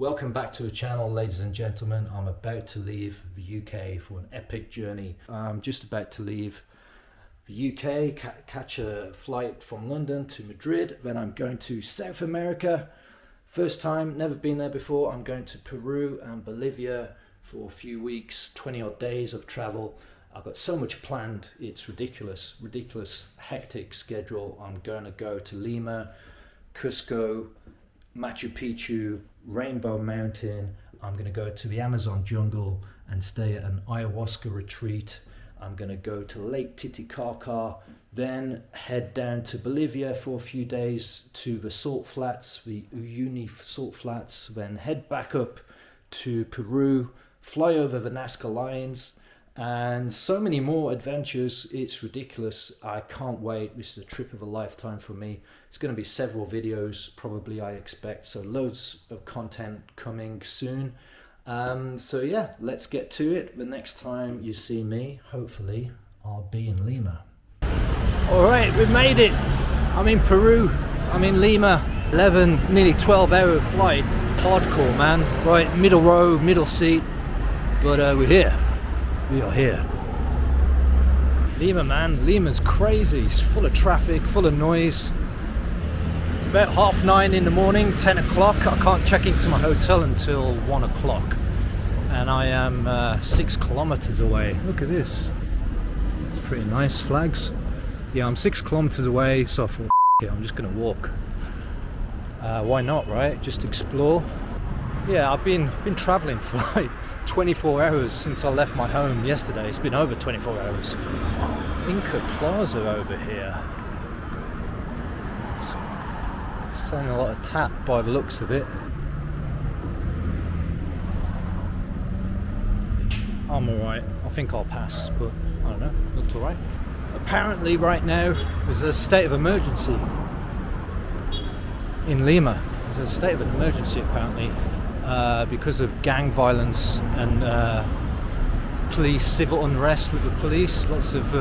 Welcome back to the channel, ladies and gentlemen. I'm about to leave the UK for an epic journey. I'm just about to leave the UK, catch a flight from London to Madrid. Then I'm going to South America. First time, never been there before. I'm going to Peru and Bolivia for a few weeks, 20 odd days of travel. I've got so much planned, it's ridiculous, hectic schedule. I'm going to go to Lima, Cusco, Machu Picchu, Rainbow Mountain. I'm going to go to the Amazon jungle and stay at an ayahuasca retreat. I'm going to go to Lake Titicaca, then head down to Bolivia for a few days to the salt flats, the Uyuni salt flats, then head back up to Peru, fly over the Nazca Lines, and so many more adventures. It's ridiculous. I can't wait. This is a trip of a lifetime for me. It's going to be several videos probably, I expect, so loads of content coming soon. So yeah, let's get to it. The next time you see me, hopefully I'll be in Lima. All right, we've made it. I'm in Peru. I'm in Lima. 11, nearly 12-hour flight. Hardcore, man. Right, middle row, middle seat, but we're here. We are here. Lima, man. Lima's crazy. It's full of traffic, full of noise. It's about 9:30 in the morning, 10 o'clock. I can't check into my hotel until 1 o'clock. And I am 6 kilometers away. Look at this. It's pretty nice flags. Yeah, I'm 6 kilometers away, so I thought, it, I'm just going to walk. Why not, right? Just explore. Yeah, I've been traveling for like 24 hours since I left my home yesterday. It's been over 24 hours. Inca Plaza over here. It's selling a lot of tap by the looks of it. I'm alright. I think I'll pass, but I don't know. Looked alright. Apparently right now there's a state of emergency in Lima. There's a state of emergency apparently. Because of gang violence and police, civil unrest with the police, lots of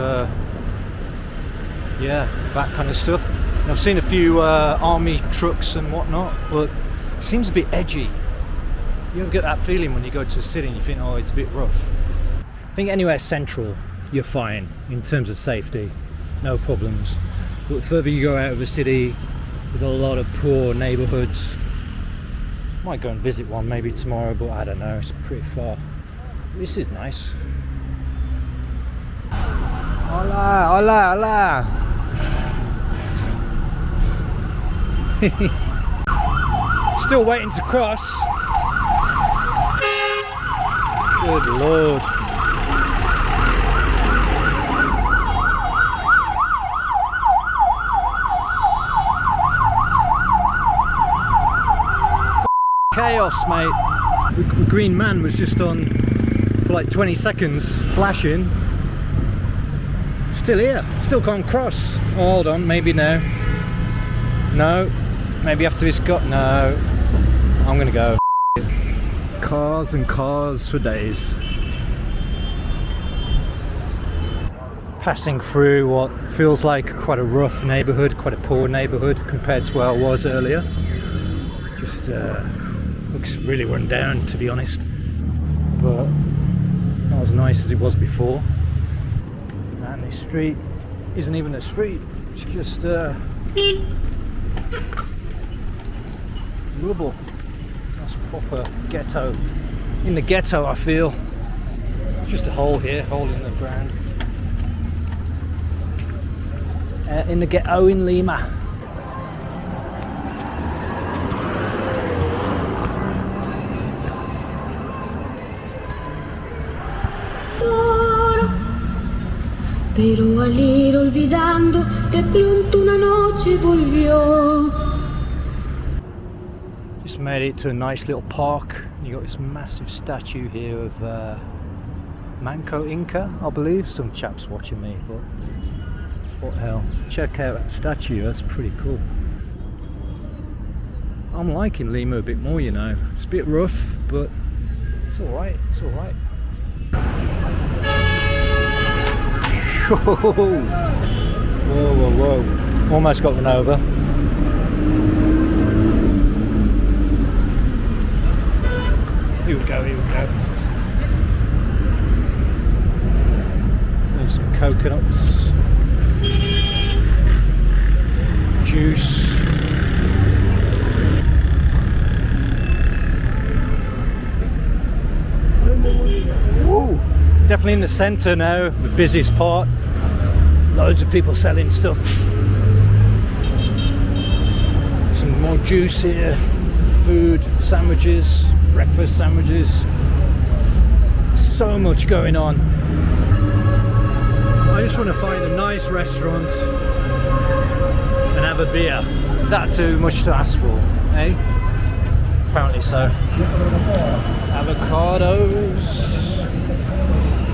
yeah, that kind of stuff. And I've seen a few army trucks and whatnot, but it seems a bit edgy. You ever get that feeling when you go to a city and you think, oh, it's a bit rough? I think anywhere central, you're fine in terms of safety, no problems. But the further you go out of the city, there's a lot of poor neighbourhoods. Might go and visit one maybe tomorrow, but I don't know, it's pretty far. This is nice. Hola, hola, hola. Still waiting to cross. Good Lord. Chaos, mate. The green man was just on for like 20 seconds, flashing. Still here, still can't cross. Oh, hold on, maybe now. No, maybe after this got. No, I'm gonna go. Cars and cars for days. Passing through what feels like quite a rough neighbourhood, quite a poor neighbourhood compared to where I was earlier. Just looks really run down, to be honest, but not as nice as it was before. And this street isn't even a street, it's just rubble. That's proper ghetto. In the ghetto, I feel. Just a hole here, hole in the ground. In the ghetto in Lima. Pero al ir olvidando, de pronto una noche volvió. Just made it to a nice little park. You got this massive statue here of Manco Inca, I believe. Some chap's watching me, but what the hell? Check out that statue, that's pretty cool. I'm liking Lima a bit more, you know. It's a bit rough, but it's alright, it's alright. Whoa, whoa, whoa. Almost got run over. Here we go, here we go. Some coconuts, juice. Whoa! Definitely in the centre now, the busiest part. Loads of people selling stuff. Some more juice here, food, sandwiches, breakfast sandwiches. So much going on. I just want to find a nice restaurant and have a beer. Is that too much to ask for, eh? Apparently so. Avocados,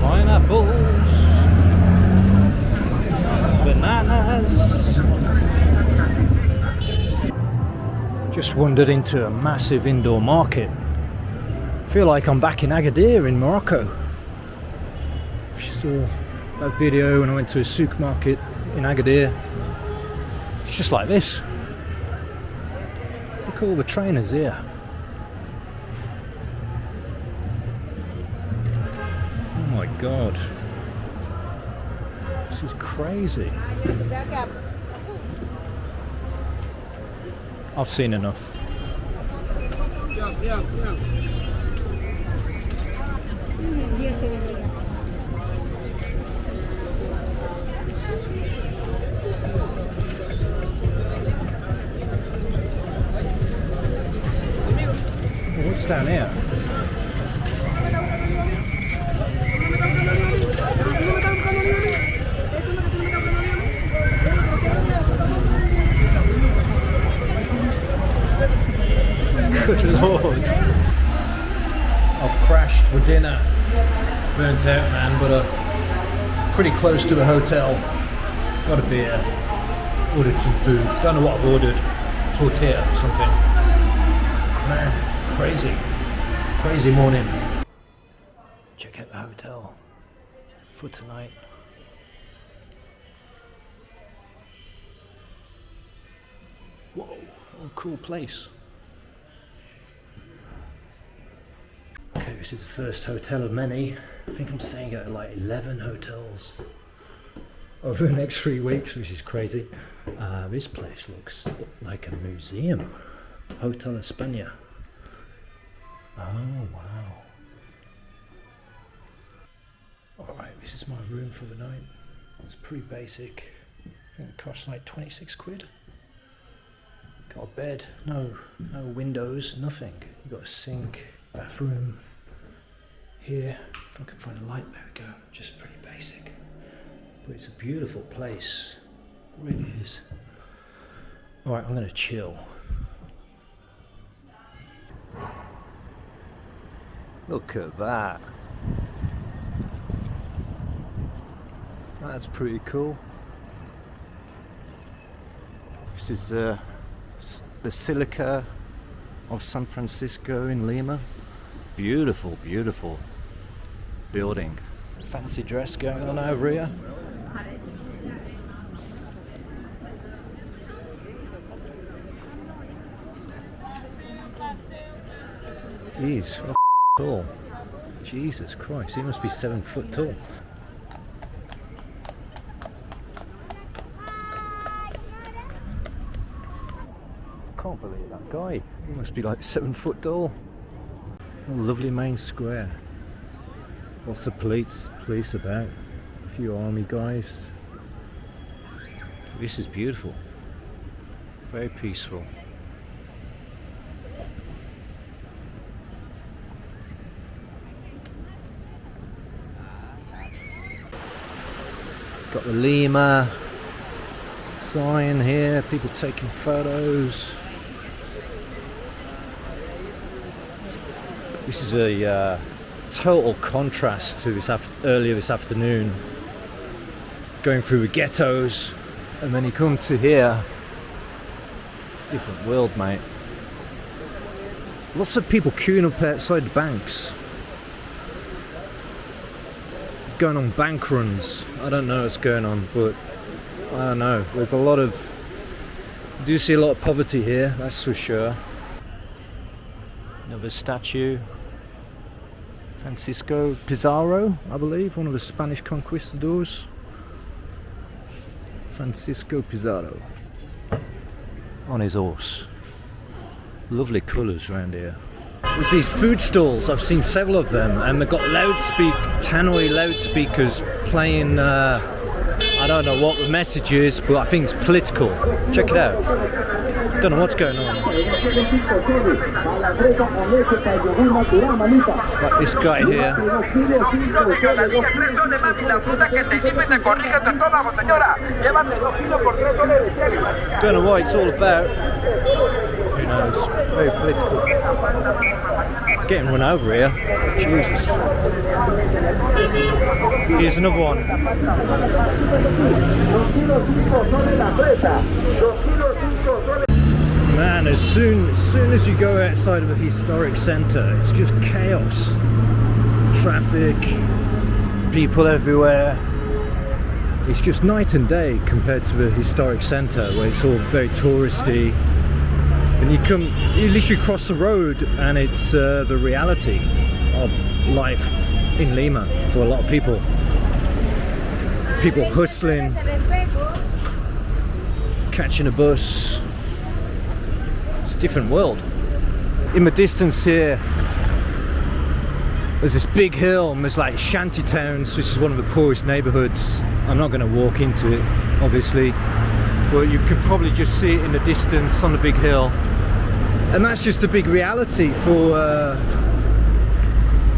pineapples, bananas. Just wandered into a massive indoor market. I feel like I'm back in Agadir in Morocco. If you saw that video when I went to a supermarket in Agadir, it's just like this. Look at all the trainers here. Oh my god. This is crazy. I've seen enough. What's down here? Good lord. I've crashed for dinner. Burnt out, man, but pretty close to a hotel. Got a beer. Ordered some food. Don't know what I've ordered. Tortilla or something. Man. Crazy morning. Check out the hotel for tonight. Whoa, what a cool place. Okay, this is the first hotel of many. I think I'm staying at like 11 hotels over the next 3 weeks, which is crazy. This place looks like a museum. Hotel España. Oh wow. Alright, this is my room for the night. It's pretty basic. I think it costs like 26 quid. Got a bed, no windows, nothing. You've got a sink, bathroom here. If I can find a light, there we go. Just pretty basic. But it's a beautiful place. It really is. Alright, I'm gonna chill. Look at that. That's pretty cool. This is the Basilica of San Francisco in Lima. Beautiful, beautiful building. Fancy dress going on over here. He's tall. Jesus Christ, he must be 7 foot tall. I can't believe that guy. He must be like 7 foot tall. Oh, lovely main square. Lots of police about. A few army guys. This is beautiful. Very peaceful. Got the Lima sign here, people taking photos. This is a total contrast to earlier this afternoon, going through the ghettos, and then you come to here, different world, mate. Lots of people queuing up outside the banks, going on bank runs. I don't know what's going on, but I don't know. There's a lot of, you do see a lot of poverty here, that's for sure. Another statue. Francisco Pizarro, I believe, one of the Spanish conquistadors. Francisco Pizarro on his horse. Lovely colours around here. There's these food stalls, I've seen several of them, and they've got tannoy loudspeakers playing, I don't know what the message is, but I think it's political. Check it out. Don't know what's going on. Like this guy here. Don't know what it's all about. Who knows? Very political. Getting run over here. Jesus. Here's another one. Man, as soon as you go outside of a historic centre, it's just chaos. Traffic, people everywhere. It's just night and day compared to the historic centre where it's all very touristy. And you literally cross the road and it's the reality of life in Lima for a lot of people. People hustling, catching a bus. It's a different world. In the distance here, there's this big hill and there's like shanty towns, which is one of the poorest neighbourhoods. I'm not going to walk into it, obviously, but you can probably just see it in the distance on the big hill. And that's just a big reality for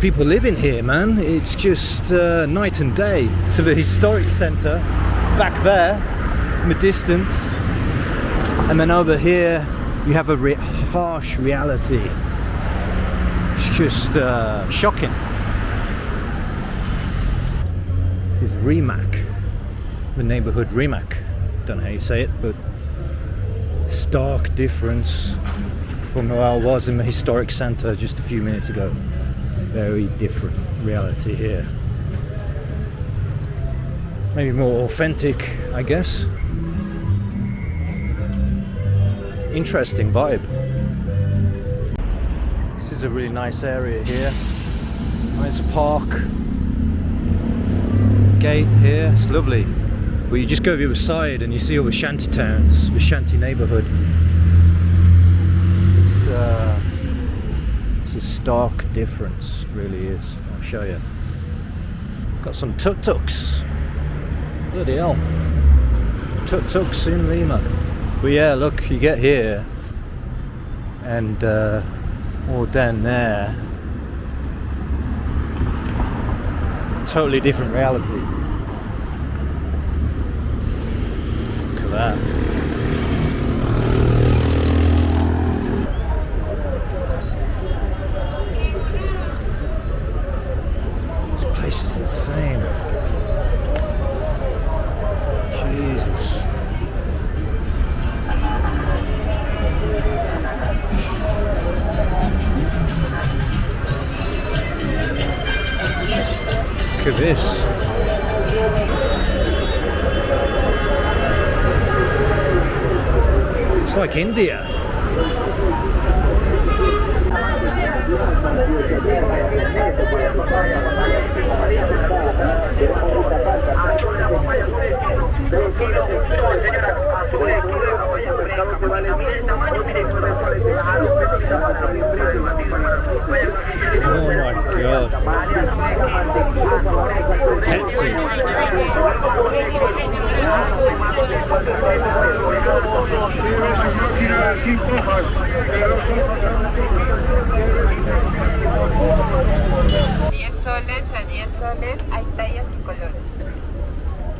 people living here, man. It's just night and day to the historic centre back there in the distance, and then over here you have a harsh reality. It's just shocking. This is Rimac, the neighbourhood Rimac. Don't know how you say it, but stark difference from where I was in the historic centre just a few minutes ago. Very different reality here. Maybe more authentic, I guess. Interesting vibe. This is a really nice area here. Nice park. Gate here, it's lovely. But you just go the other side and you see all the shanty towns, the shanty neighbourhood. It's a stark difference, really is. I'll show you. Got some tuk-tuks. Bloody hell. Tuk-tuks in Lima. But yeah, look, you get here and all down there. Totally different reality. Look at that. This is insane. Jesus. Look at this. It's like India. Oh my God. Hectic. Soles a 10 soles, hay tallas y colores.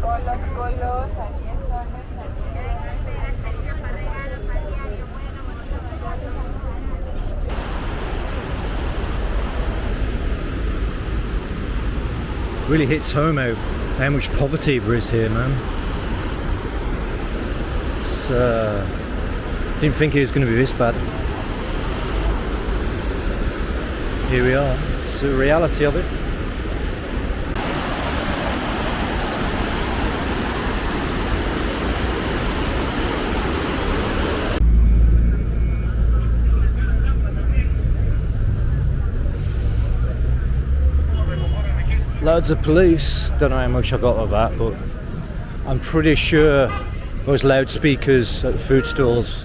Colos a 10 soles a 10. Really hits home how much poverty there is here, man. It's, didn't think it was going to be this bad. Here we are. It's the reality of it. Loads of police. Don't know how much I got of that, but I'm pretty sure those loudspeakers at the food stalls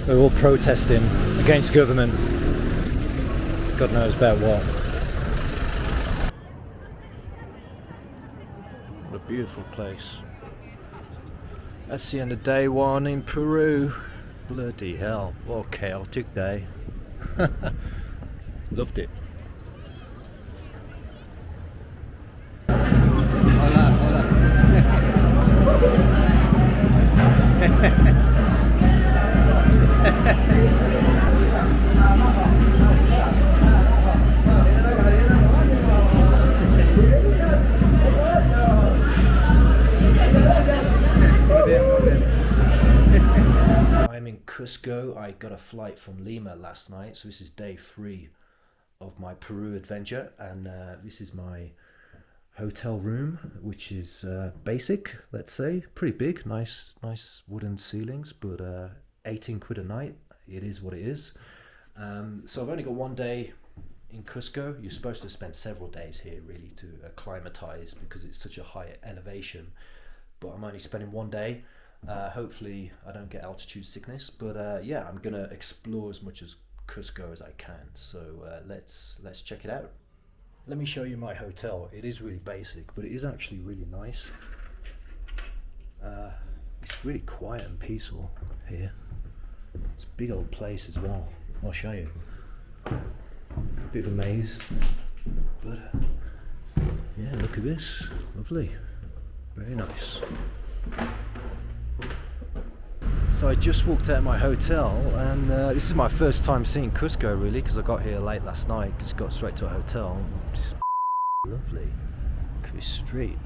are all protesting against government. God knows about what. What a beautiful place. That's the end of day one in Peru. Bloody hell, what a chaotic day. Loved it. Hola, hola. I'm in Cusco. I got a flight from Lima last night, so this is day 3 of my Peru adventure, and this is my hotel room, which is basic, let's say, pretty big, nice wooden ceilings, but 18 quid a night. It is what it is. So I've only got 1 day in Cusco. You're supposed to spend several days here really to acclimatize because it's such a high elevation, but I'm only spending 1 day. Hopefully I don't get altitude sickness, but yeah, I'm gonna explore as much as Cusco as I can. So let's check it out. Let me show you my hotel. It is really basic, but it is actually really nice. It's really quiet and peaceful here. It's a big old place as well. I'll show you. Bit of a maze, but yeah, look at this. Lovely. Very nice. So I just walked out of my hotel, and this is my first time seeing Cusco really, because I got here late last night, just got straight to a hotel. Just lovely. Look at this street.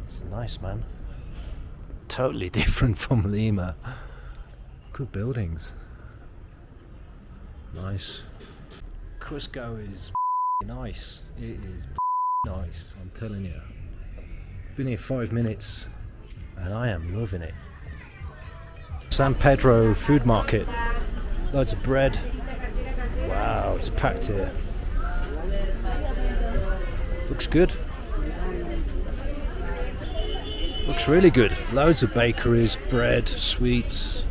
It's nice, man. Totally different from Lima. Good buildings. Nice. Cusco is nice. It is nice, I'm telling you. Been here 5 minutes and I am loving it. San Pedro food market. Loads of bread. Wow, it's packed here. Looks good. Looks really good. Loads of bakeries, bread, sweets.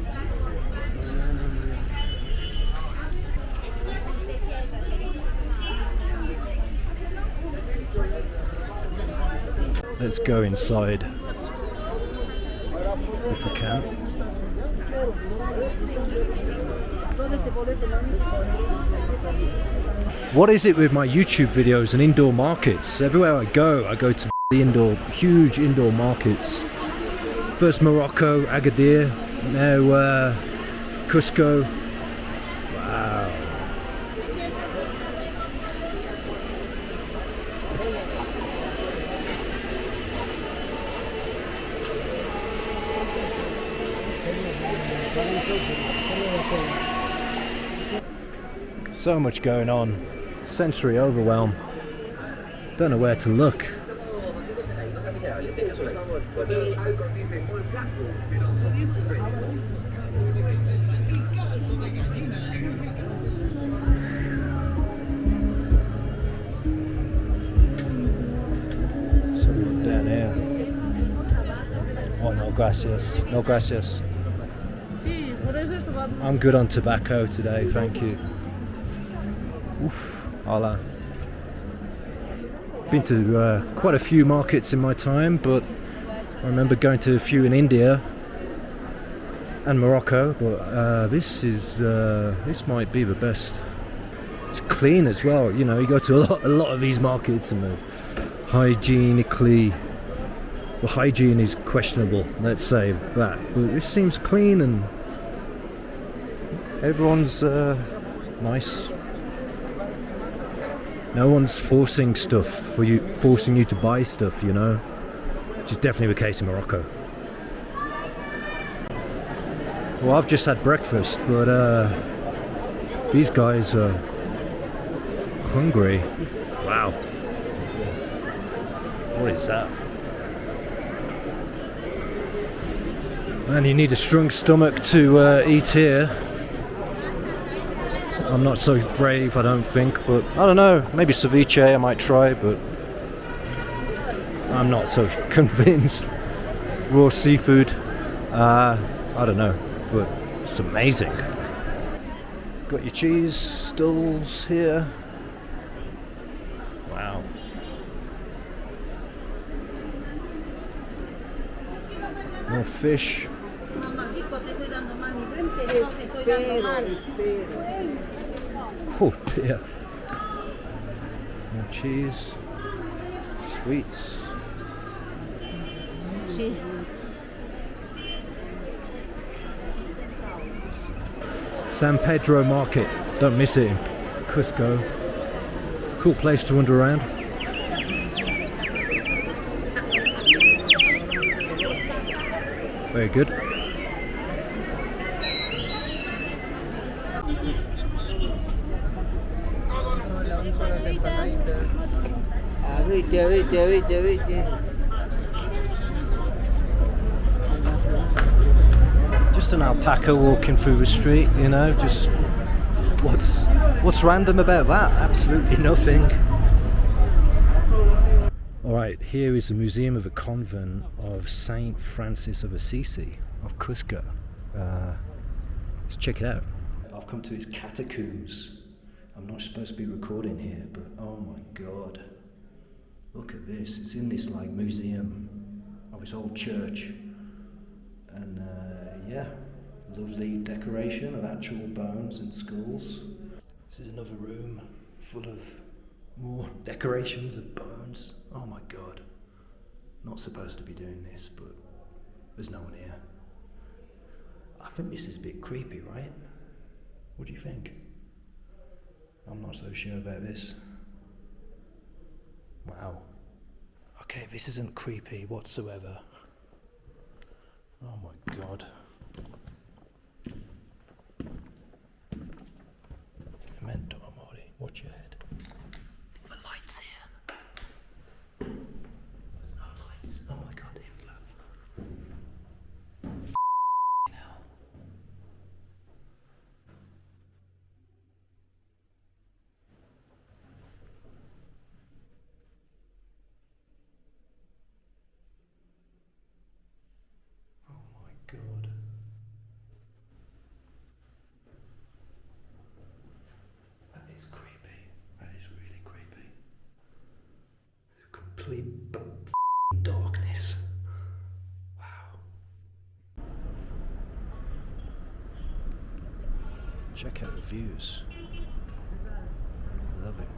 Let's go inside if we can. What is it with my YouTube videos and indoor markets? Everywhere I go to the huge indoor markets. First Morocco, Agadir, now Cusco. Wow. So much going on, sensory overwhelm, don't know where to look. Something down here. Oh, no gracias, no gracias. I'm good on tobacco today, thank you. Oof, hola. Been to quite a few markets in my time, but I remember going to a few in India and Morocco, but this might be the best. It's clean as well, you know, you go to a lot of these markets and the hygiene is questionable, let's say that, but this seems clean and everyone's nice. No one's forcing you to buy stuff, you know, which is definitely the case in Morocco. Well, I've just had breakfast, but these guys are hungry. Wow. What is that? Man, you need a strong stomach to eat here. I'm not so brave, I don't think, but I don't know, maybe ceviche I might try, but I'm not so convinced. Raw seafood, I don't know, but it's amazing. Got your cheese stalls here. Wow. More fish. Oh dear. More cheese. Sweets. San Pedro Market. Don't miss it in Cusco. Cool place to wander around. Very good. Just an alpaca walking through the street, you know, just what's random about that? Absolutely nothing. Alright, here is the Museum of the Convent of Saint Francis of Assisi of Cusco. Let's check it out. I've come to his catacombs. I'm not supposed to be recording here, but oh my god. Look at this. It's in this like museum of his old church. And yeah, lovely decoration of actual bones and skulls. This is another room full of more decorations of bones. Oh my god. Not supposed to be doing this, but there's no one here. I think this is a bit creepy, right? What do you think? I'm not so sure about this. Wow. Okay, this isn't creepy whatsoever. Oh my god. Memento Mori, watch your head. The lights here. There's no lights. Oh my god, here we go. Hell. Oh my god. That is creepy. That is really creepy. Complete darkness. Wow. Check out the views. Love it.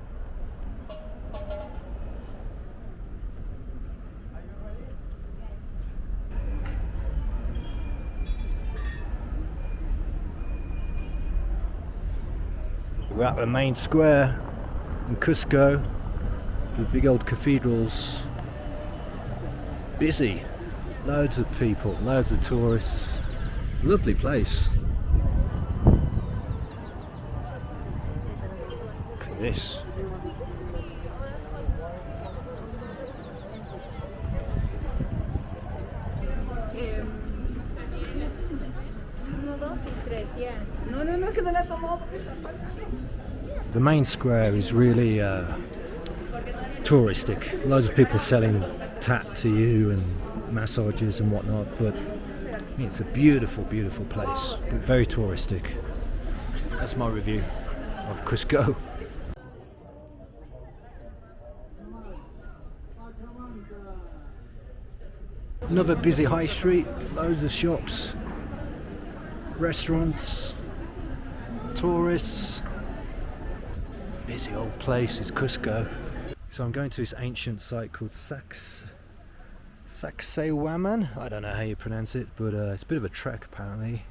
We're at the main square in Cusco, with big old cathedrals. Busy, loads of people, loads of tourists. Lovely place. Look at this. The main square is really touristic. Loads of people selling tattoo and massages and whatnot, but I mean, it's a beautiful, beautiful place, but very touristic. That's my review of Cusco. Another busy high street, loads of shops, restaurants, tourists. Busy old place is Cusco. So I'm going to this ancient site called Sacsayhuaman. I don't know how you pronounce it, but it's a bit of a trek apparently.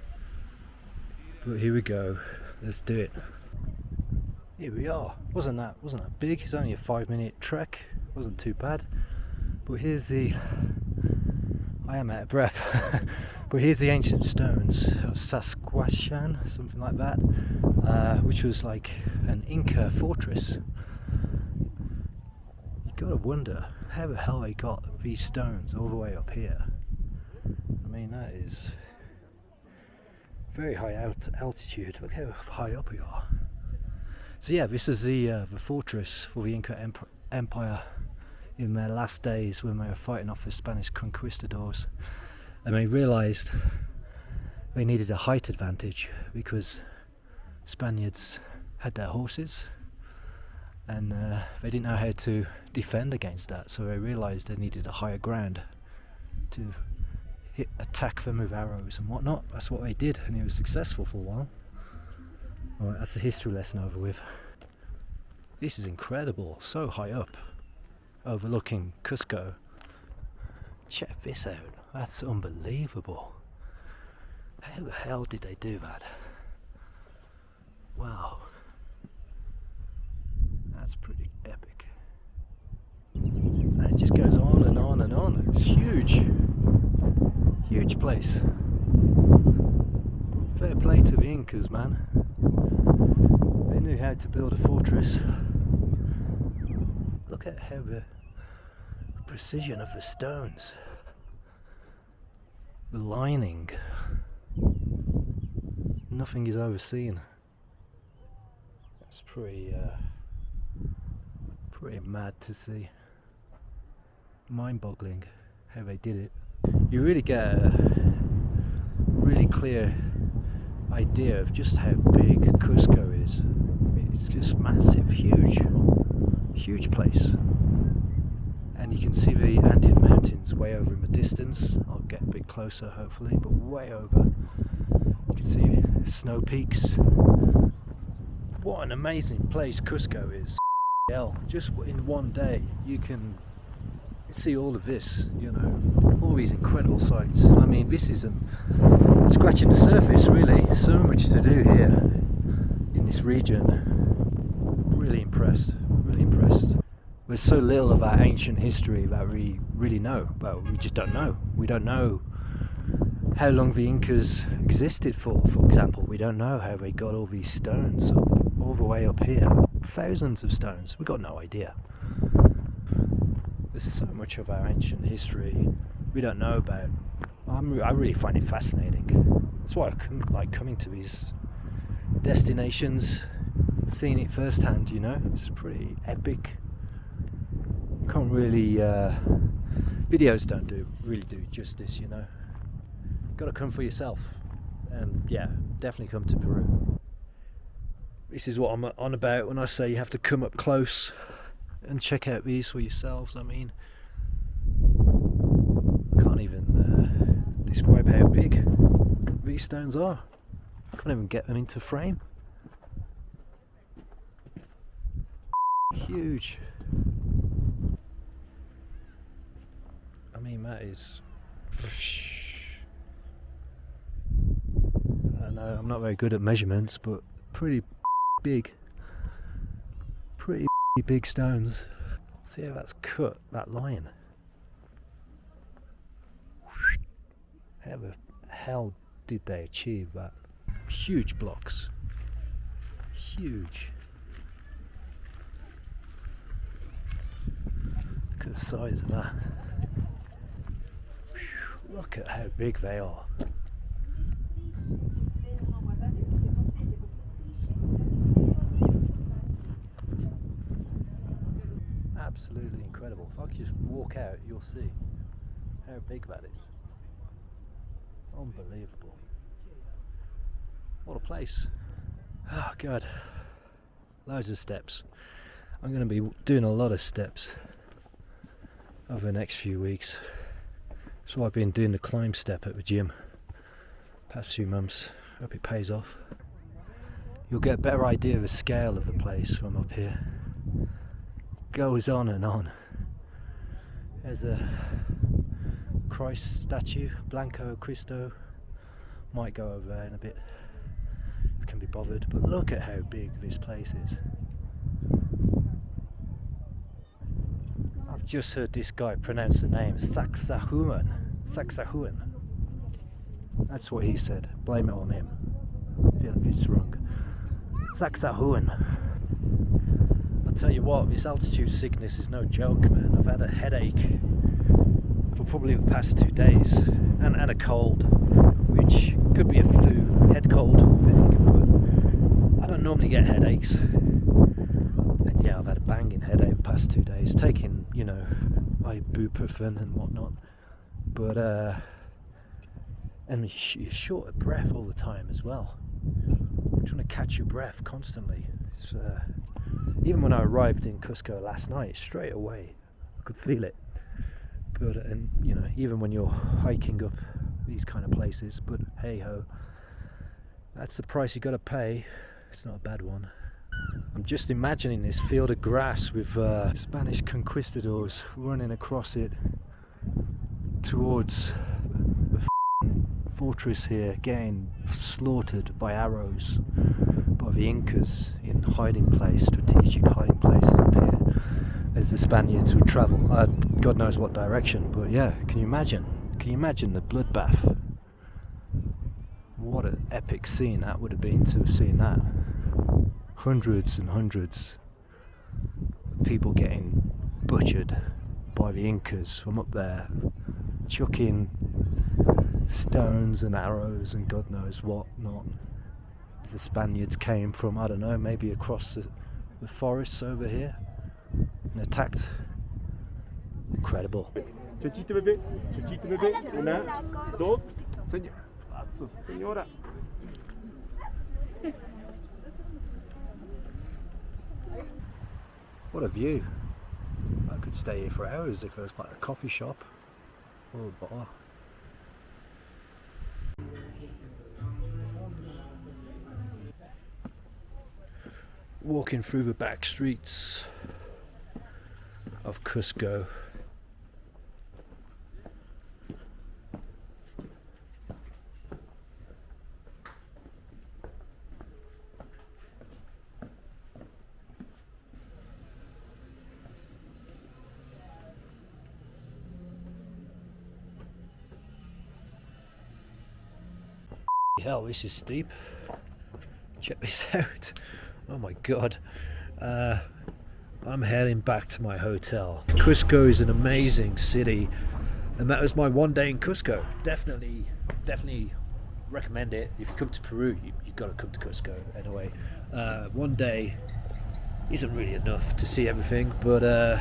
But here we go. Let's do it. Here we are. Wasn't that big? It's only a 5-minute trek. Wasn't too bad. But here's the. I am out of breath. But here's the ancient stones of Sasquatchan, something like that, which was like an Inca fortress. You gotta wonder how the hell they got these stones all the way up here. I mean, that is very high altitude. Look how high up we are. So yeah, this is the fortress for the Inca Empire in their last days when they were fighting off the Spanish conquistadors, and they realised they needed a height advantage because Spaniards had their horses and they didn't know how to defend against that, so they realised they needed a higher ground to attack them with arrows and whatnot. That's what they did, and it was successful for a while. Alright, that's a history lesson over with. This is incredible, so high up, overlooking Cusco. Check this out, that's unbelievable. How the hell did they do that? Wow. That's pretty epic. And it just goes on and on and on. It's huge. Huge place. Fair play to the Incas, man. They knew how to build a fortress. Look at how the precision of the stones. The lining. Nothing is overseen. That's pretty mad to see. Mind-boggling how they did it. You really get a really clear idea of just how big Cusco is. It's just massive, huge place. And you can see the Andean mountains way over in the distance. I'll get a bit closer hopefully, but way over. You can see snow peaks. What an amazing place Cusco is. Just in one day you can see all of this, you know, all these incredible sights. I mean, this isn't scratching the surface really. So much to do here in this region. Really impressed, really impressed. There's so little of our ancient history that we really know, but we just don't know. We don't know how long the Incas existed for example. We don't know how they got all these stones all the way up here. Thousands of stones. We've got no idea. There's so much of our ancient history we don't know about. I really find it fascinating. That's why I like coming to these destinations, seeing it firsthand, you know. It's pretty epic. Can't really videos don't really do justice, you know. Gotta come for yourself. And yeah, definitely come to Peru. This is what I'm on about when I say you have to come up close and check out these for yourselves. I mean, I can't even describe how big these stones are. I can't even get them into frame. Huge. I mean, that is... I don't know, I'm not very good at measurements, but pretty big stones. See how that's cut, that line. How the hell did they achieve that? Huge blocks. Huge. Look at the size of that. Look at how big they are. Absolutely incredible. If I could just walk out, you'll see how big that is. Unbelievable. What a place. Oh god. Loads of steps. I'm going to be doing a lot of steps over the next few weeks. That's why I've been doing the climb step at the gym past few months. Hope it pays off. You'll get a better idea of the scale of the place from up here. Goes on and on. There's a Christ statue, Blanco Cristo. Might go over there in a bit if I can be bothered, but look at how big this place is. I've just heard this guy pronounce the name Sacsayhuaman. Sacsayhuaman. That's what he said. Blame it on him if it's wrong. Sacsayhuaman. I'll tell you what, this altitude sickness is no joke, man. I've had a headache for probably the past 2 days and a cold, which could be a flu, head cold thing, but I don't normally get headaches. past 2 days, taking, you know, ibuprofen and whatnot, but and you're short of breath all the time as well. You're trying to catch your breath constantly. It's, even when I arrived in Cusco last night, straight away I could feel it. But and you know, even when you're hiking up these kind of places, but hey ho, that's the price you got to pay. It's not a bad one. I'm just imagining this field of grass with Spanish conquistadors running across it towards the fortress here, getting slaughtered by arrows by the Incas in hiding place, strategic hiding places up here, as the Spaniards would travel. God knows what direction, but yeah, can you imagine? Can you imagine the bloodbath? What an epic scene that would have been to have seen that. Hundreds and hundreds of people getting butchered by the Incas from up there, chucking stones and arrows and God knows what not, as the Spaniards came from, I don't know, maybe across the forests over here and attacked. Incredible. Chochito bebé, una, dos, señora. What a view. I could stay here for hours if it was like a coffee shop or a bar. Walking through the back streets of Cusco. Hell, this is steep. Check this out. Oh my god. I'm heading back to my hotel. Cusco is an amazing city, and that was my one day in Cusco. Definitely recommend it. If you come to Peru, you've got to come to Cusco anyway. One day isn't really enough to see everything, but I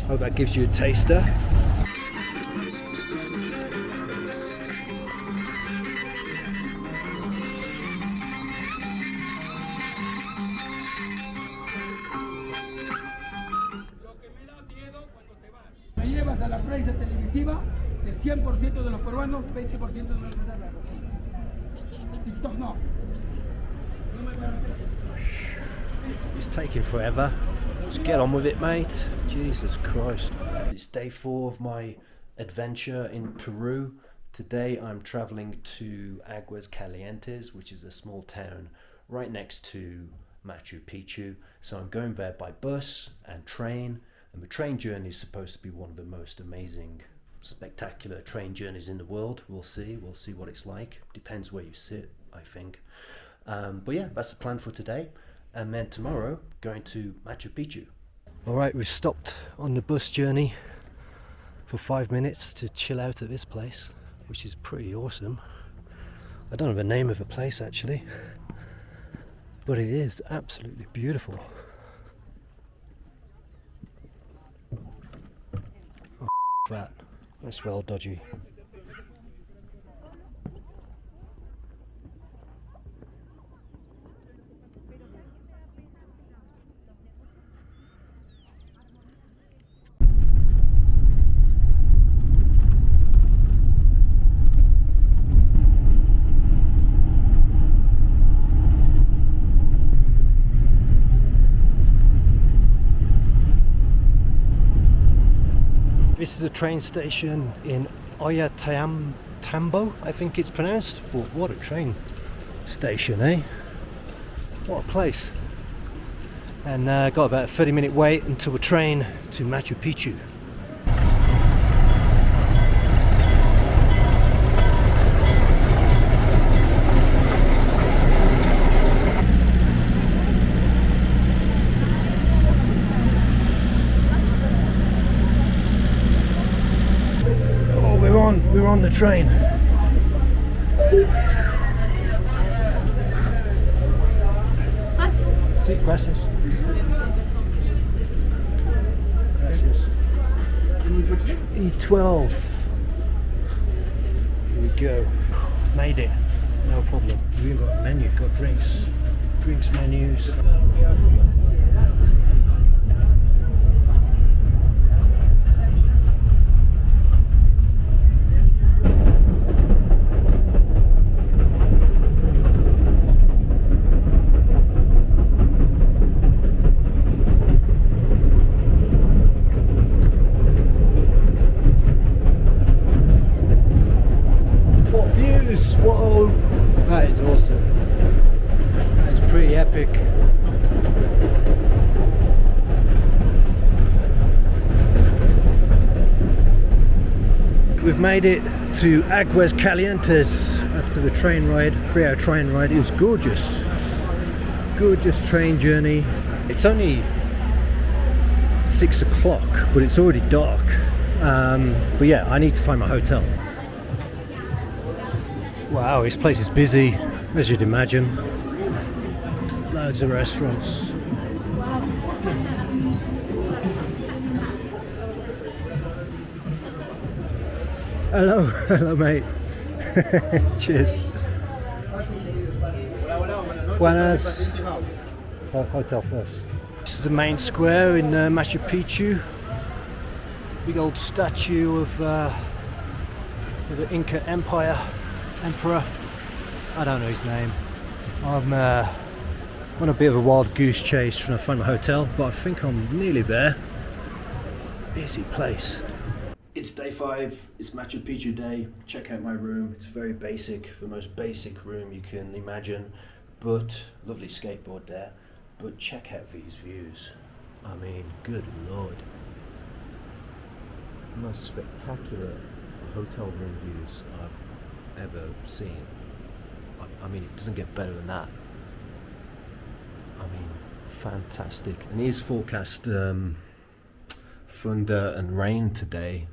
hope that gives you a taster. Llevas a la prensa televisiva del 100% de los peruanos, 20% de los venezolanos. TikTok no. It's taking forever. Just get on with it, mate. Jesus Christ. It's day 4 of my adventure in Peru. Today I'm traveling to Aguas Calientes, which is a small town right next to Machu Picchu. So I'm going there by bus and train. And the train journey is supposed to be one of the most amazing, spectacular train journeys in the world. We'll see what it's like. Depends where you sit, I think. But yeah, that's the plan for today. And then tomorrow, going to Machu Picchu. All right, we've stopped on the bus journey for 5 minutes to chill out at this place, which is pretty awesome. I don't know the name of the place actually, but it is absolutely beautiful. That's well dodgy. This is a train station in Ollantaytambo, I think it's pronounced. But what a train station, eh? What a place. And got about a 30-minute wait until the train to Machu Picchu. We're on the train. Sí, gracias. E12. Here we go. Made it. No problem. We even got a menu, got drinks. Drinks menus. Whoa, that is awesome. That is pretty epic. We've made it to Aguas Calientes after the train ride, 3-hour train ride. It was gorgeous. Gorgeous train journey. It's only 6 o'clock, but it's already dark. But yeah, I need to find my hotel. Wow, this place is busy, as you'd imagine. Loads of restaurants. Hello, hello mate. Cheers. Buenas. Hotel first. This is the main square in Machu Picchu. Big old statue of the Inca Empire. Emperor, I don't know his name. I'm on a bit of a wild goose chase trying to find my hotel, but I think I'm nearly there. Busy place. It's day 5, it's Machu Picchu day. Check out my room, it's very basic, the most basic room you can imagine, but lovely skateboard there. But check out these views. I mean, good lord. The most spectacular hotel room views I've ever seen. I mean, it doesn't get better than that. I mean, fantastic. And it is forecast thunder and rain today,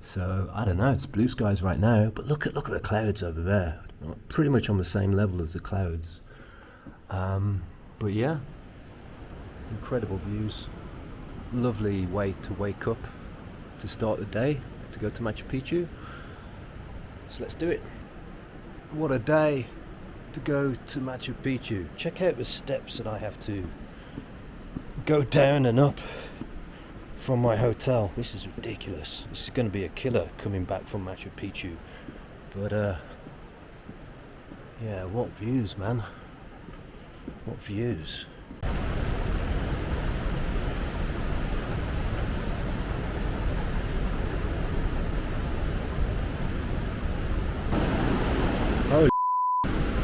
so I don't know. It's blue skies right now, but look at the clouds over there. Pretty much on the same level as the clouds. But yeah, incredible views. Lovely way to wake up to start the day, to go to Machu Picchu. So let's do it. What a day to go to Machu Picchu. Check out the steps that I have to go down and up from my hotel. This is ridiculous. This is going to be a killer coming back from Machu Picchu. But yeah, what views, man. What views.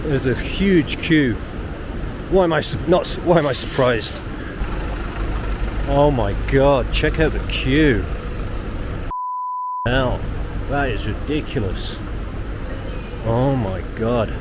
There's a huge queue. Why am I surprised? Oh my god, check out the queue. Hell, that is ridiculous. Oh my god.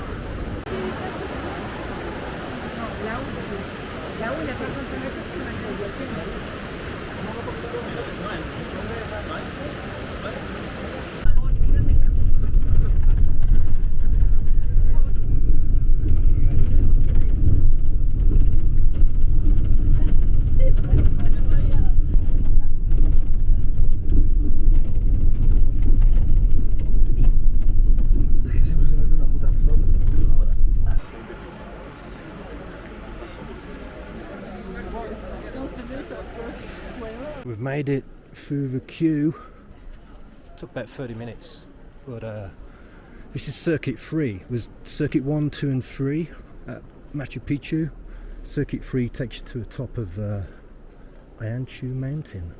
We've made it through the queue. Took about 30 minutes, but this is circuit 3. It was circuit 1, 2 and 3 at Machu Picchu. Circuit 3 takes you to the top of Huacachina mountain.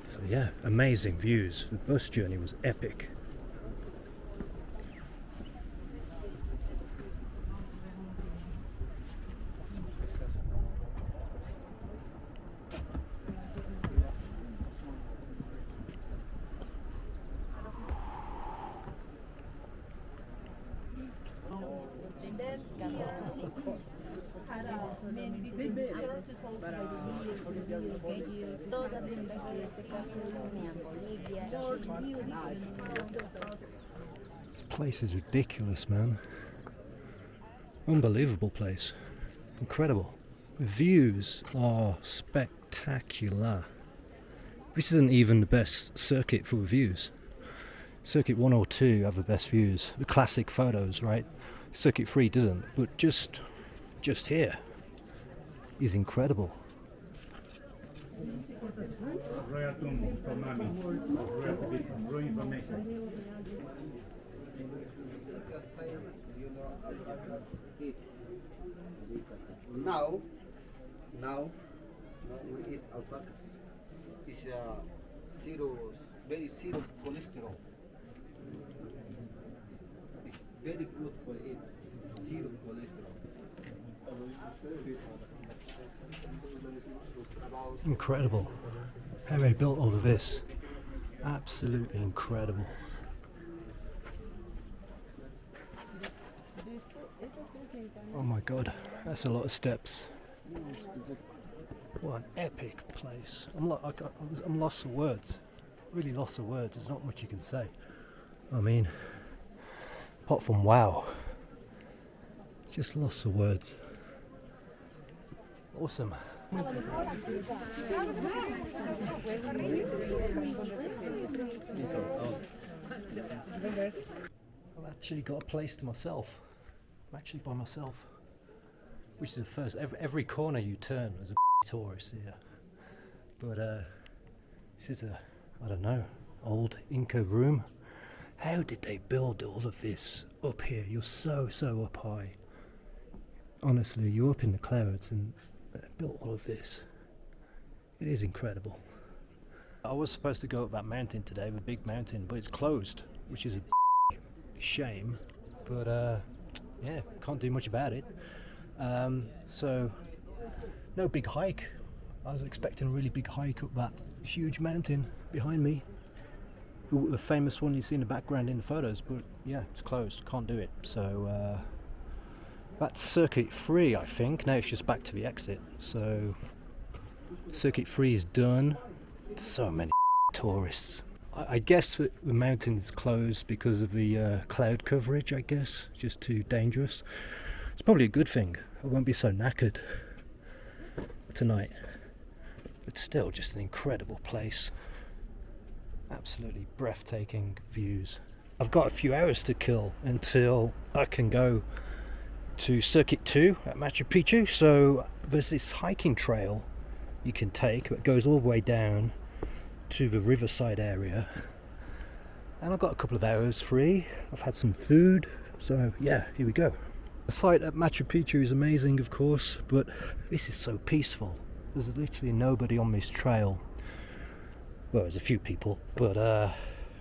So yeah, amazing views. The bus journey was epic. This place is ridiculous, man. Unbelievable place. Incredible. The views are spectacular. This isn't even the best circuit for views. Circuit 1 or 2 have the best views, the classic photos, right? Circuit 3 doesn't, but just here is incredible. Now we eat alpacas. It's very zero cholesterol. It's very good for it. Zero cholesterol. Incredible how they built all of this. Absolutely incredible. Oh my god, that's a lot of steps. What an epic place. I'm lost for words. Really lost for words. There's not much you can say. I mean, apart from wow. Just lost for words. Awesome. I've actually got a place to myself. I'm actually by myself. Which is the first. Every corner you turn there's a tourist here. But this is a, I don't know, old Inca room. How did they build all of this up here? You're so up high. Honestly, you're up in the clouds and built all of this. It is incredible. I was supposed to go up that mountain today, the big mountain, but it's closed, which is a shame. But yeah, can't do much about it. So no big hike. I was expecting a really big hike up that huge mountain behind me, the famous one you see in the background in the photos, but yeah, it's closed, can't do it. So that's circuit 3, I think. Now it's just back to the exit. So circuit 3 is done. So many tourists. I guess that the mountain is closed because of the cloud coverage, I guess. Just too dangerous. It's probably a good thing. I won't be so knackered tonight. But still, just an incredible place. Absolutely breathtaking views. I've got a few hours to kill until I can go to Circuit 2 at Machu Picchu. So there's this hiking trail you can take that goes all the way down to the riverside area. And I've got a couple of hours free. I've had some food. So yeah, here we go. The site at Machu Picchu is amazing, of course, but this is so peaceful. There's literally nobody on this trail. Well, there's a few people, but I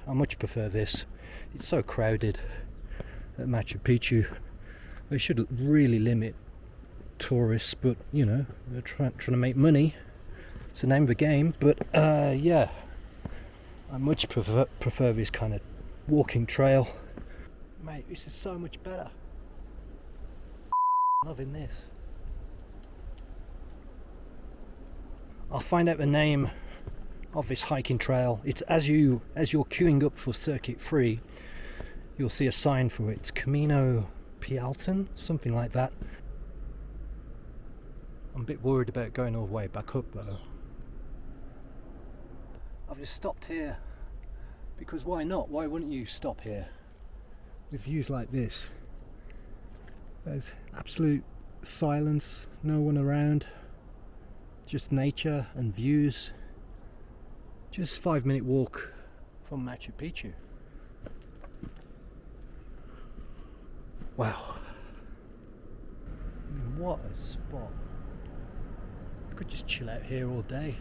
much prefer this. It's so crowded at Machu Picchu. They should really limit tourists, but you know, they're trying to make money. It's the name of the game. But yeah, I much prefer this kind of walking trail. Mate, this is so much better. Loving this. I'll find out the name of this hiking trail. It's as you're queuing up for Circuit 3, you'll see a sign for it. It's Camino Pialton, something like that. I'm a bit worried about going all the way back up though. I've just stopped here because why not? Why wouldn't you stop here with views like this? There's absolute silence, no one around, just nature and views. Just 5-minute walk from Machu Picchu. Wow. I mean, what a spot. I could just chill out here all day.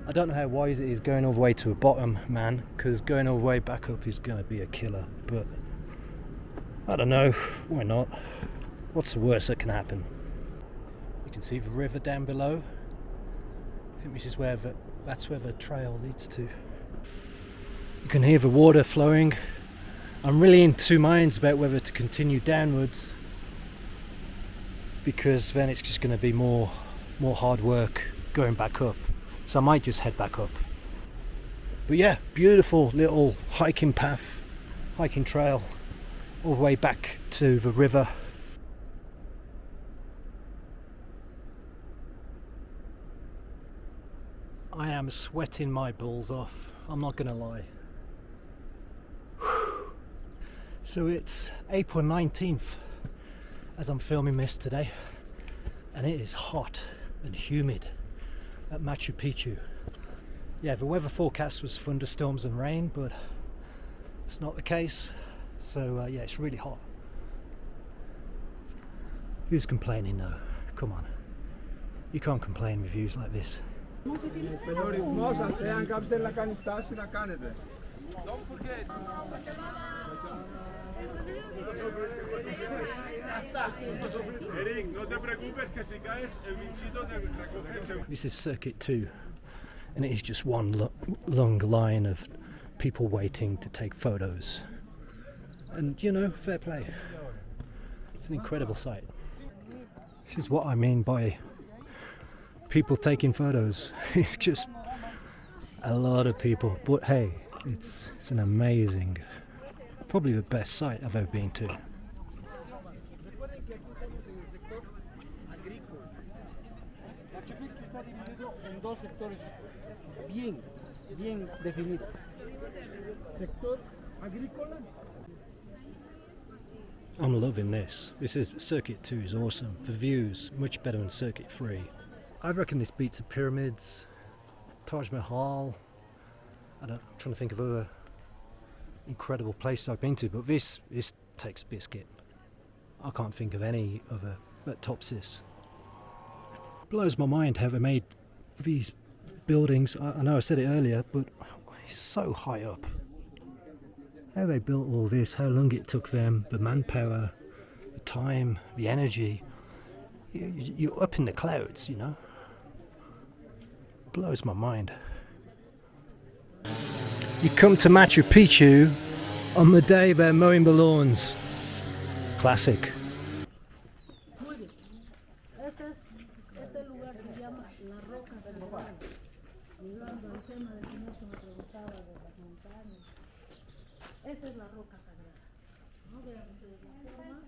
I don't know how wise it is going all the way to the bottom, man, because going all the way back up is going to be a killer, but I don't know, why not? What's the worst that can happen? You can see the river down below. I think this is that's where the trail leads to. You can hear the water flowing. I'm really in two minds about whether to continue downwards, because then it's just going to be more hard work going back up. So I might just head back up. But yeah, beautiful little hiking path, hiking trail, all the way back to the river. I am sweating my balls off, I'm not gonna lie. So it's April 19th as I'm filming this today, and it is hot and humid at Machu Picchu. Yeah, the weather forecast was thunderstorms and rain, but it's not the case. So yeah, it's really hot. Who's complaining though? Come on. You can't complain with views like this. Don't forget. Eric, no te preocupes que si caes el bichito te recoge. This is Circuit 2, and it is just one long line of people waiting to take photos. And you know, fair play. It's an incredible sight. This is what I mean by people taking photos. It's just a lot of people, but hey, it's an amazing, probably the best site I've ever been to. Machu Picchu está dividido en dos sectores bien definidos. Sector agrícola. I'm loving this. This is Circuit 2 is awesome. The views much better than Circuit 3. I reckon this beats the pyramids, Taj Mahal. I'm trying to think of other incredible places I've been to, but this takes biscuit. I can't think of any other that tops this. Blows my mind how they made these buildings. I know I said it earlier, but it's so high up. How they built all this, how long it took them, the manpower, the time, the energy. You're up in the clouds, you know. Blows my mind. You come to Machu Picchu on the day they're mowing the lawns. Classic. Este lugar se llama La Roca Sagrada, ligando el tema del señor que me preguntaba de las montañas. Esta es la Roca Sagrada. ¿No? Vean ustedes la forma.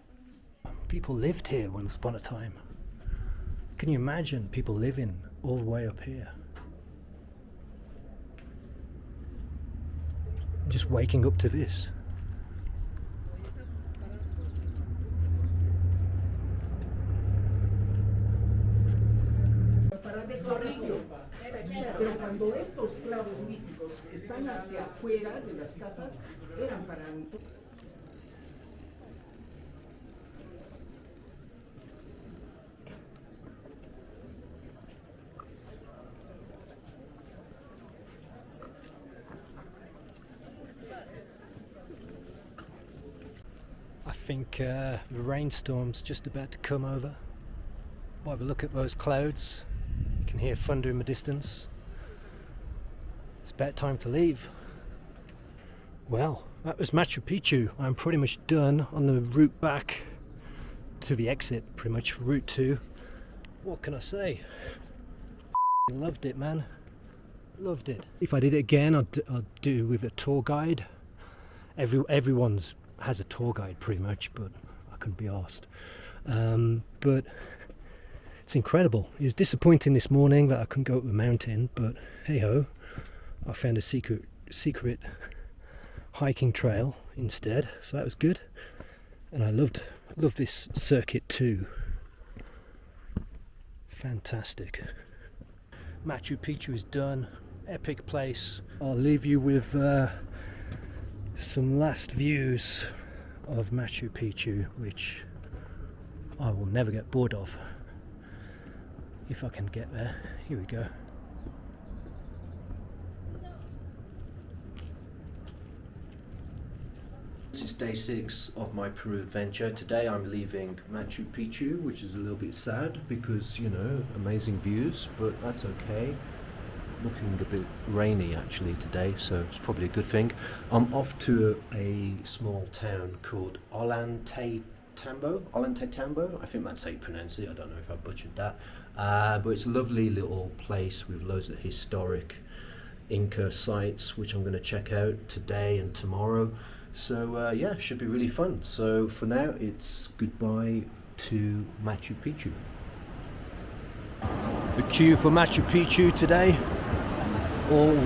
People lived here once upon a time. Can you imagine people living all the way up here? Just waking up to this. Para decoración. Pero cuando estos clavos míticos están hacia afuera de las casas, eran para... I think the rainstorm's just about to come over. By the look at those clouds, you can hear thunder in the distance. It's about time to leave. Well, that was Machu Picchu. I'm pretty much done on the route back to the exit, pretty much route 2. What can I say? Loved it, man. Loved it. If I did it again, I'd do with a tour guide. Everyone's has a tour guide pretty much, but I couldn't be arsed. But it's incredible. It was disappointing this morning that I couldn't go up the mountain, but hey ho, I found a secret hiking trail instead, so that was good. And I love this circuit too. Fantastic. Machu Picchu is done. Epic place. I'll leave you with some last views of Machu Picchu, which I will never get bored of if I can get there. Here we go. This is day 6 of my Peru adventure. Today I'm leaving Machu Picchu, which is a little bit sad because, you know, amazing views, but that's okay. Looking a bit rainy actually today, so it's probably a good thing. I'm off to a small town called Ollantaytambo, I think that's how you pronounce it. I don't know if I butchered that, but it's a lovely little place with loads of historic Inca sites which I'm going to check out today and tomorrow. So yeah, should be really fun. So for now it's goodbye to Machu Picchu. The queue for Machu Picchu today all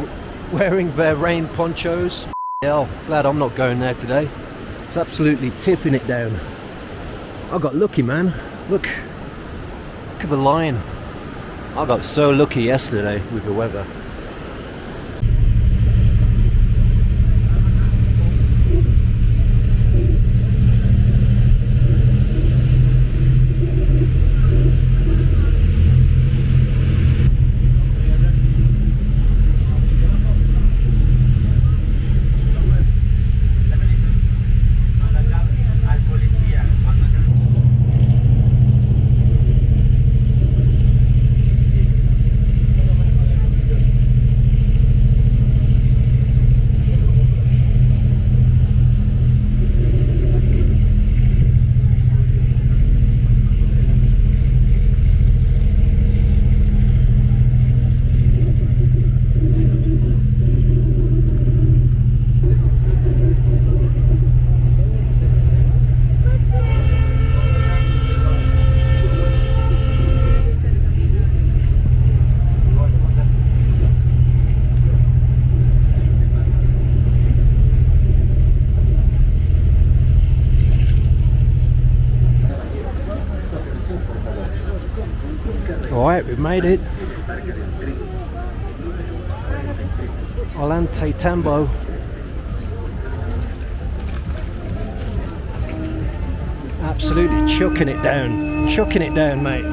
wearing their rain ponchos. Hell, glad I'm not going there today. It's absolutely tipping it down. I got lucky, man. Look at the line. I got so lucky yesterday with the weather. Alright, we've made it. Ollantaytambo. Absolutely chucking it down. Chucking it down, mate.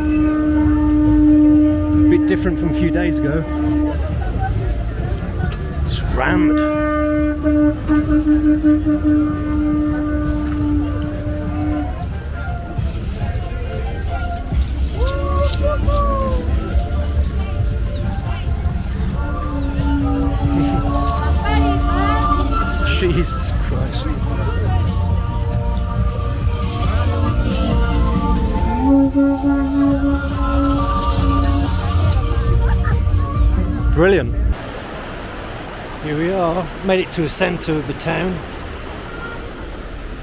A bit different from a few days ago. It's rammed. Jesus Christ. Brilliant. Here we are. Made it to the centre of the town.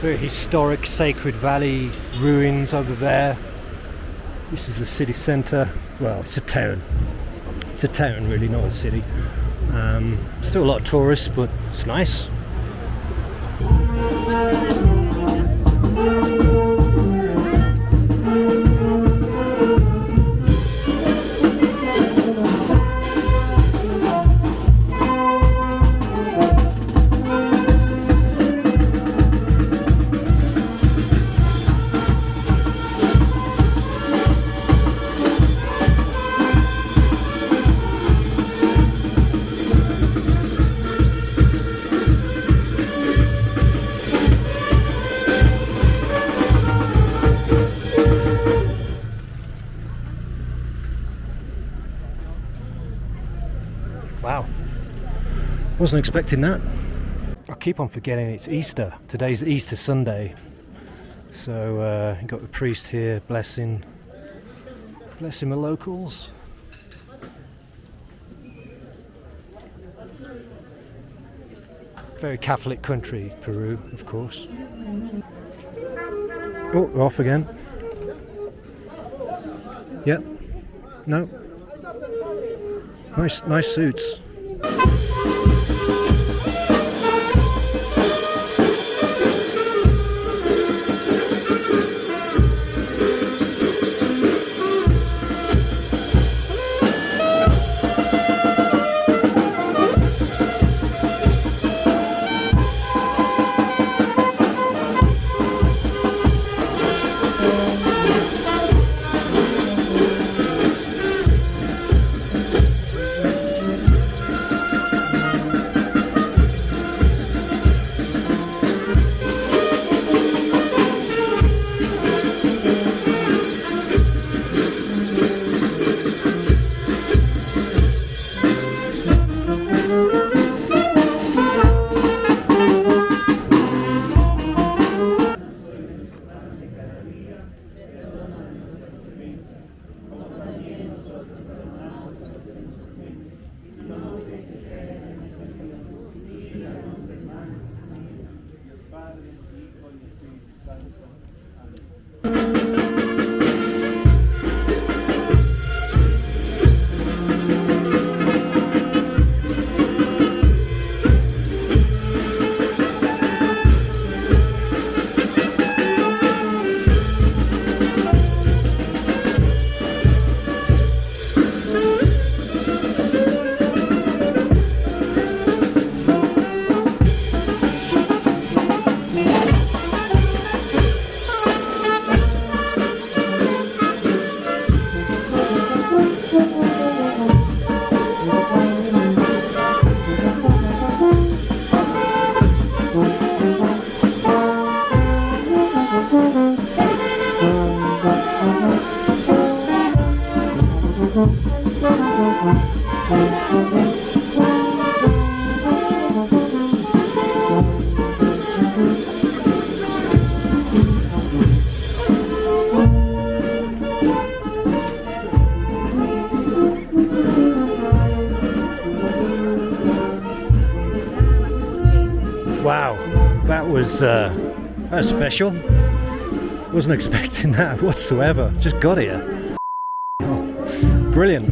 Very historic Sacred Valley ruins over there. This is the city centre. Well, it's a town. It's a town really, not a city. Still a lot of tourists, but it's nice. Wow, wasn't expecting that. I keep on forgetting it's Easter. Today's Easter Sunday. So got the priest here blessing the locals. Very Catholic country, Peru, of course. Oh, we're off again. Yep. No. Nice suits. Wow, that was special. Wasn't expecting that whatsoever. Just got here. Oh, brilliant.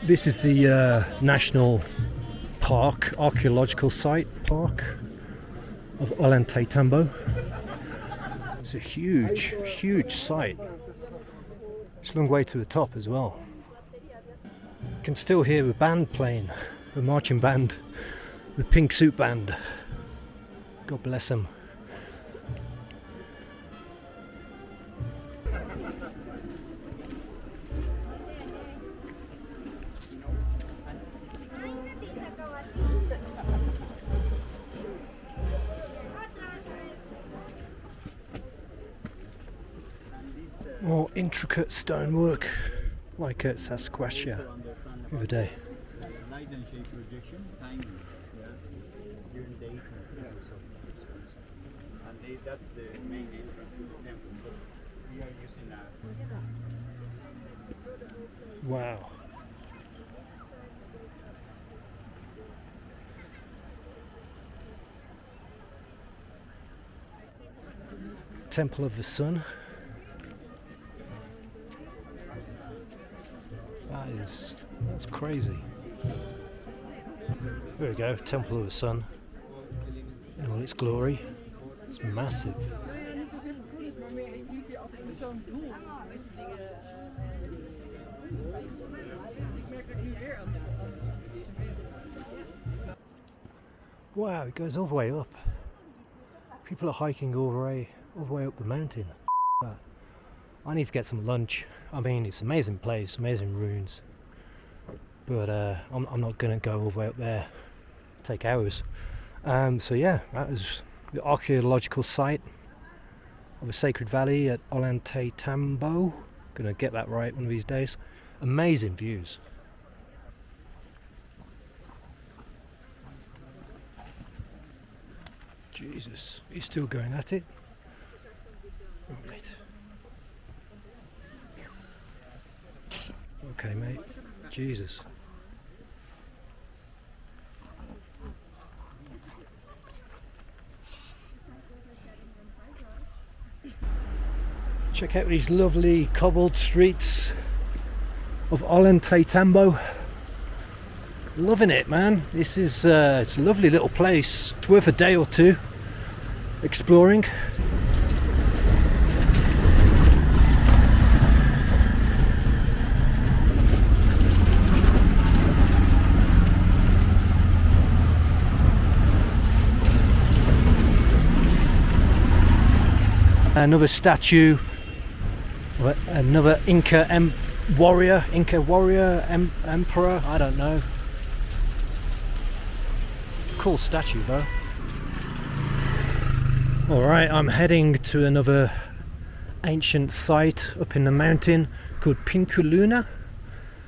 This is the National Park, Archaeological Site Park of Ollantaytambo. It's a huge, huge site. It's a long way to the top as well. You can still hear the band playing, the marching band, the pink suit band. God bless them. More intricate stonework, like at Sasquatch the other day. Light and shape projection, timing, yeah, during day and that's the main entrance to the temple. So we are using a. Wow. Temple of the Sun. That's crazy. There we go, Temple of the Sun in all its glory. It's massive. Wow, it goes all the way up. People are hiking all the way up the mountain. I need to get some lunch. I mean, it's an amazing place, amazing ruins. But I'm not going to go all the way up there. Take hours. So yeah, that was the archaeological site of a sacred valley at Ollantaytambo. Gonna get that right one of these days. Amazing views. Jesus, he's still going at it. Right. Okay, mate. Jesus. Check out these lovely cobbled streets of Ollantaytambo. Loving it, man. This is it's a lovely little place. It's worth a day or two exploring. Another statue, another Inca warrior, emperor, I don't know. Cool statue though. Alright, I'm heading to another ancient site up in the mountain called Pinculuna.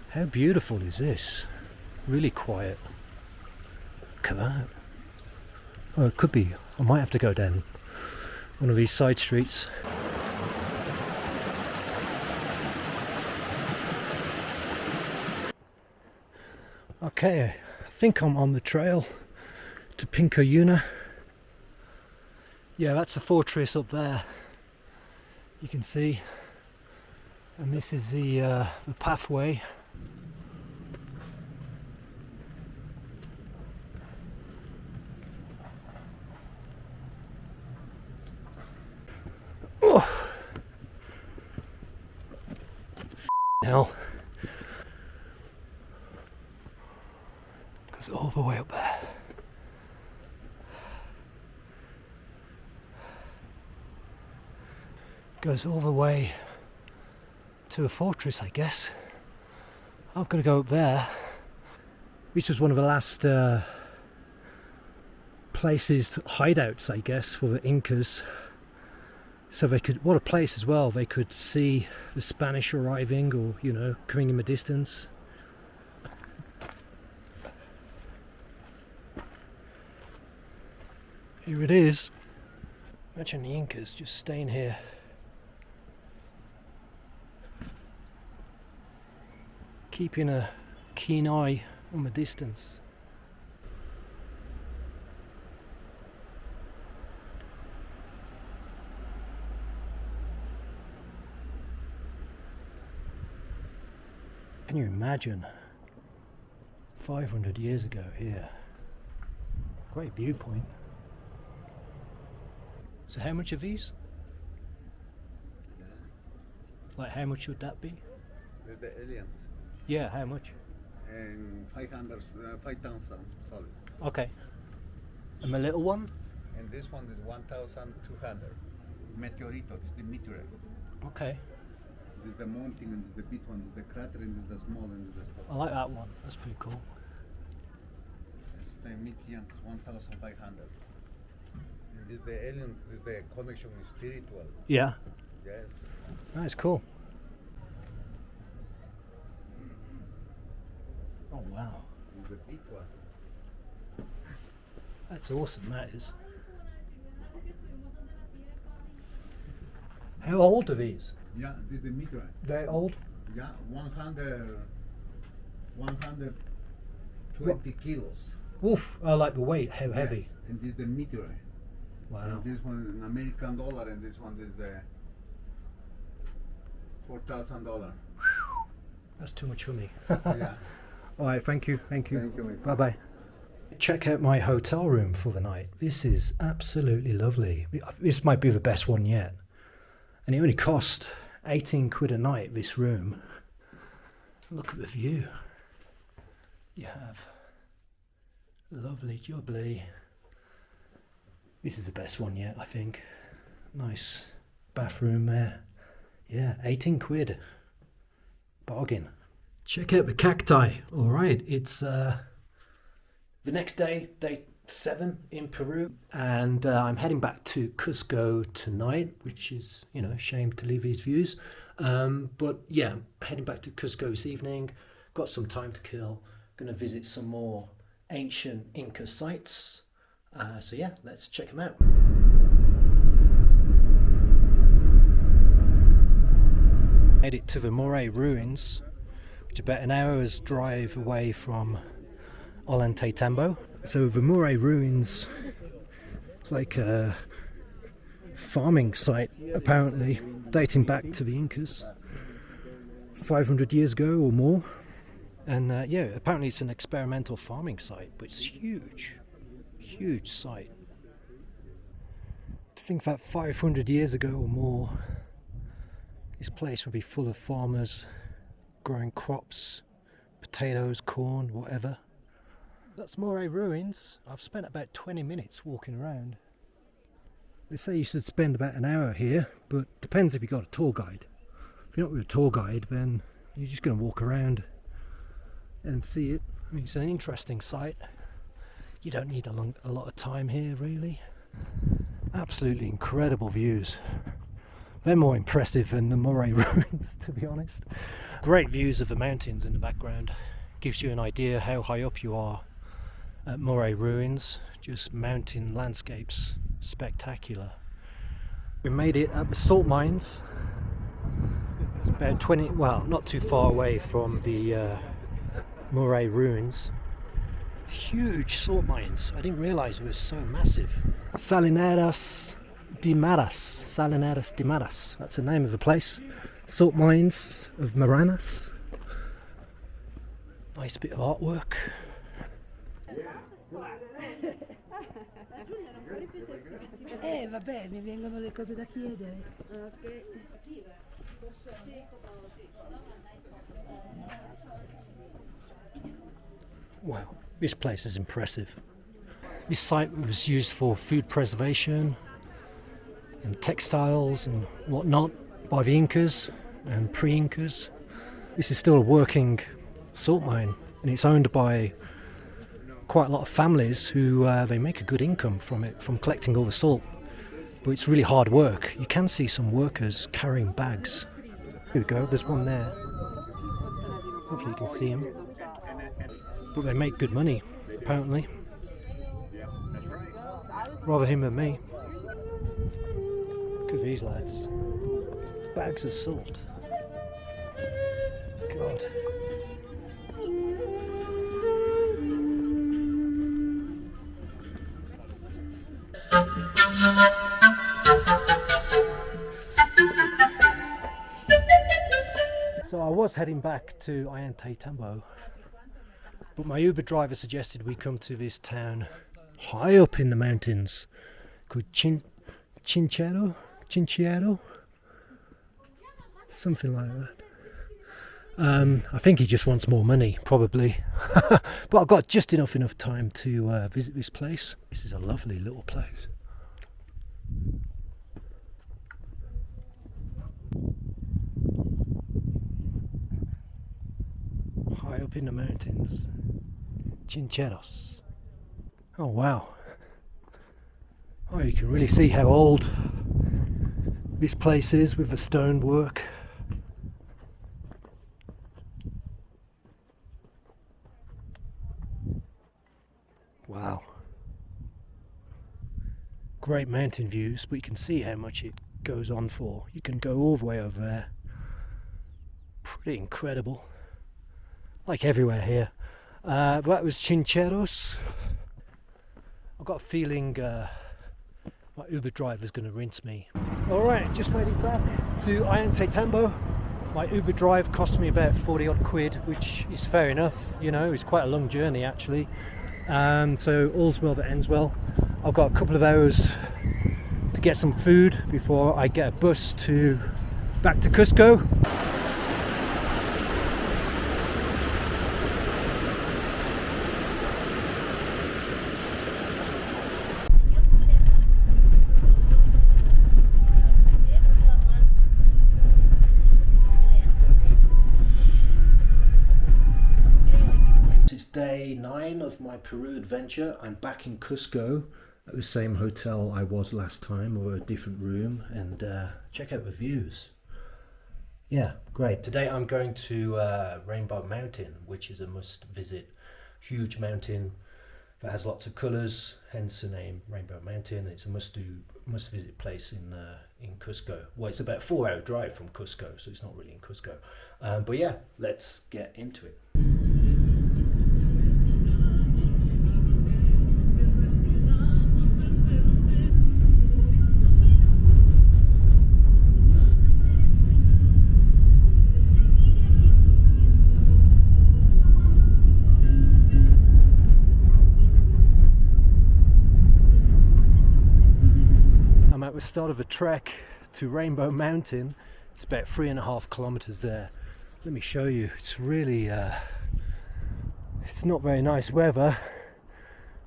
How beautiful is this? Really quiet. Look at that. Oh, it could be. I might have to go down one of these side streets. Okay, I think I'm on the trail to Pinculuna. Yeah, that's a fortress up there. You can see, and this is the pathway. Oh. Hell. Goes all the way up there. Goes all the way to a fortress, I guess. I'm gonna go up there. This was one of the last places, hideouts, I guess, for the Incas. So they could, what a place as well, they could see the Spanish arriving or, you know, coming in the distance. Here it is. Imagine the Incas just staying here. Keeping a keen eye on the distance. Can you imagine 500 years ago here? Great viewpoint. So how much are these? Like how much would that be? The aliens. Yeah, how much? And 5,000 soles. Okay. And the little one? And this one is 1,200. Meteorito, this is the meteorite. Okay. This is the mountain, and this is the big one, this is the crater, and this is the small, and this is the I like that one. That's pretty cool. It's the Mikian 1,500. And this is the aliens, this is the connection spiritual. Yeah. Yes. That's cool. Oh wow. This is the big one. That's awesome, that is. How old are these? Yeah, this is the meteorite. Very old? Yeah, 120 kilos. Woof! I like the weight, how heavy. Yes. And this is the meteorite. Wow. And this one is an American dollar, and this one is the $4,000. That's too much for me. Yeah. Alright, thank you. Thank you, my friend. Bye bye. Check out my hotel room for the night. This is absolutely lovely. This might be the best one yet. And it only cost 18 quid a night, this room. Look at the view. You have lovely jubbly. This is the best one yet, I think. Nice bathroom there. Yeah, 18 quid. Bargain. Check out the cacti. Alright, it's the next day, day 7 in Peru, and I'm heading back to Cusco tonight, which is, you know, a shame to leave these views. But yeah, heading back to Cusco this evening. Got some time to kill. Going to visit some more ancient Inca sites. So yeah, let's check them out. Made it to the Moray ruins, which is about an hour's drive away from Ollantaytambo. So the Moray ruins, it's like a farming site apparently, dating back to the Incas, 500 years ago or more. And yeah, apparently it's an experimental farming site, but it's huge, huge site. To think that 500 years ago or more, this place would be full of farmers growing crops, potatoes, corn, whatever. That's Moray ruins. I've spent about 20 minutes walking around. They say you should spend about an hour here, but depends if you've got a tour guide. If you're not with a tour guide, then you're just going to walk around and see it. I mean, it's an interesting site. You don't need a lot of time here, really. Absolutely incredible views. They're more impressive than the Moray ruins, to be honest. Great views of the mountains in the background. Gives you an idea how high up you are at Moray ruins. Just mountain landscapes, spectacular. We made it at the salt mines. It's about 20, well, not too far away from the Moray ruins. Huge salt mines. I didn't realize it was so massive. Salineras de Maras. That's the name of the place. Salt mines of Maranas. Nice bit of artwork. Vabbè, mi vengono le cose da chiedere. Wow, this place is impressive. This site was used for food preservation and textiles and whatnot by the Incas and pre-Incas. This is still a working salt mine, and it's owned by quite a lot of families who they make a good income from it, from collecting all the salt. But it's really hard work. You can see some workers carrying bags. Here we go, there's one there. Hopefully you can see him. But they make good money, apparently. Rather him than me. Look at these lads. Bags of salt. God. So I was heading back to Ollantaytambo, but my Uber driver suggested we come to this town high up in the mountains called Chinchero, something like that. I think he just wants more money, probably. But I've got just enough time to visit this place. This is a lovely little place. High up in the mountains. Chincheros. Oh wow. Oh, you can really see how old this place is with the stonework. Wow. Great mountain views, but you can see how much it goes on for. You can go all the way over there. Pretty incredible. Like everywhere here. That was Chincheros. I've got a feeling my Uber driver's going to rinse me. Alright, just made it back to Ollantaytambo. My Uber drive cost me about 40 odd quid, which is fair enough, you know, it's quite a long journey actually. So all's well that ends well. I've got a couple of hours to get some food before I get a bus back to Cusco. It's day 9 of my Peru adventure. I'm back in Cusco at the same hotel I was last time, or a different room, and check out the views. Yeah, great. Today I'm going to Rainbow Mountain, which is a must visit. Huge mountain that has lots of colours, hence the name Rainbow Mountain. It's a must visit place in Cusco. Well, it's about a 4-hour drive from Cusco, so it's not really in Cusco. But yeah, let's get into it. At the start of a trek to Rainbow Mountain. It's about 3.5 kilometers there. Let me show you. It's really it's not very nice weather,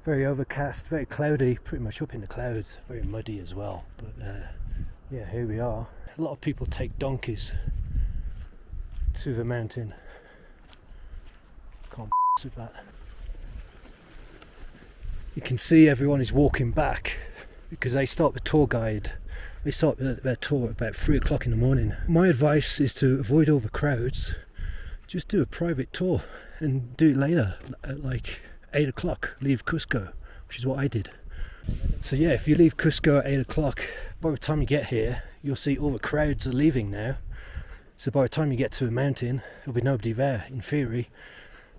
very overcast, very cloudy, pretty much up in the clouds, very muddy as well, but yeah, here we are. A lot of people take donkeys to the mountain. Can't with that. You can see everyone is walking back because they start the tour guide. They start their tour at about 3 o'clock in the morning. My advice is to avoid all the crowds. Just do a private tour and do it later at like 8 o'clock. Leave Cusco, which is what I did. So yeah, if you leave Cusco at 8 o'clock, by the time you get here, you'll see all the crowds are leaving now. So by the time you get to the mountain, there'll be nobody there, in theory.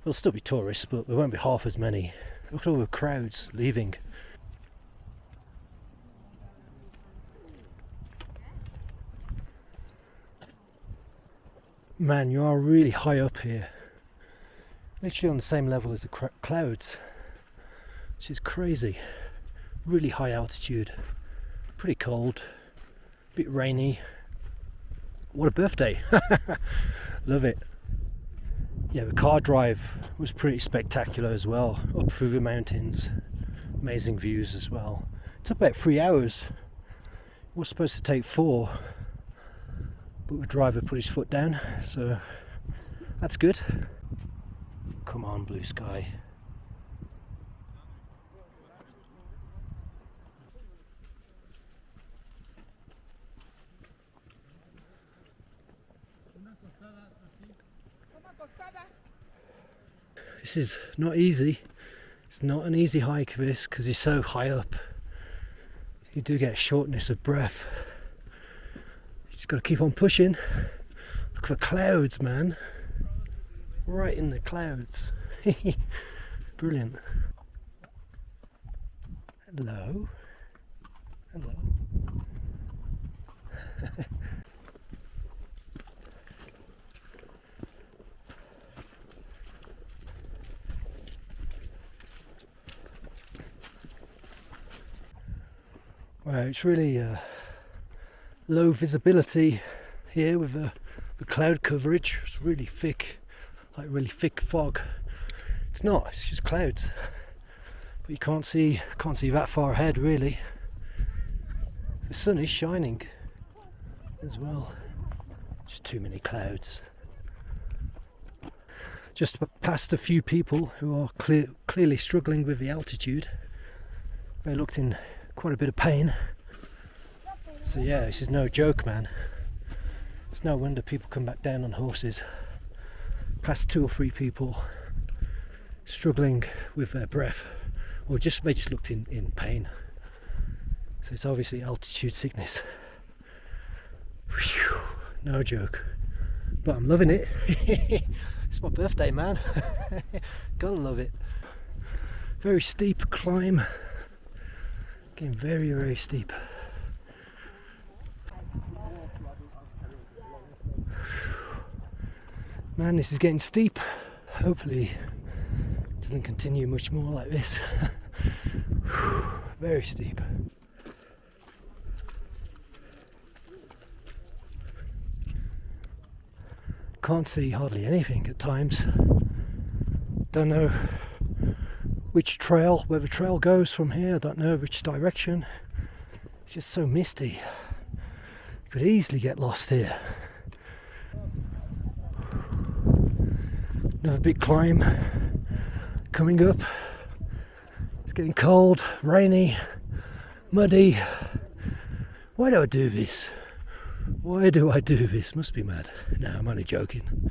There'll still be tourists, but there won't be half as many. Look at all the crowds leaving. Man, you are really high up here. Literally on the same level as the clouds. Which is crazy. Really high altitude. Pretty cold. A bit rainy. What a birthday. Love it. Yeah, the car drive was pretty spectacular as well. Up through the mountains. Amazing views as well. It took about 3 hours. It was supposed to take 4. But the driver put his foot down, so that's good. Come on, blue sky. This is not easy. It's not an easy hike, this, because you're so high up. You do get shortness of breath. You just got to keep on pushing. Look for clouds, man. Right in the clouds. Brilliant. Hello. Hello. Well, it's really low visibility here with the cloud coverage. It's really thick, like really thick fog. It's not, it's just clouds. But you can't see that far ahead really. The sun is shining as well. Just too many clouds. Just past a few people who are clearly struggling with the altitude. They looked in quite a bit of pain. So yeah, this is no joke, man. It's no wonder people come back down on horses. Past 2 or 3 people struggling with their breath, or they just looked in pain. So it's obviously altitude sickness. Whew, no joke. But I'm loving it. It's my birthday, man. Gotta love it. Very steep climb. Getting very, very steep. Man, this is getting steep. Hopefully it doesn't continue much more like this. Very steep. Can't see hardly anything at times. Don't know where the trail goes from here. I don't know which direction. It's just so misty. You could easily get lost here. Another big climb coming up. It's getting cold, rainy, muddy. Why do I do this? Why do I do this? Must be mad. No, I'm only joking.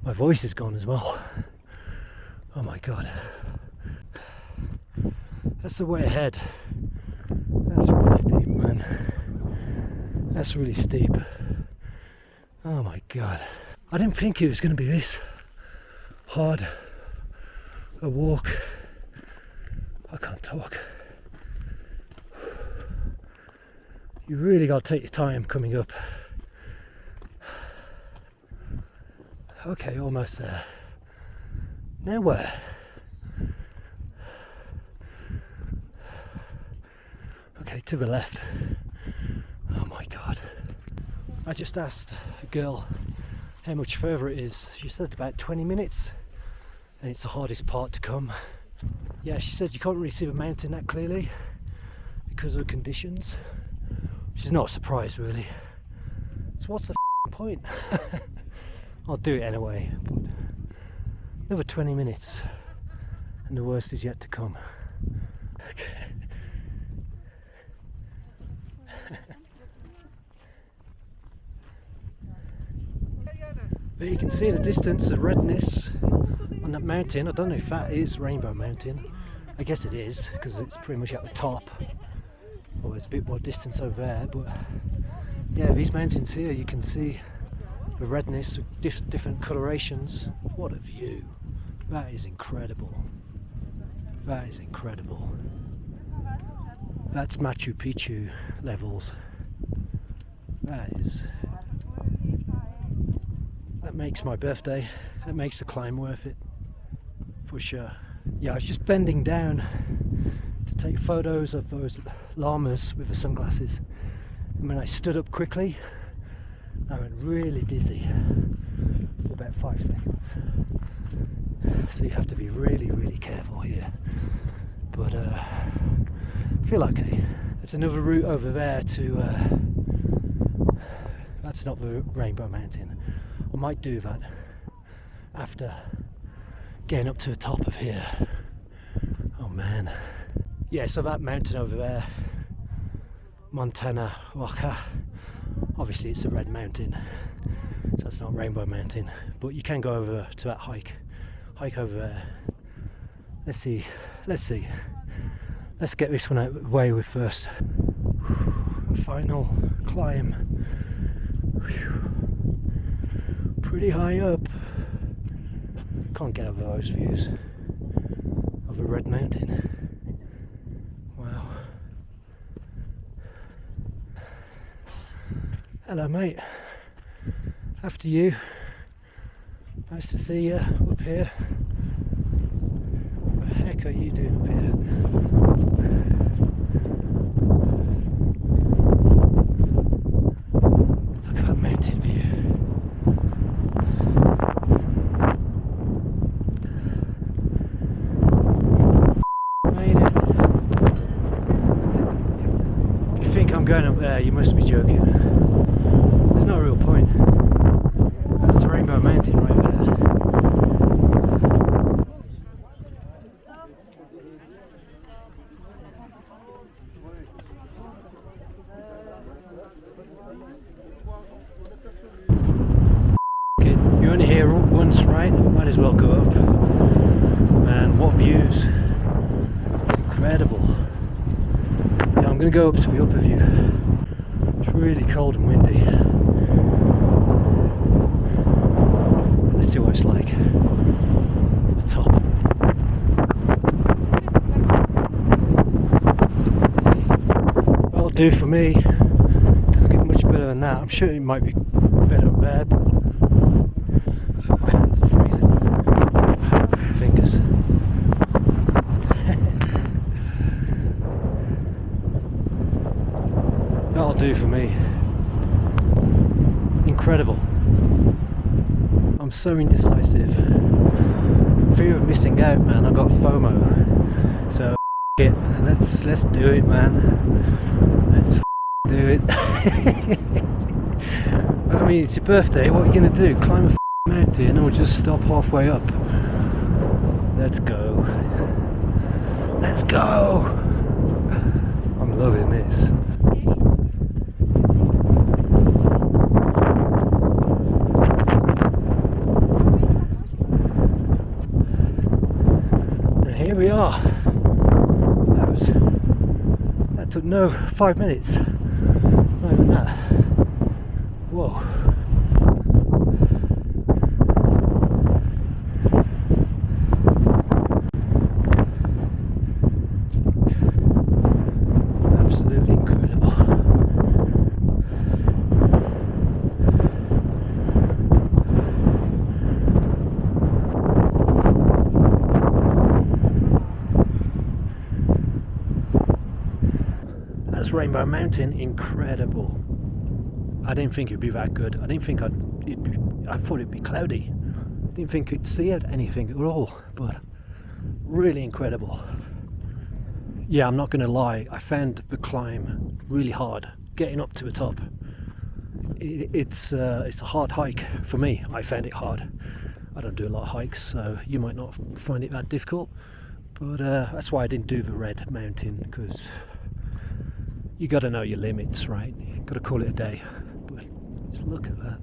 My voice is gone as well. Oh my god. That's the way ahead. That's really steep, man. That's really steep. Oh my god. I didn't think it was going to be this hard a walk. I can't talk. You really got to take your time coming up. Okay, almost there. Now where? Okay, to the left. Oh my god. I just asked a girl how much further it is. She said about 20 minutes, and it's the hardest part to come. Yeah, she said you can't really see the mountain that clearly because of the conditions. She's not surprised really. So what's the point? I'll do it anyway. But another 20 minutes and the worst is yet to come. Okay. But you can see in the distance the redness on that mountain. I don't know if that is Rainbow Mountain. I guess it is because it's pretty much at the top. Well, there's a bit more distance over there, but yeah, these mountains here you can see the redness with different colorations. What a view! That is incredible. That is incredible. That's Machu Picchu levels. That makes my birthday. That makes the climb worth it, for sure. Yeah, I was just bending down to take photos of those llamas with the sunglasses, and when I stood up quickly, I went really dizzy for about 5 seconds. So you have to be really, really careful here. But I feel okay. There's another route over there to. That's not the Rainbow Mountain. I might do that after getting up to the top of here. Oh man. Yeah, so that mountain over there, Montana Huaca, obviously it's a red mountain, so that's not Rainbow Mountain, but you can go over to that hike over there. Let's see. Let's get this one out of the way with first. Final climb. Pretty high up. Can't get over those views of a red mountain. Wow. Hello mate. After you. Nice to see you up here. What the heck are you doing up here? Look at that mountain view. Made it. If you think I'm going up there, you must be joking. There's no real point. That's the Rainbow Mountain right there. You're only here once, right? Might as well go up. Man, what views. Incredible. Yeah, I'm going to go up to the upper view. It's really cold and windy. Let's see what it's like at the top. That'll do for me. Doesn't get much better than that. I'm sure it might be better up there, but my hands are freezing. Fingers. That'll do for me. Incredible. I'm so indecisive. Fear of missing out, man. I got FOMO. So it. Let's do it, man. Let's do it. I mean, it's your birthday. What are you gonna do? Climb a mountain or just stop halfway up? Let's go. Let's go. I'm loving this. Here we are. That took no 5 minutes. Not even that. Whoa. Absolutely incredible. Rainbow Mountain, incredible. I didn't think it'd be that good. I didn't think I thought it'd be cloudy. Didn't think it'd see anything at all, but really incredible. Yeah, I'm not gonna lie, I found the climb really hard, getting up to the top. It's a hard hike for me. I found it hard. I don't do a lot of hikes, so you might not find it that difficult, but that's why I didn't do the red mountain, because you got to know your limits, right? You got to call it a day. But just look at that.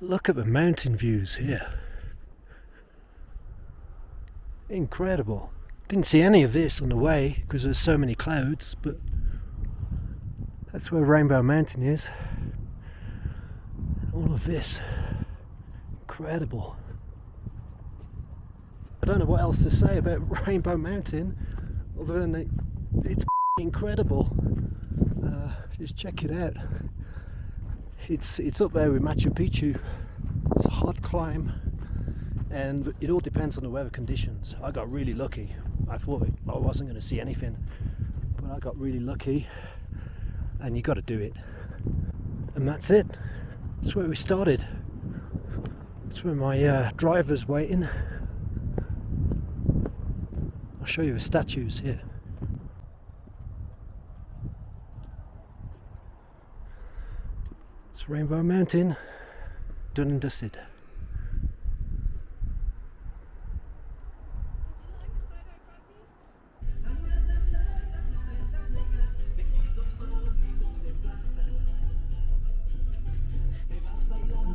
Look at the mountain views here. Incredible. Didn't see any of this on the way because there's so many clouds, but that's where Rainbow Mountain is. All of this. Incredible. I don't know what else to say about Rainbow Mountain other than it's incredible. Just check it out. It's up there with Machu Picchu. It's a hard climb, and it all depends on the weather conditions. I got really lucky. I thought I wasn't going to see anything, but I got really lucky, and you got to do it. And that's it. That's where we started. That's where my driver's waiting. I'll show you the statues here. It's Rainbow Mountain, done and dusted.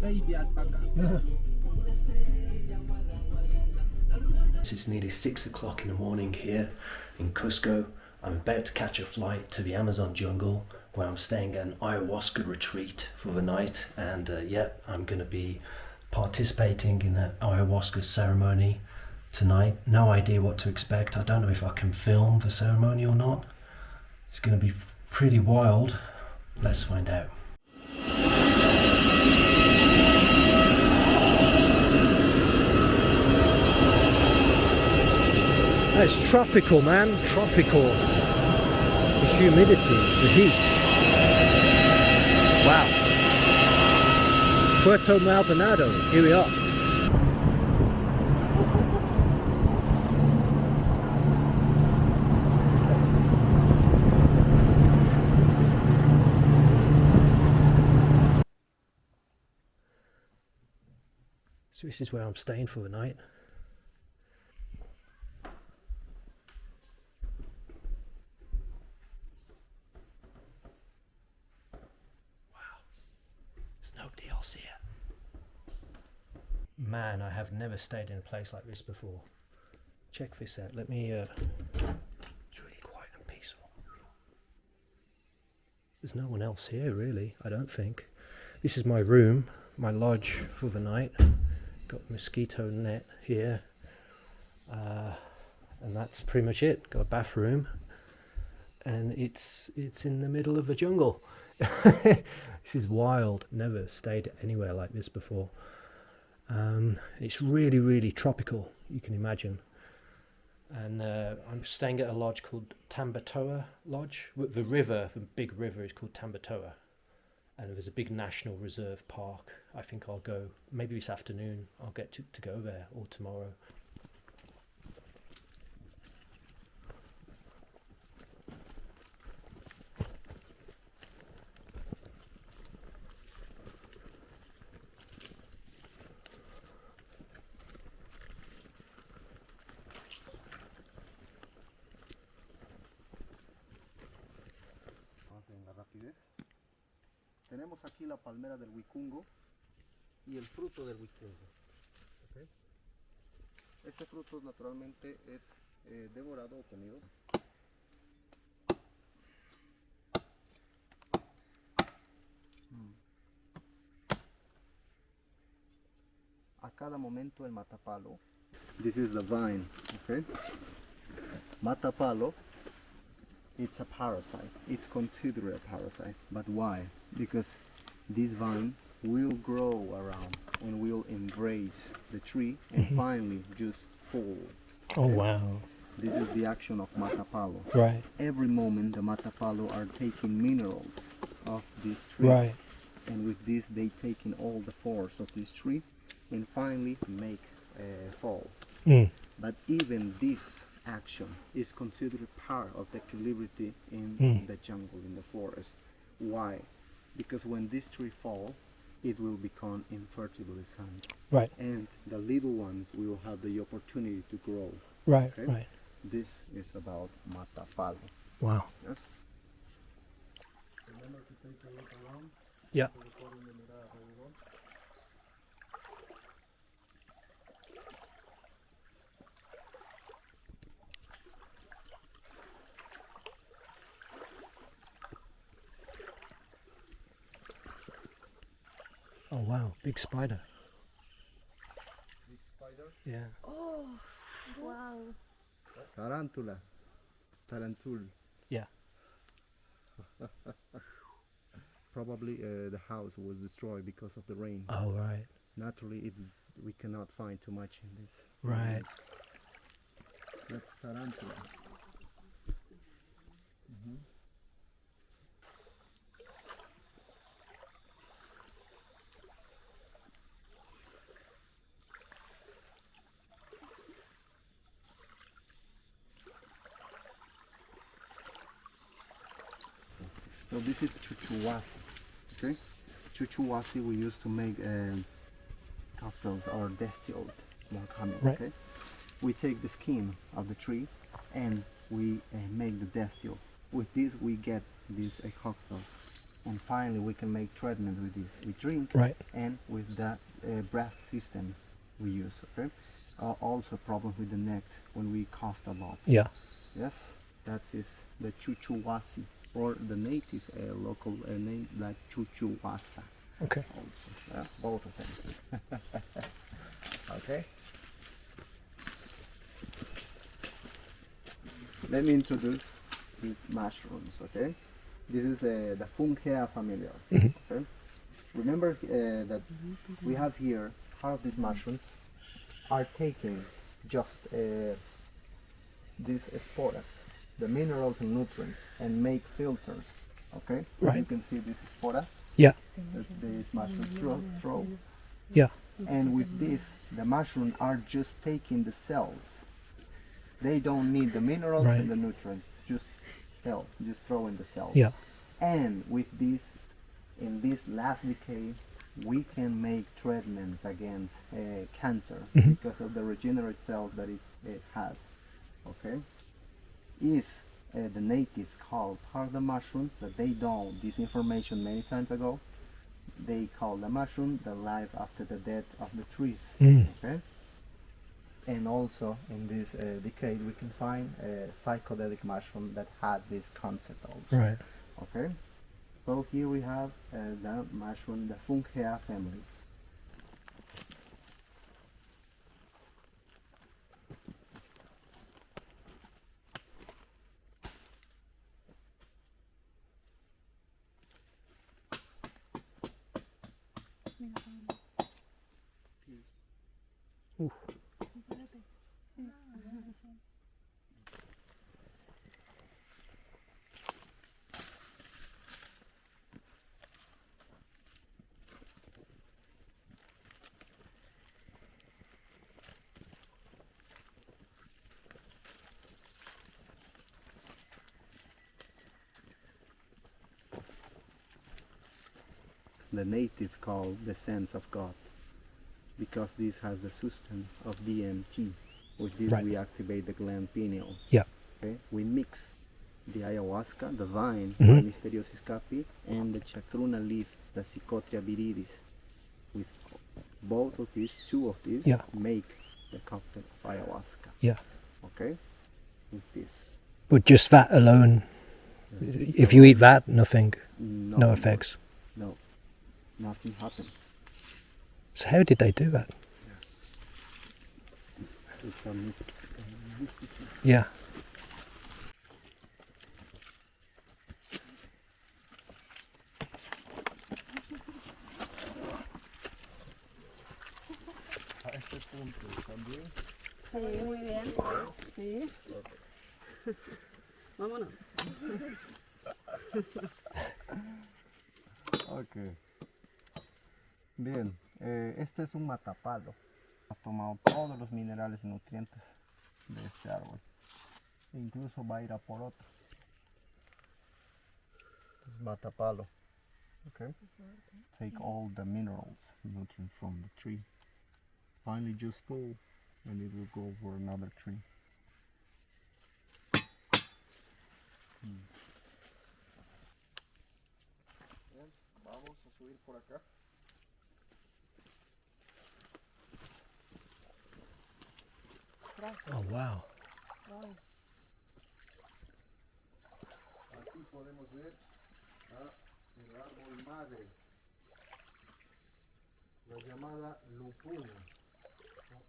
Baby alpaca. It's nearly 6 o'clock in the morning here in Cusco. I'm about to catch a flight to the Amazon jungle where I'm staying at an ayahuasca retreat for the night, and I'm going to be participating in an ayahuasca ceremony tonight. No idea what to expect. I don't know if I can film the ceremony or not. It's going to be pretty wild. Let's find out. It's tropical, man. Tropical. The humidity, the heat. Wow. Puerto Maldonado. Here we are. So this is where I'm staying for the night. Man, I have never stayed in a place like this before. Check this out. Let me it's really quiet and peaceful. There's no one else here really, I don't think. This is my room, my lodge for the night. Got mosquito net here, and that's pretty much it. Got a bathroom, and it's in the middle of the jungle. This is wild. Never stayed anywhere like this before. It's really tropical, you can imagine. And I'm staying at a lodge called Tambatoa Lodge. The river, the big river, is called Tambatoa, and there's a big national reserve park. I think I'll go maybe this afternoon. I'll get to go there, or tomorrow. Tenemos aquí la palmera del huicungo y el fruto del huicungo. ¿Okay? Este fruto naturalmente es devorado o comido. A cada momento el matapalo. This is the vine, okay? Matapalo. It's a parasite. It's considered a parasite. But why? Because this vine will grow around and will embrace the tree and finally just fall. Oh wow. This is the action of matapalo. Right. Every moment the matapalo are taking minerals of this tree. Right. And with this they take in all the force of this tree and finally make fall. But even this action is considered part of the equilibrium in the jungle, in the forest. Why? Because when this tree falls, it will become infertile sand. Right. And the little ones will have the opportunity to grow. Right. Okay? Right. This is about matapalo. Wow. Yes? Remember to take a look around. Yeah. Oh wow, big spider. Big spider? Yeah. Oh, wow. Tarantula. Tarantul. Yeah. Probably the house was destroyed because of the rain. Oh right. Naturally, we cannot find too much in this. Right. That's tarantula. So this is chuchuasi, okay? chuchuwasi we use to make cocktails or distilled, more common. Right. Okay, we take the skin of the tree and we make the distill. With this we get this cocktail, and finally we can make treatment with this. We drink, Right. and with the breath system we use. Okay, also problem with the neck when we cough a lot. Yeah. Yes, that is the chuchuwasi, or the native local name like chuchuwasa. Okay. Also, both of them. Okay. Let me introduce these mushrooms. Okay, this is the Fungea familiar. Okay, remember that we have here half of these mushrooms are taking just these spores, the minerals and nutrients, and make filters. Okay, Right. you can see these spores Yeah. that these mushrooms throw. Yeah. And with this, the mushrooms are just taking the cells. They don't need the minerals Right. and the nutrients, just throw in the cells. Yeah. And with this, in this last decade, we can make treatments against cancer because of the regenerate cells that it has. Okay, is the natives call part of the mushrooms that they don't. This information many times ago. They call the mushroom the life after the death of the trees. Okay, and also in this decade we can find a psychedelic mushroom that had this concept also. Right. Okay, so here we have the mushroom, the Fungea family. The native call the sense of God, because this has the substance of DMT. With this Right. we activate the gland pineal. Yeah. Okay, we mix the ayahuasca, the vine, Mhm. Mysteriosis capi, and the chacruna leaf, the Psychotria viridis. With both of these, two of these, Yeah. make the cocktail of ayahuasca. Yeah. Okay, with this. But just that alone, if you eat that, nothing, no effects. No, nothing happened. So how did they do that? It's a mystery. Yeah. A este punto también. Sí, muy bien. Sí. Vámonos. Ok. Bien, este es un matapalo. Ha tomado todos los minerales y nutrientes de este árbol. E incluso va a ir a por otro. This is matapalo. Okay. Take all the minerals, nutrients from the tree. Finally just pull and it will go for another tree. Bien, vamos a subir por acá. Oh, wow. Aquí podemos ver el árbol madre, la llamada lupuna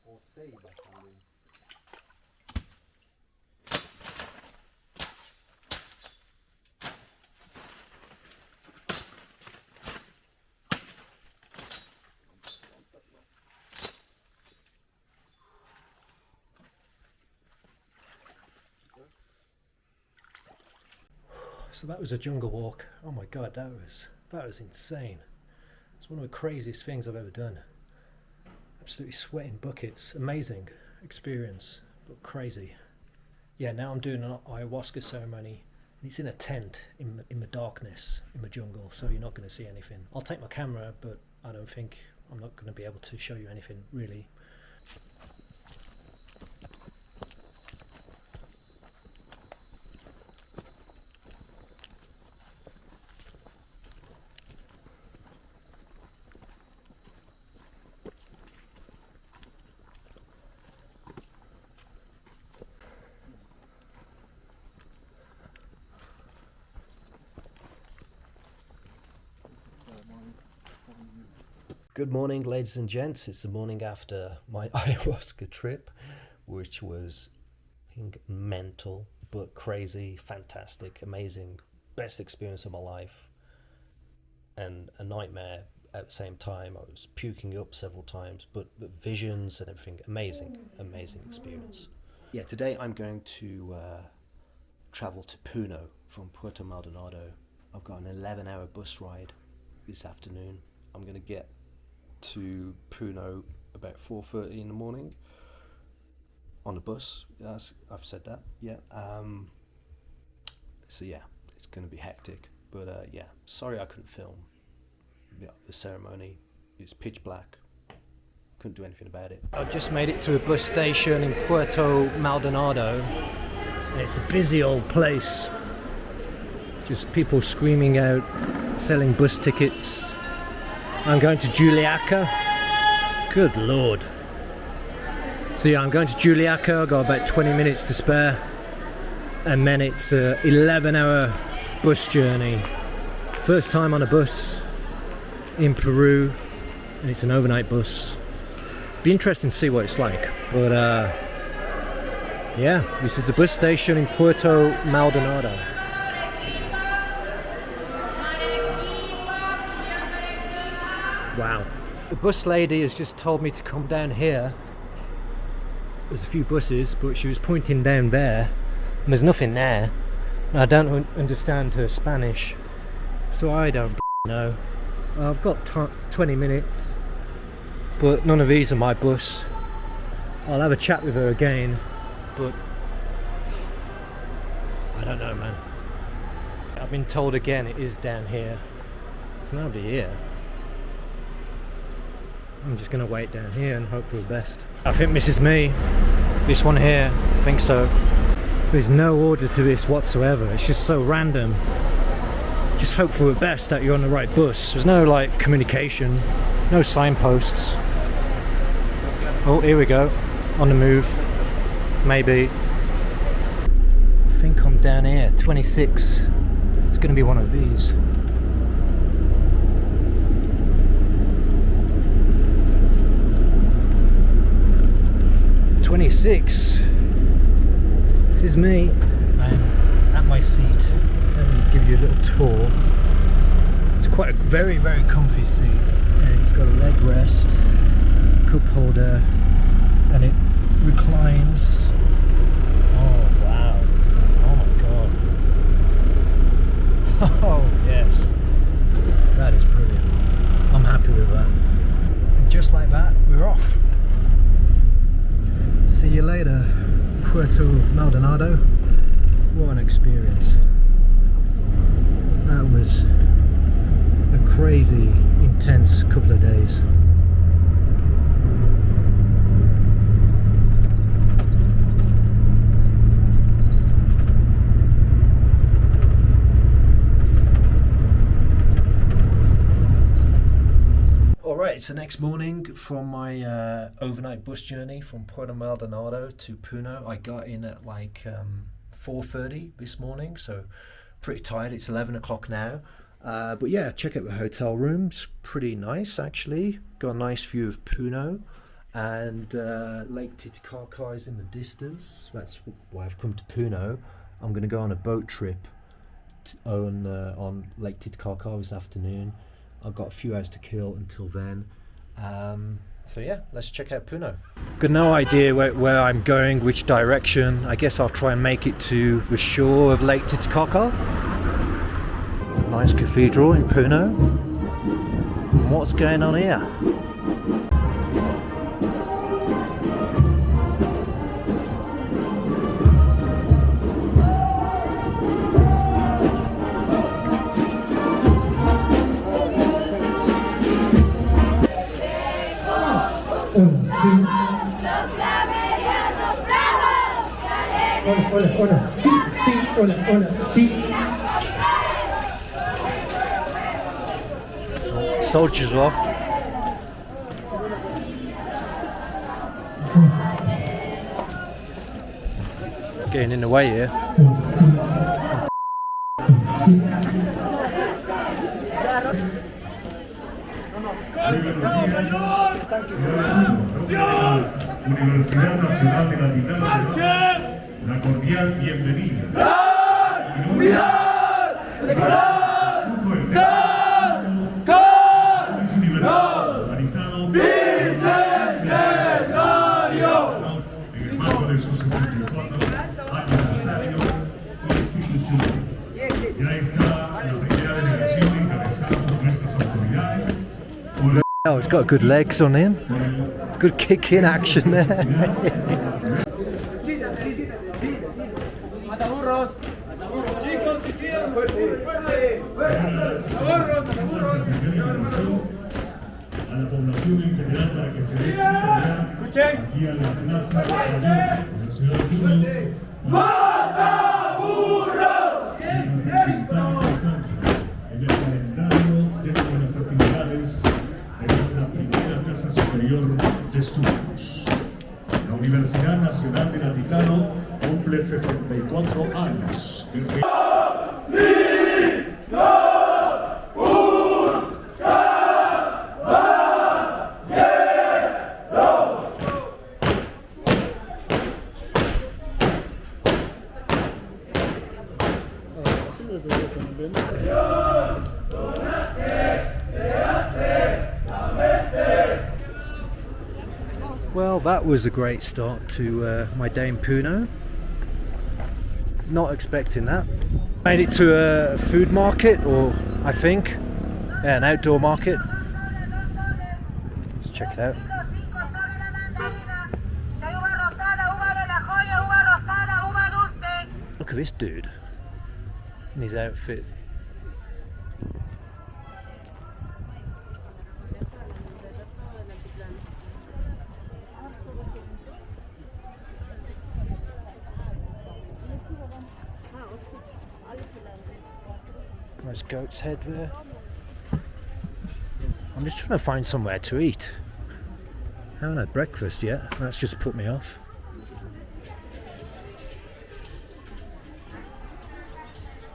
o ceiba también. So that was a jungle walk. Oh my god, that was insane. It's one of the craziest things I've ever done. Absolutely sweating buckets. Amazing experience, but crazy. Yeah, now I'm doing an ayahuasca ceremony It's in a tent in the darkness, in the jungle, so you're not going to see anything. I'll take my camera, but I don't think I'm not going to be able to show you anything really. Good morning, ladies and gents. It's the morning after my ayahuasca trip, which was, I think, mental, but crazy, fantastic, amazing, best experience of my life, and a nightmare at the same time. I was puking up several times, but the visions and everything, amazing experience. Yeah, today I'm going to travel to Puno from Puerto Maldonado. I've got an 11-hour bus ride this afternoon. I'm going to get to Puno about 4:30 in the morning on the bus. Yes, I've said that. Yeah. So yeah, it's going to be hectic. But yeah, sorry I couldn't film the ceremony. It's pitch black. Couldn't do anything about it. I've just made it to a bus station in Puerto Maldonado. It's a busy old place. Just people screaming out, selling bus tickets. I'm going to Juliaca. Good Lord. So yeah, I'm going to Juliaca. I've got about 20 minutes to spare. And then it's an 11-hour bus journey. First time on a bus in Peru. And it's an overnight bus. Be interesting to see what it's like. But yeah, this is the bus station in Puerto Maldonado. Wow. The bus lady has just told me to come down here. There's a few buses, but she was pointing down there, and there's nothing there. And I don't understand her Spanish, so I don't know. I've got 20 minutes, but none of these are my bus. I'll have a chat with her again, but I don't know, man. I've been told again it is down here. There's nobody here. I'm just going to wait down here and hope for the best. I think this is me. This one here. I think so. There's no order to this whatsoever. It's just so random. Just hope for the best that you're on the right bus. There's no like communication. No signposts. Oh, here we go. On the move. Maybe. I think I'm down here. 26. It's going to be one of these. 26. This is me. I'm at my seat. Let me give you a little tour. It's quite a very comfy seat, and it's got a leg rest, cup holder, and it reclines. Oh wow! Oh my god! Oh yes, that is brilliant. I'm happy with that. And just like that, we're off. See you later, Puerto Maldonado. What an experience. That was a crazy, intense couple of days. Alright, it's the next morning from my overnight bus journey from Puerto Maldonado to Puno. I got in at like 4:30 this morning, so pretty tired. It's 11 o'clock now. But yeah, check out the hotel rooms. Pretty nice actually. Got a nice view of Puno, and Lake Titicaca is in the distance. That's why I've come to Puno. I'm going to go on a boat trip on Lake Titicaca this afternoon. I've got a few hours to kill until then. So yeah, let's check out Puno. Got no idea where I'm going, which direction. I guess I'll try and make it to the shore of Lake Titicaca. Nice cathedral in Puno. What's going on here? Hola, hola, hola, sí, sí, hola, hola, sí. Soldiers off. Getting in the way here. Universidad Nacional de la Titicaca, una cordial bienvenida. ¡Unidad! ¡Escolar! Organizado Bicentenario en el marco de su 64 aniversario institucional. Ya está la primera delegación encabezada por nuestras autoridades. Oh, he's got good legs on him. Good kick in action there. Mataburros. Chicos, si siguen fuerte. Mataburros. A la población en general para que se dé cita aquí a la Plaza Mayor de la ciudad de Puno. ¡Mataburros! En el calendario dentro de las actividades de nuestra primera Casa Superior de Estudios. La Universidad Nacional del Vaticano cumple 64 años de Well, that was a great start to my day in Puno. Not expecting that. Made it to a food market, or I think, yeah, an outdoor market. Let's check it out. Look at this dude in his outfit. Nice goat's head there. I'm just trying to find somewhere to eat. I haven't had breakfast yet. That's just put me off.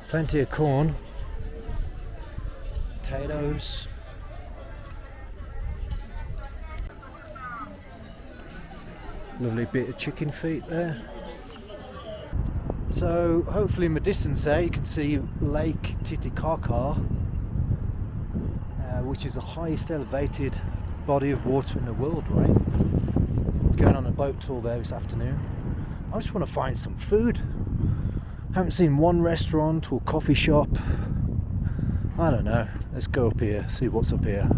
Plenty of corn, potatoes. Lovely bit of chicken feet there. So hopefully in the distance there you can see Lake Titicaca, which is the highest elevated body of water in the world, right? I'm going on a boat tour there this afternoon. I just want to find some food. Haven't seen one restaurant or coffee shop. I don't know. Let's go up here, see what's up here.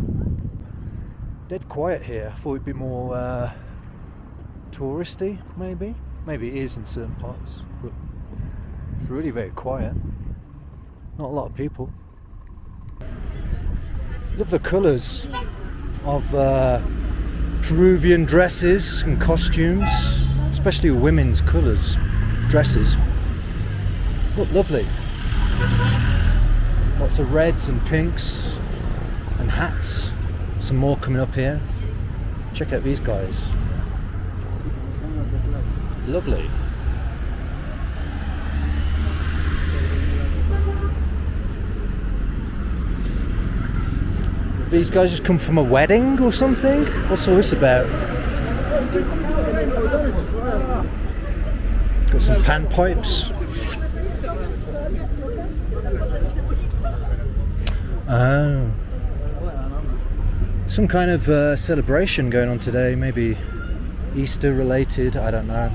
Dead quiet here. I thought it'd be more touristy, maybe. Maybe it is in certain parts, but it's really very quiet. Not a lot of people. Love the colours of Peruvian dresses and costumes, especially women's colours, dresses. Look, lovely. Lots of reds and pinks and hats. Some more coming up here. Check out these guys. Lovely. These guys just come from a wedding or something? What's all this about? Got some panpipes. Oh. Some kind of celebration going on today, maybe Easter related, I don't know.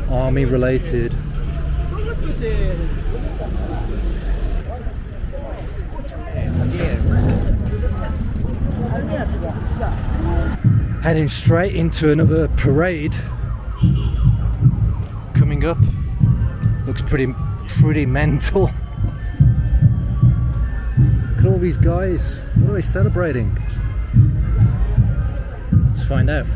Army related. Heading straight into another parade coming up. Looks pretty mental. Look at all these guys. What are they celebrating? Let's find out.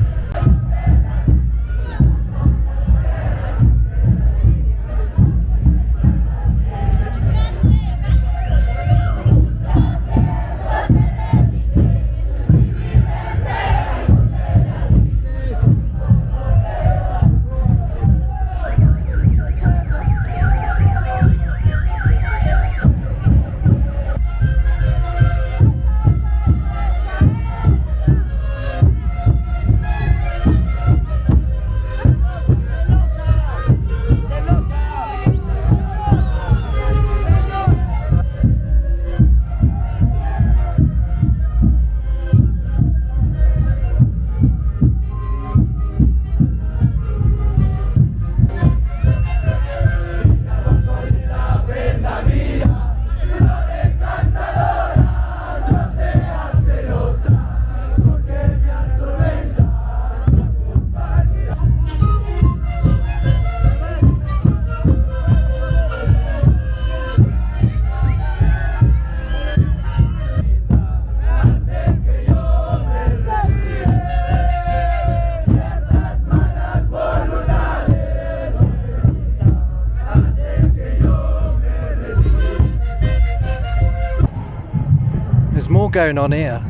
going on here.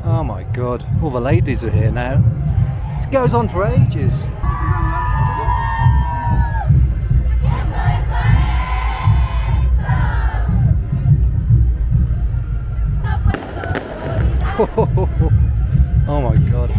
Oh my god, all the ladies are here now. This goes on for ages. Oh my god.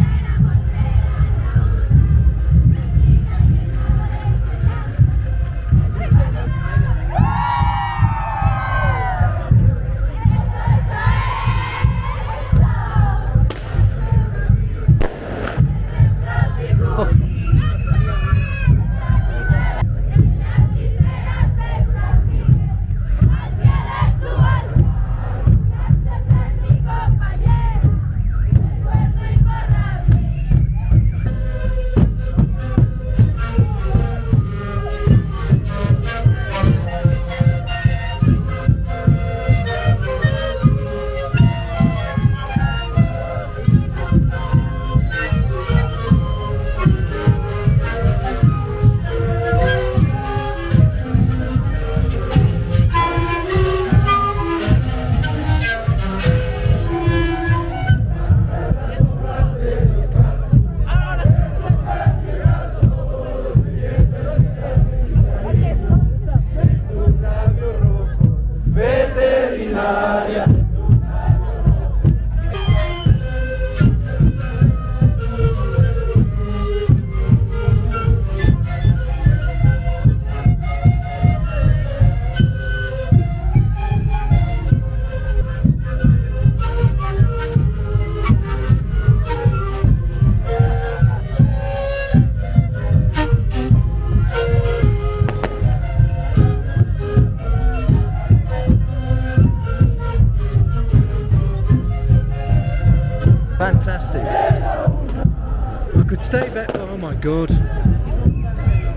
Fantastic. I could stay there. Oh my god.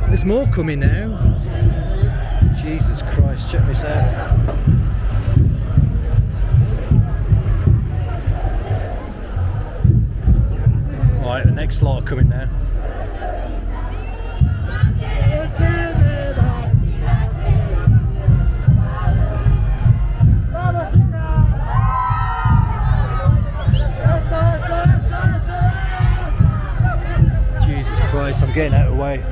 There's more coming now. Jesus Christ, check this out. Alright, the next lot are coming now. I'm getting out of the way.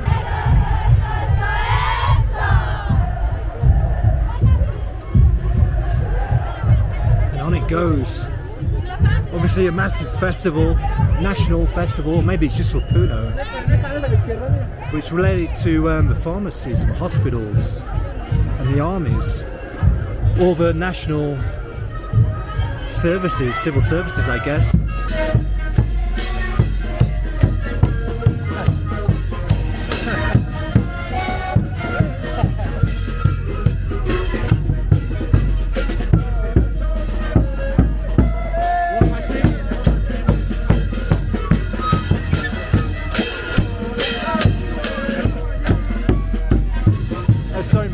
And on it goes. Obviously a massive festival, national festival, maybe it's just for Puno. But it's related to the pharmacies and the hospitals and the armies. All the national services, civil services I guess.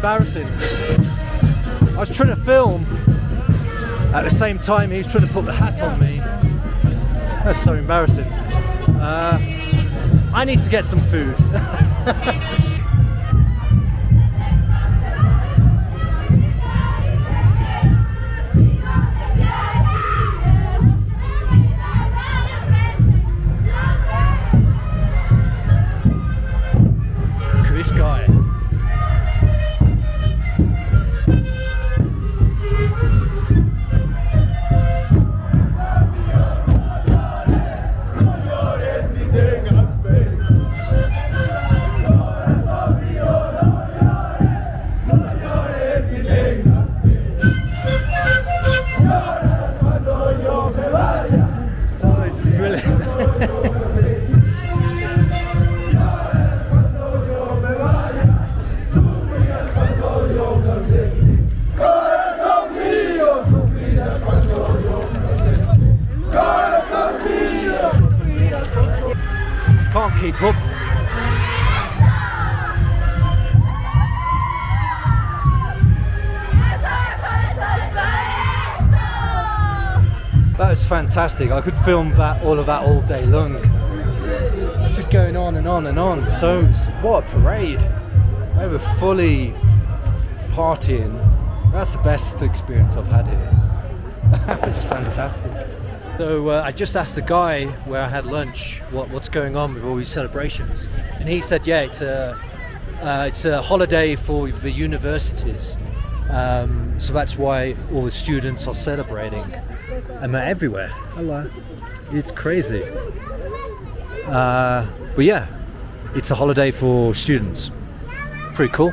Embarrassing. I was trying to film at the same time he's trying to put the hat on me. That's so embarrassing. I need to get some food. Look at this guy. Can't keep up. That was fantastic. I could film that all of that all day long. It's just going on and on and on. So what a parade. They were fully partying. That's the best experience I've had here. That was fantastic. So I just asked the guy where I had lunch what's going on with all these celebrations, and he said, yeah, it's a holiday for the universities, so that's why all the students are celebrating, and they're everywhere. Hello, it's crazy. But yeah, it's a holiday for students. Pretty cool.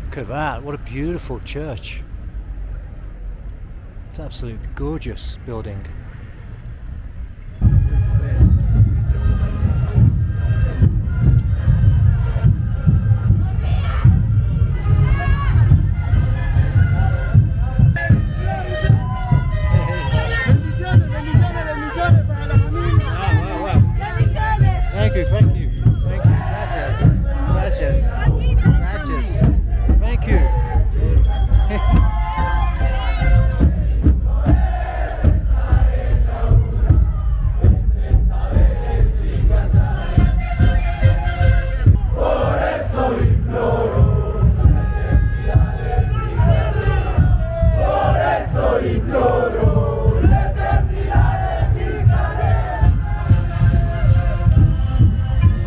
Look at that! What a beautiful church. It's absolutely gorgeous building. Thank you, thank you, thank you. Gracias, gracias, gracias. Thank you.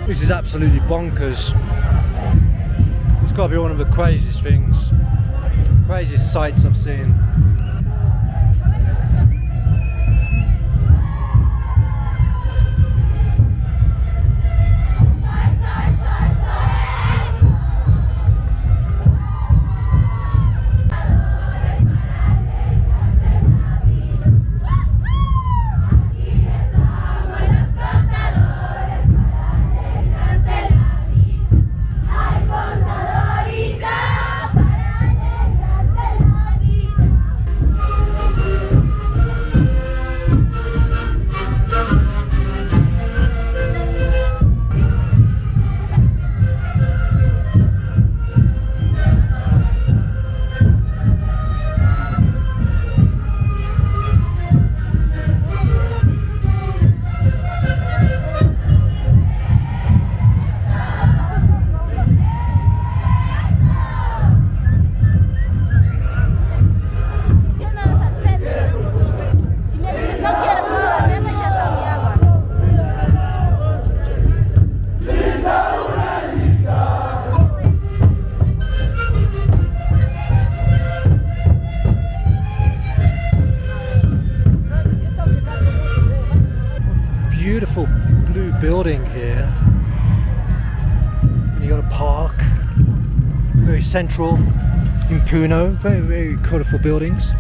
This is absolutely bonkers. It's got to be one of the craziest things, craziest sights I've seen. Beautiful blue building here. You got a park, very central in Puno. Very, very colourful buildings.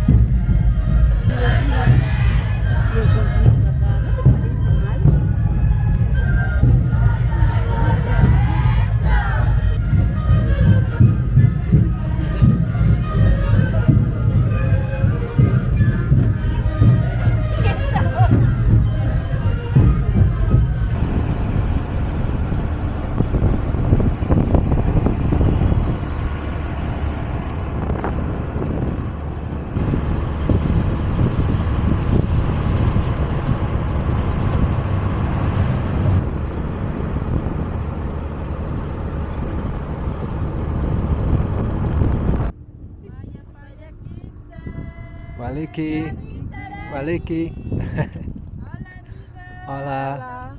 Waliki, Waliki. Hola.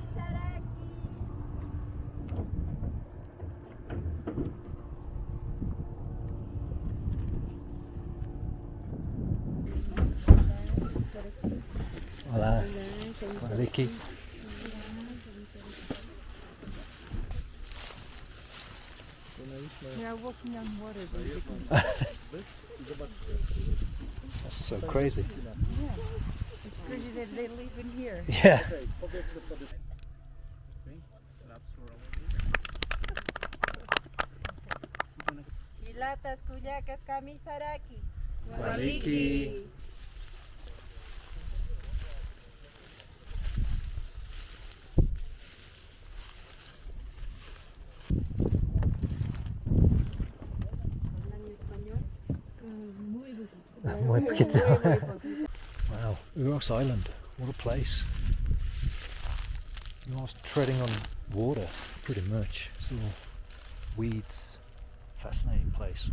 Hola. Waliki. That's so crazy. Yeah, it's crazy that they live in here. Yeah. Hilatas, kuyacas, kamisaraki. Waliki. Muy poquito. Wow, Uros Island, what a place. You're almost treading on water, pretty much. It's all weeds, fascinating place.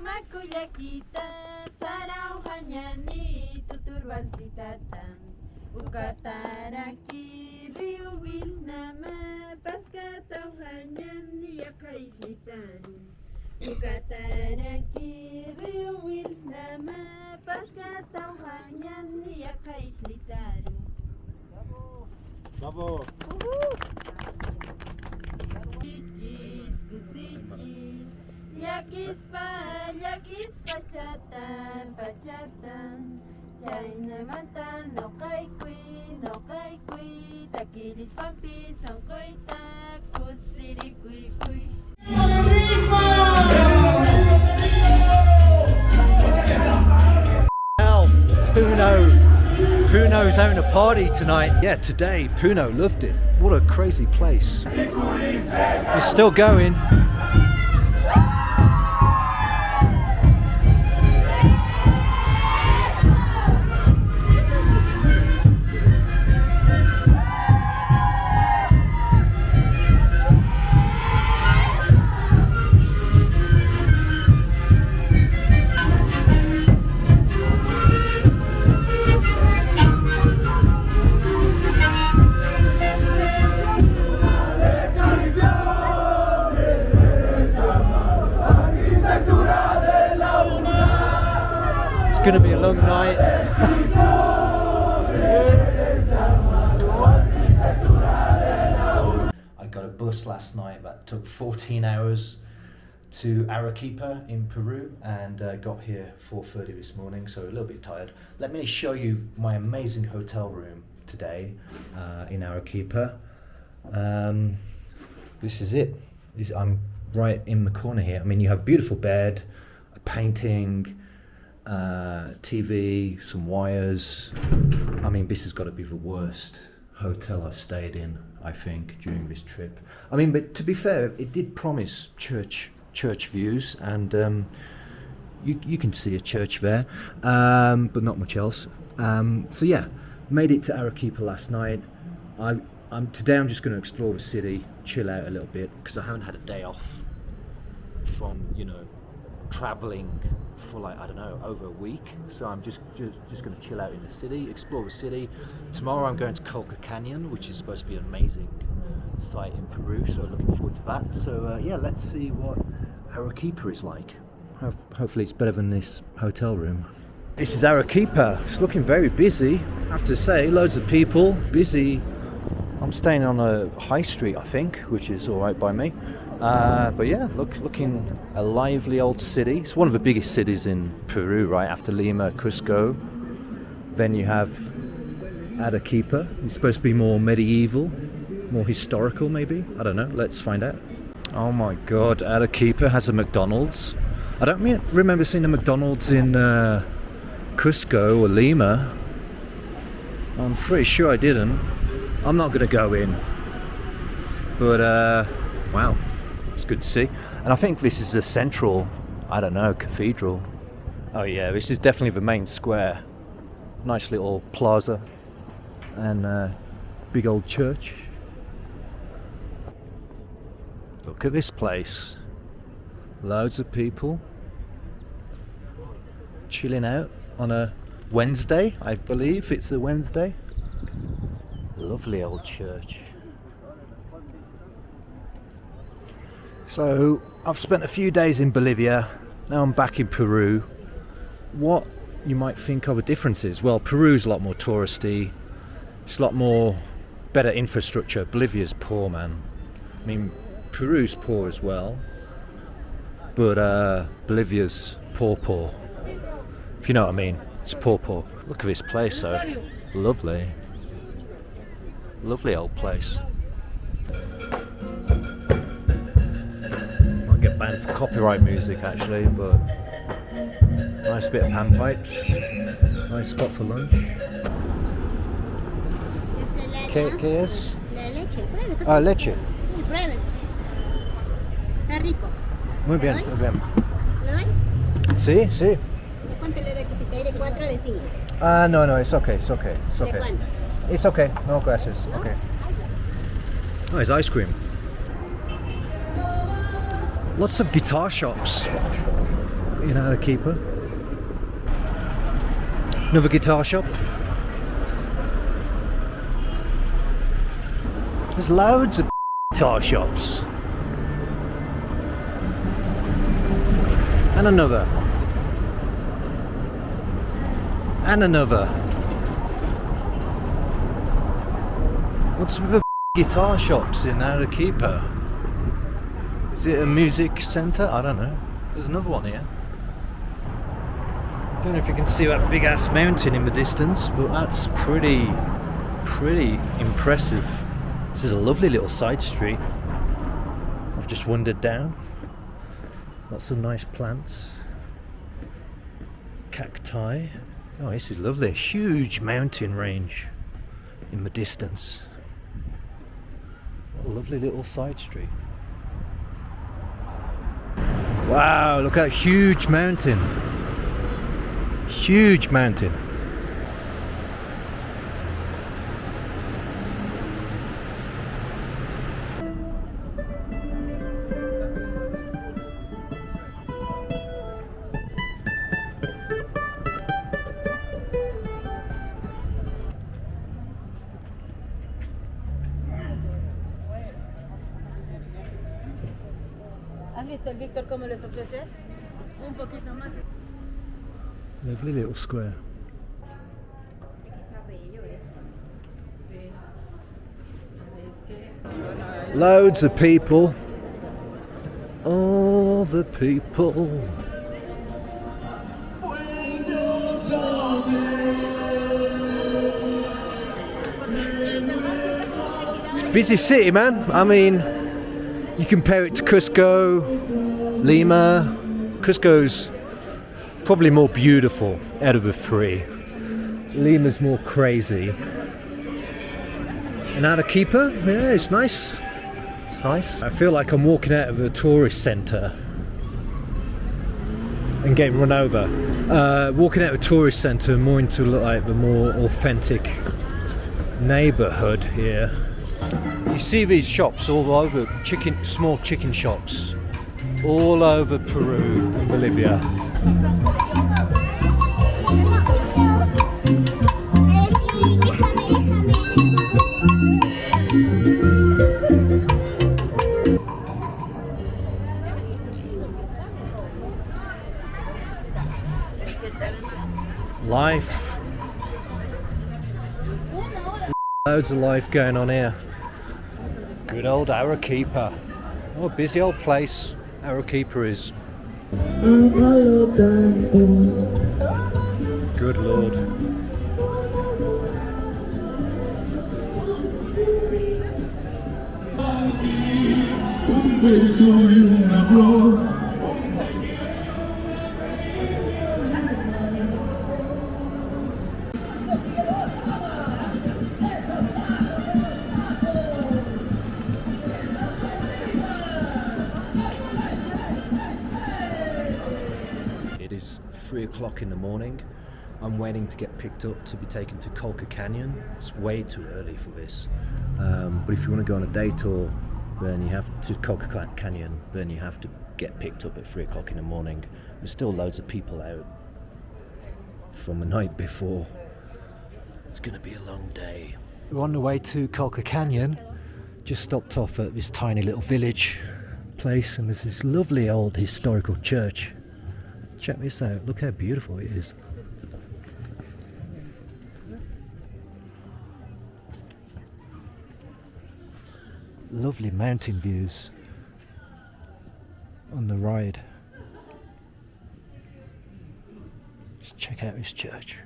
Tumakullakita sarau hanyani tuturbalsitatan ukataraki rio wilsnama paskatau hanyani yakaislitan ukataraki rio wilsnama paskatau hanyani yakaislitan. Bravo. Kusichis, kusichis, yakispa chatan, pachatan, chaynamanta no kaikui, takiris pampi son koita, kusirikuikui. Now, Puno's having a party tonight. Yeah, today, Puno loved it. What a crazy place. It's still going. It's going to be a long night. I got a bus last night that took 14 hours to Arequipa in Peru and got here 4:30 this morning, so a little bit tired. Let me show you my amazing hotel room today in Arequipa. This is it. I'm right in the corner here. I mean, you have a beautiful bed, a painting, TV, some wires. I mean, this has got to be the worst hotel I've stayed in, I think, during this trip. I mean, but to be fair, it did promise church views, and you can see a church there, but not much else. So yeah, made it to Arequipa last night. Today I'm just going to explore the city, chill out a little bit, because I haven't had a day off from, traveling for like, I don't know, over a week. So I'm just going to chill out in the city, explore the city. Tomorrow I'm going to Colca Canyon, which is supposed to be an amazing site in Peru, so looking forward to that. So yeah, let's see what Arequipa is like. Hopefully it's better than this hotel room. This is Arequipa. It's looking very busy, I have to say. Loads of people, busy. I'm staying on a high street, I think, which is all right by me. But yeah, looking a lively old city. It's one of the biggest cities in Peru, right after Lima, Cusco. Then you have Arequipa. It's supposed to be more medieval, more historical maybe. I don't know, let's find out. Oh my god, Arequipa has a McDonald's. I don't remember seeing a McDonald's in Cusco or Lima. I'm pretty sure I didn't. I'm not going to go in. But wow. It's good to see. And I think this is a central, I don't know, cathedral. Oh yeah, this is definitely the main square. Nice little plaza and big old church. Look at this place. Loads of people chilling out on a Wednesday, I believe it's a Wednesday. Lovely old church. So I've spent a few days in Bolivia, now I'm back in Peru. What you might think are the differences? Well, Peru's a lot more touristy, it's a lot more better infrastructure. Bolivia's poor, man. I mean, Peru's poor as well, but Bolivia's poor. If you know what I mean, it's poor. Look at this place though, lovely. Lovely old place. Might get banned for copyright music actually, but nice bit of panpipes. Nice spot for lunch. ¿Qué es? La leche, pruebe. Ah, leche. Sí, pruebe. Está rico. Muy bien, muy bien. ¿Le doy? Sí. ¿Cuánto le doy? Si te hay de 4 o de 5. Ah, no, it's okay. ¿De cuánto? It's okay, no gracias. ¿No? Okay. Oh, it's ice cream. Lots of guitar shops. in Arequipa. Another guitar shop. There's loads of guitar shops. And another. And another. What's with the guitar shops in Arequipa? Is it a music centre? I don't know. There's another one here. Don't know if you can see that big ass mountain in the distance, but that's pretty impressive. This is a lovely little side street. I've just wandered down. Lots of nice plants. Cacti. Oh, this is lovely. Huge mountain range in the distance. What a lovely little side street. Wow, look at that huge mountain. Huge mountain. ¿Has visto el Víctor cómo les ofrece? Un poquito más. Lovely little square. Loads of people. All the people. It's a busy city, man. I mean, you compare it to Cusco, Lima. Cusco's probably more beautiful out of the three. Lima's more crazy. And Arequipa, yeah, it's nice. It's nice. I feel like I'm walking out of a tourist centre and getting run over. Walking out of a tourist centre, more into like the more authentic neighbourhood here. You see these shops all over, small chicken shops, all over Peru and Bolivia. Life. Loads of life going on here. Good old Arequipa. Oh, busy old place Arequipa is. Good Lord. It is 3 o'clock in the morning. I'm waiting to get picked up to be taken to Colca Canyon. It's way too early for this. But if you want to go on a day tour, then you have to Colca Canyon, then you have to get picked up at 3 o'clock in the morning. There's still loads of people out from the night before. It's going to be a long day. We're on the way to Colca Canyon. Just stopped off at this tiny little village place, and there's this lovely old historical church. Check this out, look how beautiful it is. Lovely mountain views on the ride. Just check out this church.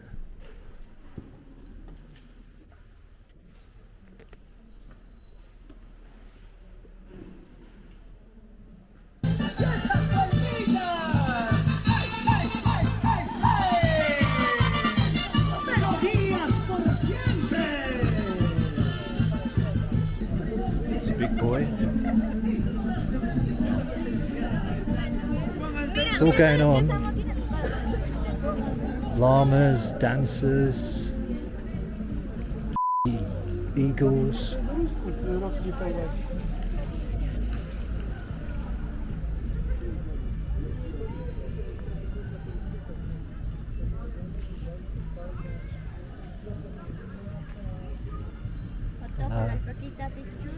It's a big boy. It's all going on. Llamas, dancers, eagles. Paquita pictures.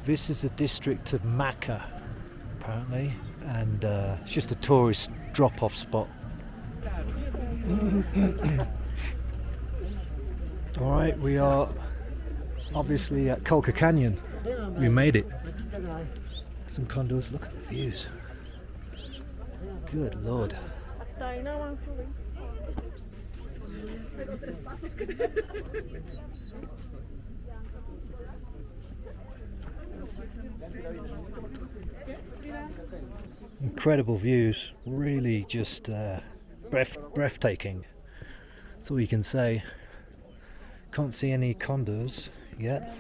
This is the district of Maca, apparently, and it's just a tourist drop-off spot. Alright, we are obviously at Colca Canyon. We made it. Some condos, look at the views. Good lord. Incredible views, really just breathtaking. That's all you can say. Can't see any condos yet.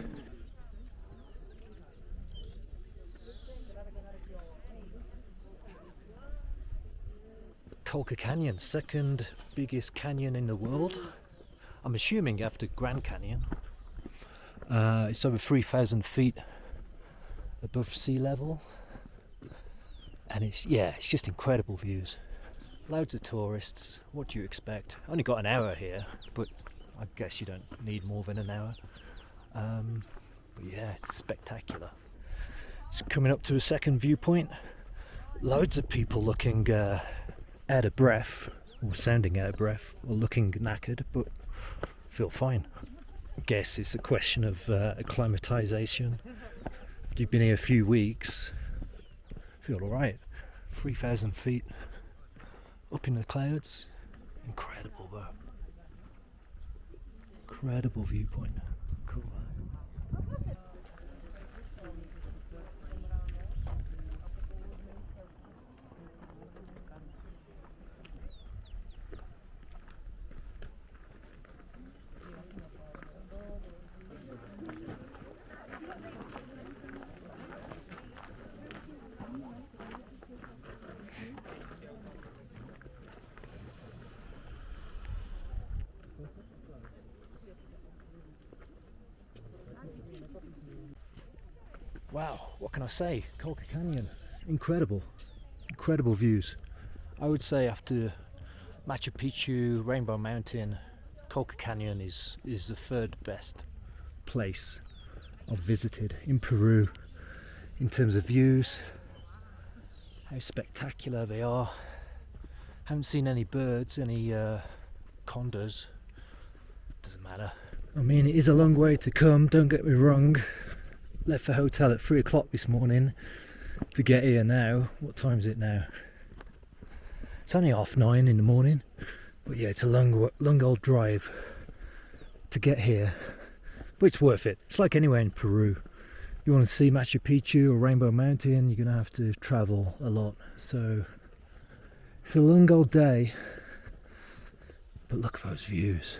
Colca Canyon, second biggest canyon in the world. I'm assuming after Grand Canyon. It's over 3,000 feet above sea level. And it's just incredible views. Loads of tourists. What do you expect? Only got an hour here, but I guess you don't need more than an hour. But yeah, it's spectacular. It's coming up to a second viewpoint. Loads of people looking out of breath, or sounding out of breath, or looking knackered, but feel fine. I guess it's a question of acclimatization. If you've been here a few weeks, feel alright. 3,000 feet up in the clouds. Incredible though. Incredible viewpoint. Cool. Wow, what can I say? Colca Canyon, incredible views. I would say after Machu Picchu, Rainbow Mountain, Colca Canyon is the third best place I've visited in Peru in terms of views, how spectacular they are. Haven't seen any birds, any condors, doesn't matter. I mean, it is a long way to come, don't get me wrong. Left the hotel at 3 o'clock this morning to get here now. What time is it now? It's only 9:30 in the morning, but yeah, it's a long old drive to get here, but it's worth it. It's like anywhere in Peru. You want to see Machu Picchu or Rainbow Mountain, you're gonna have to travel a lot, so it's a long old day, but look at those views.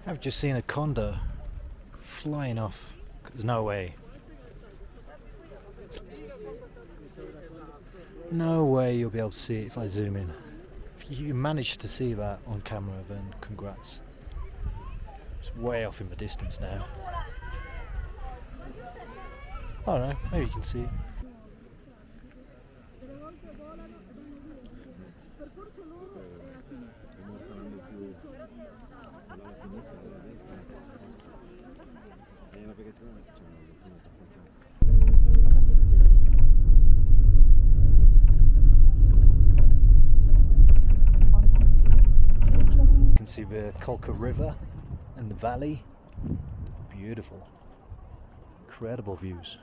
I've just seen a condor flying off. There's no way. No way you'll be able to see it if I zoom in. If you manage to see that on camera, then congrats. It's way off in the distance now. I don't know, maybe you can see it. You can see the Colca River and the valley. Beautiful. Incredible views.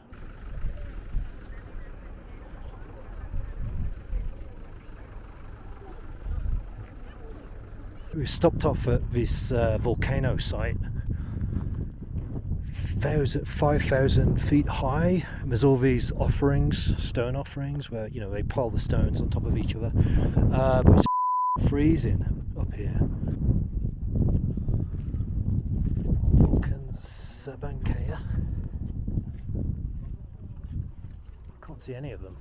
We stopped off at this volcano site, 5,000 feet high. There's all these offerings, stone offerings, where they pile the stones on top of each other. But it's freezing up here. Vulcan Sabancaya. Can't see any of them.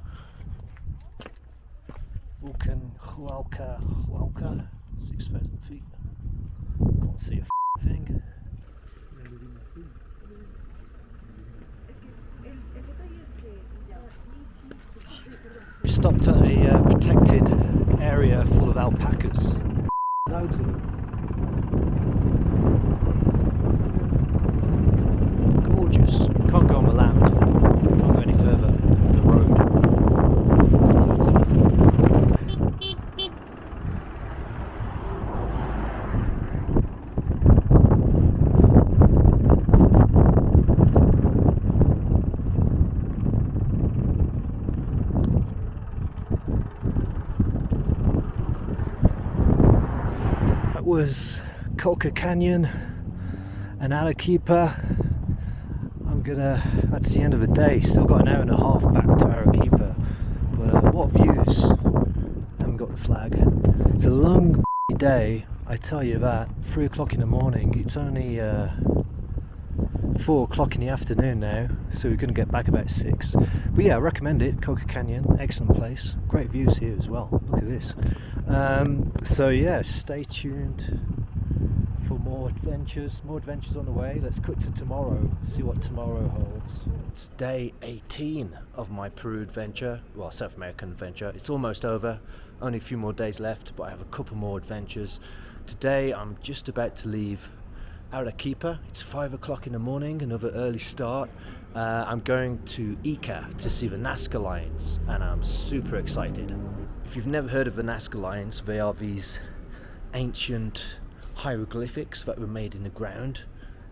Vulcan Huacachina. 6,000 feet. Can't see a thing. We've stopped at a protected area full of alpacas. Loads of them. Gorgeous. Can't go on the land. Can't go any further than the road. There's loads of them. Was Colca Canyon and Arequipa. That's the end of the day. Still got an hour and a half back to Arequipa, but what views. Haven't got the flag. It's a long day, I tell you that. 3 o'clock in the morning. It's only 4 o'clock in the afternoon now, so we're going to get back about 6. But yeah, I recommend it. Colca Canyon, excellent place. Great views here as well. Look at this. So yeah, stay tuned for more adventures on the way. Let's cut to tomorrow, see what tomorrow holds. It's day 18 of my Peru adventure, well, South American adventure. It's almost over, only a few more days left, but I have a couple more adventures. Today I'm just about to leave Arequipa. It's 5 o'clock in the morning, another early start. I'm going to Ica to see the Nazca Lines, and I'm super excited. If you've never heard of the Nazca Lines, they are these ancient hieroglyphics that were made in the ground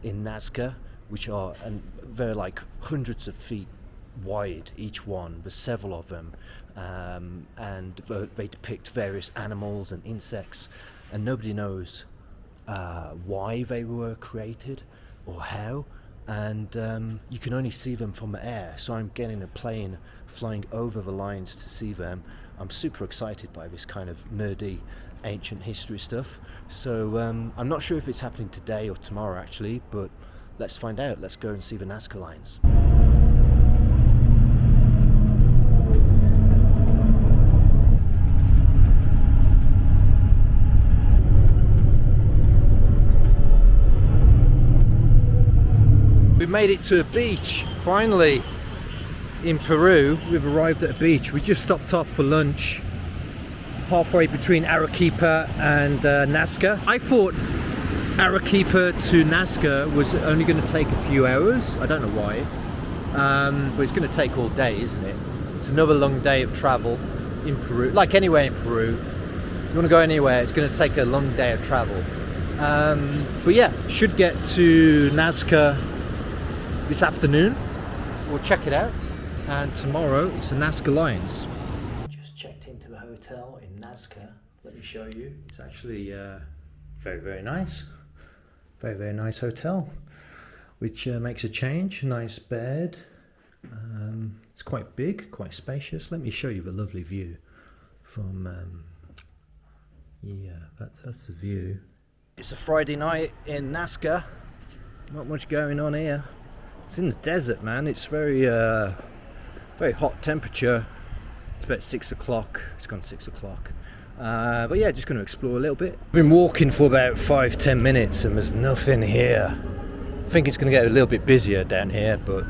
in Nazca, which are, and they're like hundreds of feet wide each one. There's several of them, and they depict various animals and insects, and nobody knows why they were created or how, and you can only see them from the air. So I'm getting a plane flying over the lines to see them. I'm super excited by this kind of nerdy ancient history stuff. So I'm not sure if it's happening today or tomorrow actually, but let's find out. Let's go and see the Nazca Lines. We made it to a beach, finally, in Peru. We've arrived at a beach. We just stopped off for lunch, halfway between Arequipa and Nazca. I thought Arequipa to Nazca was only going to take a few hours. I don't know why, but it's going to take all day, isn't it? It's another long day of travel in Peru, like anywhere in Peru. You want to go anywhere, it's going to take a long day of travel. But yeah, should get to Nazca this afternoon. We'll check it out, and tomorrow it's the Nazca Lines. Just checked into the hotel in Nazca. Let me show you. It's actually very, very nice. Very, very nice hotel, which makes a change. Nice bed. It's quite big, quite spacious. Let me show you the lovely view from yeah, that's the view. It's a Friday night in Nazca. Not much going on here. It's in the desert, man. It's very very hot temperature. It's about 6 o'clock. It's gone 6 o'clock. But yeah, just going to explore a little bit. I've been walking for about 5-10 minutes and there's nothing here. I think it's going to get a little bit busier down here, but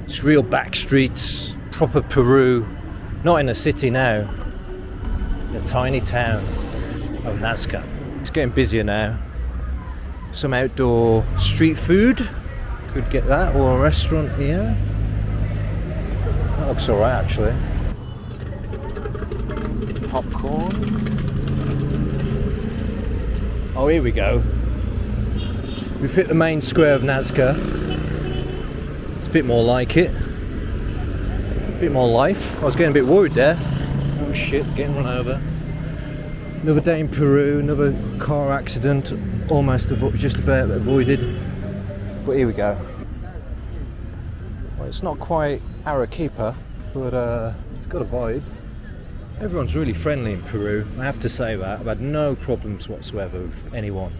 it's real back streets, proper Peru. Not in a city now. In a tiny town of Nazca. It's getting busier now. Some outdoor street food. Could get that, or a restaurant here. That looks alright actually. Popcorn. Oh, here we go. We've hit the main square of Nazca. It's a bit more like it. A bit more life. I was getting a bit worried there. Oh shit, getting run over. Another day in Peru, another car accident, almost just about avoided. But here we go. Well, it's not quite Arequipa, but it's got a vibe. Everyone's really friendly in Peru, I have to say that. I've had no problems whatsoever with anyone,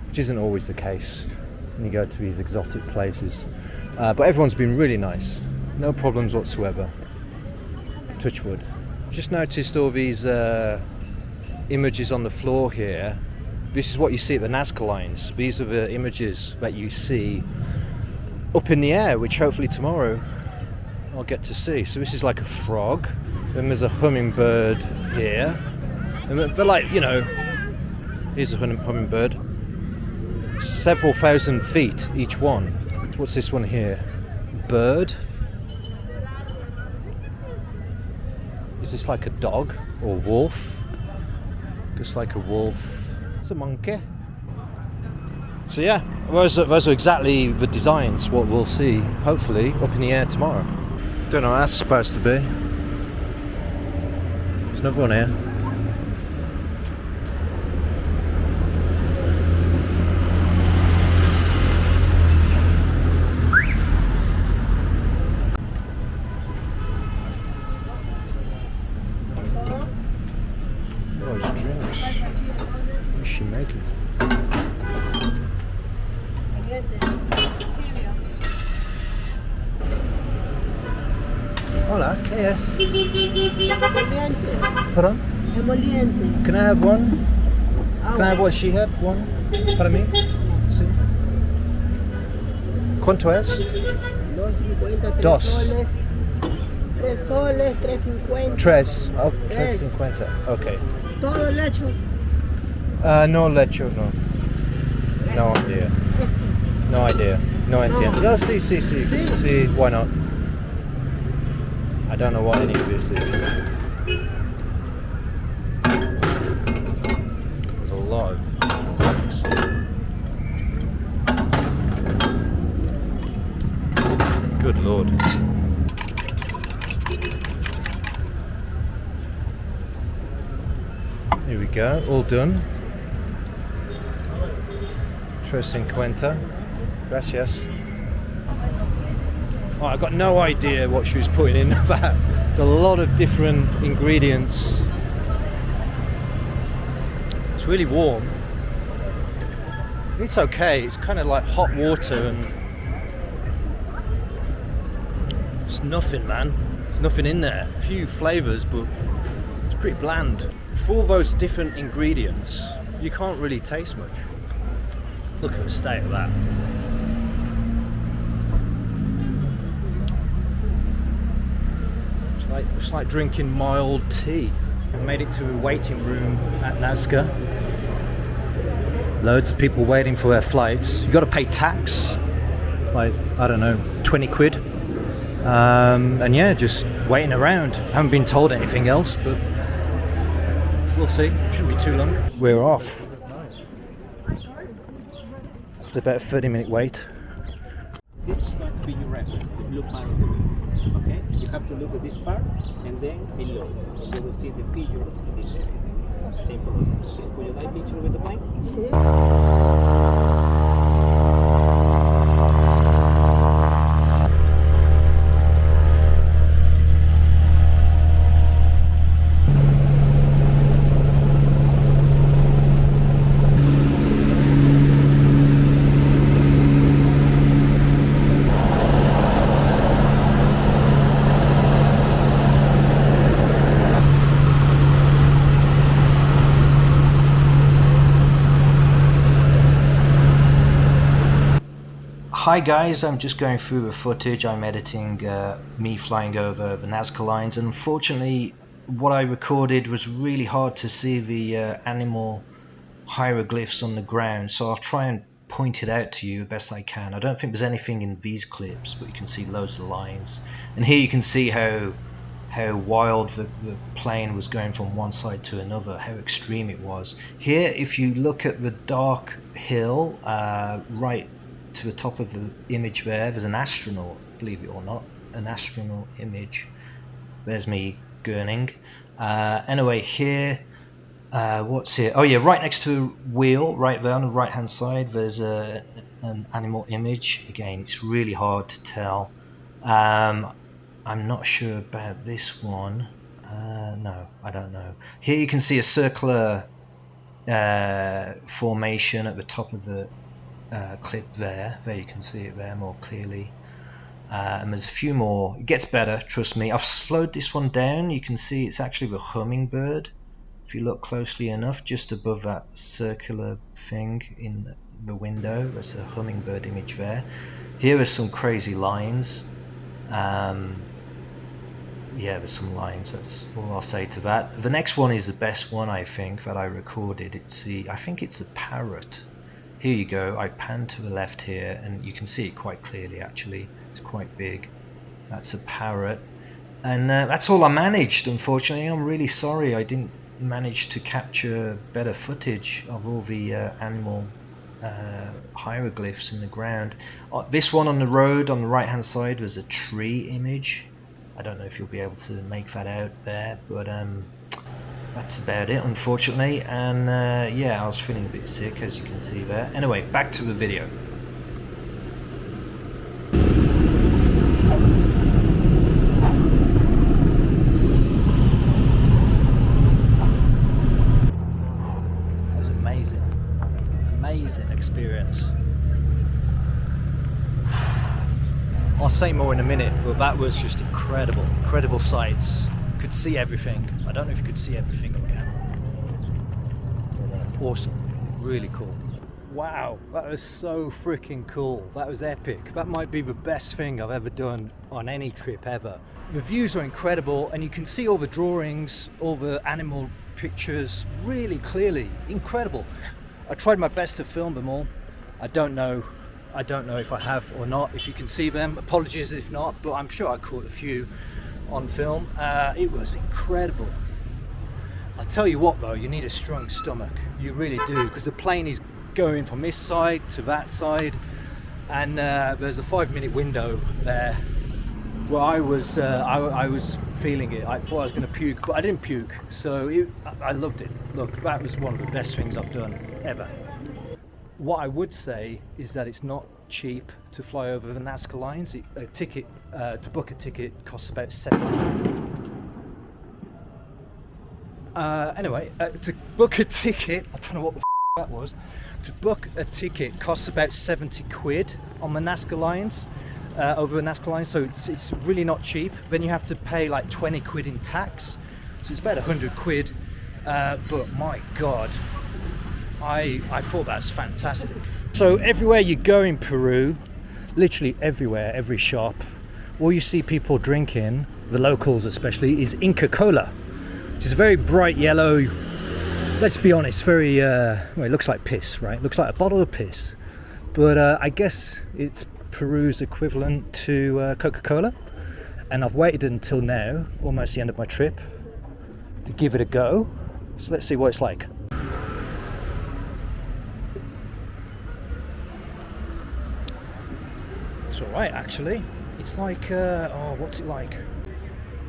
which isn't always the case when you go to these exotic places. But everyone's been really nice, no problems whatsoever. Touch wood. Just noticed all these images on the floor here. This is what you see at the Nazca Lines. These are the images that you see up in the air, which hopefully tomorrow I'll get to see. So this is like a frog, then there's a hummingbird here, and they're like, you know, here's a hummingbird, several thousand feet each one. What's this one here? Bird? Is this like a dog or wolf? Just like a wolf. It's a monkey. So yeah, those are exactly the designs, what we'll see, hopefully, up in the air tomorrow. Don't know what that's supposed to be. There's another one here. Those drinks. What is she making? Hola, ¿qué es? Pardon? Can I have one? Can I have what she had? One? Para mí? Sí. ¿Cuánto es? 2.50, 3 Dos. soles. 3 soles, 3.50. Tres. Oh, Tres. 3.50. Okay. Todo lecho. No lecho, no. No idea. No idea. No entiendo. No, sí, sí, sí. Sí, why not? I don't know what any of this is. There's a lot of things. Good lord. Here we go, all done. 3.50. Gracias. Oh, I got no idea what she was putting in that. It's a lot of different ingredients. It's really warm. It's okay, it's kind of like hot water and it's nothing, man. There's nothing in there. A few flavours, but it's pretty bland. For all those different ingredients, you can't really taste much. Look at the state of that. It's like drinking mild tea. I made it to a waiting room at Nazca. Loads of people waiting for their flights. You've got to pay tax, like, I don't know, 20 quid. And yeah, just waiting around. Haven't been told anything else, but we'll see. Shouldn't be too long. We're off. After about a 30-minute wait. This is going to be your reference, the blue part of the wheel. Okay? You have to look at this part and then below. You will see the figures in this area. Simple. Okay. Will you like picture with the plane? Hi guys, I'm just going through the footage. I'm editing me flying over the Nazca Lines, and unfortunately what I recorded was really hard to see the animal hieroglyphs on the ground, so I'll try and point it out to you the best I can. I don't think there's anything in these clips, but you can see loads of lines, and here you can see how wild the plane was going from one side to another, how extreme it was. Here, if you look at the dark hill right to the top of the image there's an astronaut, believe it or not, an astronaut image. There's me gurning. Anyway, here, what's here? Oh yeah, right next to the wheel, right there on the right hand side, there's an animal image. Again, it's really hard to tell. I'm not sure about this one. No, I don't know. Here you can see a circular formation at the top of the clip there you can see it there more clearly, and there's a few more. It gets better, trust me. I've slowed this one down. You can see it's actually the hummingbird. If you look closely enough, just above that circular thing in the window, there's a hummingbird image there. Here are some crazy lines. yeah, there's some lines. That's all I'll say to that. The next one is the best one, I think, that I recorded. I think it's a parrot. Here you go. I pan to the left here, and you can see it quite clearly. Actually, it's quite big. That's a parrot, and that's all I managed. Unfortunately, I'm really sorry I didn't manage to capture better footage of all the animal hieroglyphs in the ground. This one on the road on the right hand side, there's a tree image. I don't know if you'll be able to make that out there, but that's about it, unfortunately. And yeah, I was feeling a bit sick, as you can see there. Anyway, back to the video. That was amazing. Amazing experience. I'll say more in a minute, but that was just incredible. Incredible sights. Could see everything. I don't know if you could see everything on camera. But, awesome. Really cool. Wow, that was so freaking cool. That was epic. That might be the best thing I've ever done on any trip ever. The views are incredible, and you can see all the drawings, all the animal pictures really clearly. Incredible. I tried my best to film them all. I don't know if I have or not. If you can see them, apologies if not, but I'm sure I caught a few on film. It was incredible. I'll tell you what though, you need a strong stomach. You really do, because the plane is going from this side to that side, and there's a 5-minute window there where I was feeling it. I thought I was going to puke, but I didn't puke, so I loved it. Look, that was one of the best things I've done ever. What I would say is that it's not cheap to fly over the Nazca Lines. A ticket, to book a ticket, costs about anyway, to book a ticket, I don't know what the that was. To book a ticket costs about 70 quid on the Nazca Lines, over the Nazca Lines, so it's really not cheap. Then you have to pay like 20 quid in tax, so it's about 100 quid, but my God, I thought that's fantastic. So everywhere you go in Peru, literally everywhere, every shop, all you see people drinking, the locals especially, is Inca Cola, which is a very bright yellow, let's be honest, very, well, it looks like piss, right? It looks like a bottle of piss. But I guess it's Peru's equivalent to Coca-Cola. And I've waited until now, almost the end of my trip, to give it a go. So let's see what it's like. It's alright actually. It's like, oh, what's it like?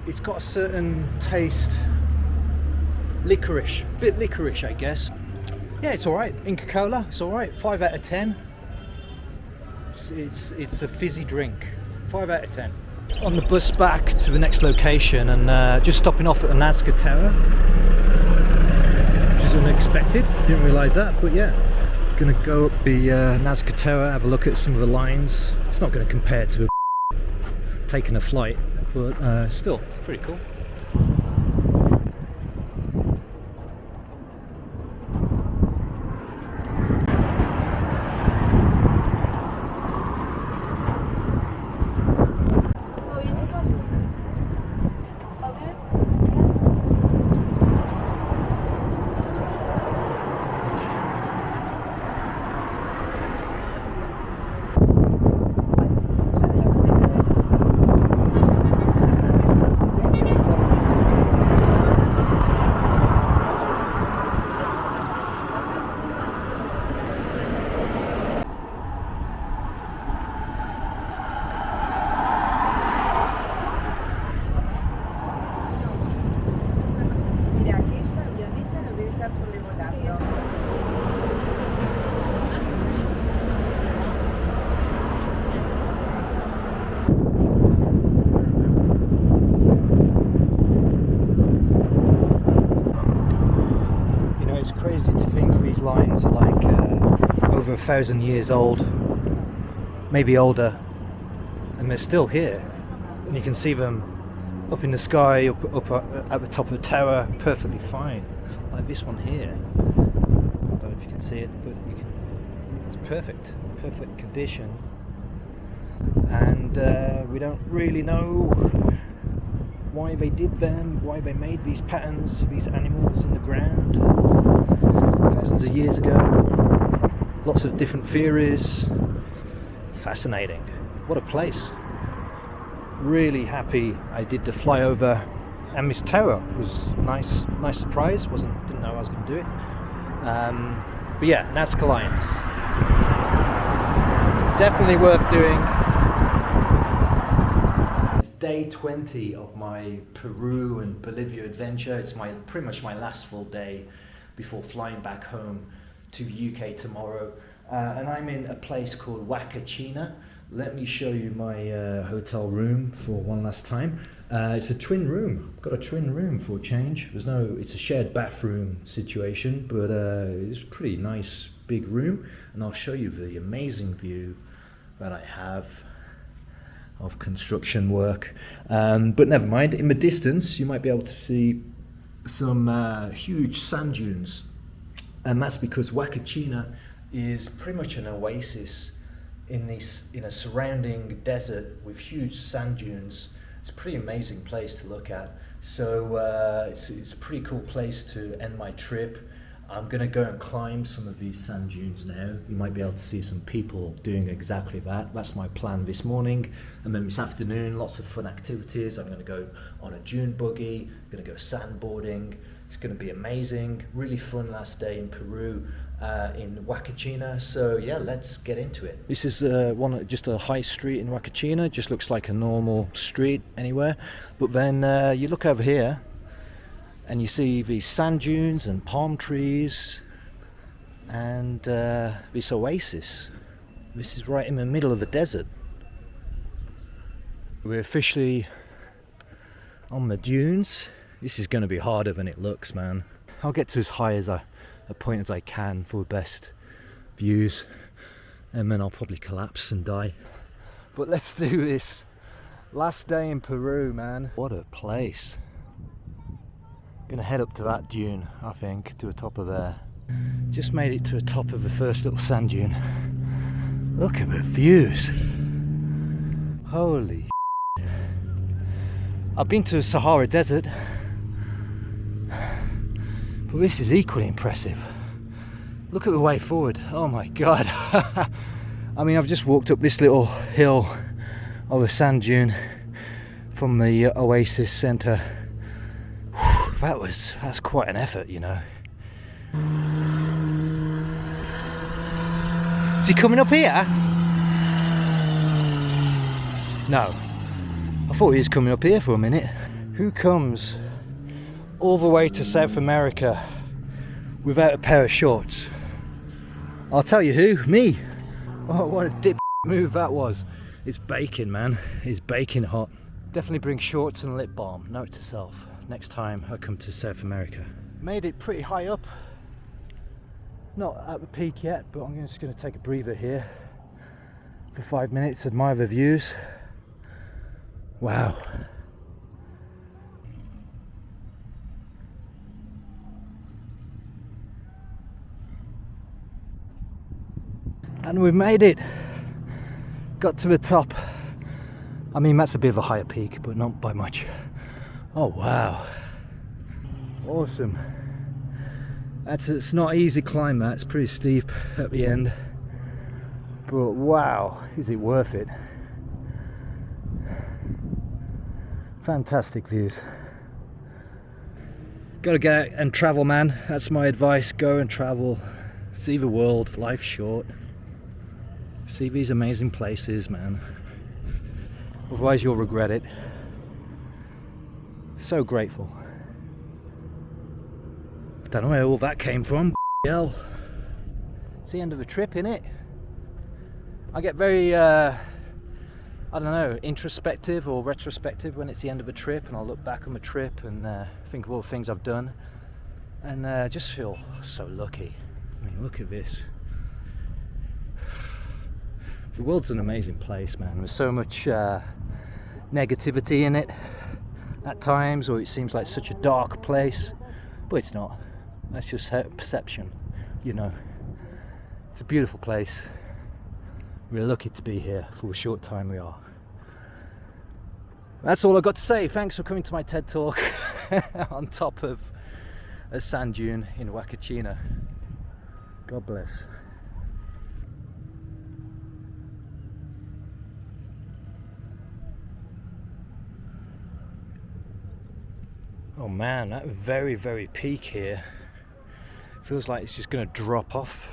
It's got a certain taste, licorice, bit licorice I guess. Yeah, it's alright. Inca Cola, it's alright. 5 out of 10. It's a fizzy drink. 5 out of 10. On the bus back to the next location, and just stopping off at the Nazca Tower, which is unexpected. Didn't realise that, but yeah. Gonna go up the Nazca Tower, have a look at some of the lines. It's not going to compare to taking a flight, but still pretty cool. Lines are like over 1,000 years old, maybe older, and they're still here, and you can see them up in the sky, up at the top of the tower, perfectly fine. Like this one here, I don't know if you can see it, but it's perfect condition, and we don't really know why they did them, why they made these patterns, these animals in the ground thousands of years ago. Lots of different theories. Fascinating. What a place. Really happy I did the flyover, and Miss Terra was nice surprise. Didn't know I was going to do it. But yeah, Nazca Lines. Definitely worth doing. It's day 20 of my Peru and Bolivia adventure. It's pretty much my last full day before flying back home to UK tomorrow. And I'm in a place called Huacachina. Let me show you my hotel room for one last time. It's a twin room. Got a twin room for a change. It's a shared bathroom situation, but it's a pretty nice big room. And I'll show you the amazing view that I have of construction work. But never mind, in the distance you might be able to see some huge sand dunes. And that's because Huacachina is pretty much an oasis in a surrounding desert with huge sand dunes. It's a pretty amazing place to look at. So it's a pretty cool place to end my trip. I'm gonna go and climb some of these sand dunes now. You might be able to see some people doing exactly that. That's my plan this morning. And then this afternoon, lots of fun activities. I'm gonna go on a dune buggy, I'm gonna go sandboarding. It's gonna be amazing. Really fun last day in Peru, in Huacachina. So yeah, let's get into it. This is just a high street in Huacachina. Just looks like a normal street anywhere. But then you look over here, and you see these sand dunes and palm trees and this oasis. This is right in the middle of the desert. We're officially on the dunes. This is going to be harder than it looks, man. I'll get to as high as a point as I can for the best views, and then I'll probably collapse and die. But let's do this. Last day in Peru, man. What a place. Gonna head up to that dune, I think, to the top of there. Just made it to the top of the first little sand dune. Look at the views. Holy shit. I've been to the Sahara Desert, but this is equally impressive. Look at the way forward. Oh my god. I mean, I've just walked up this little hill of a sand dune from the oasis centre. That's quite an effort, you know. Is he coming up here? No. I thought he was coming up here for a minute. Who comes all the way to South America without a pair of shorts? I'll tell you who, me. Oh, what a dip move that was. It's baking, man. It's baking hot. Definitely bring shorts and lip balm. Note to self. Next time I come to South America. Made it pretty high up. Not at the peak yet, but I'm just going to take a breather here for 5 minutes, admire the views. Wow. And we made it. Got to the top. I mean, that's a bit of a higher peak, but not by much. Oh wow, awesome. It's not an easy climb, that. It's pretty steep at the end, but wow, is it worth it. Fantastic views. Gotta go out and travel, man. That's my advice. Go and travel, see the world. Life's short. See these amazing places, man. Otherwise you'll regret it. So grateful. Don't know where all that came from. Hell. It's the end of the trip, innit? I get very, I don't know, introspective or retrospective when it's the end of a trip, and I'll look back on the trip and think of all the things I've done, and just feel so lucky. I mean, look at this. The world's an amazing place, man. There's so much negativity in it at times, or it seems like such a dark place, but it's not. That's just perception, you know. It's a beautiful place. We're lucky to be here for the short time we are. That's all I've got to say. Thanks for coming to my TED Talk on top of a sand dune in Huacachina. God bless. Oh man, that very, very peak here feels like it's just going to drop off.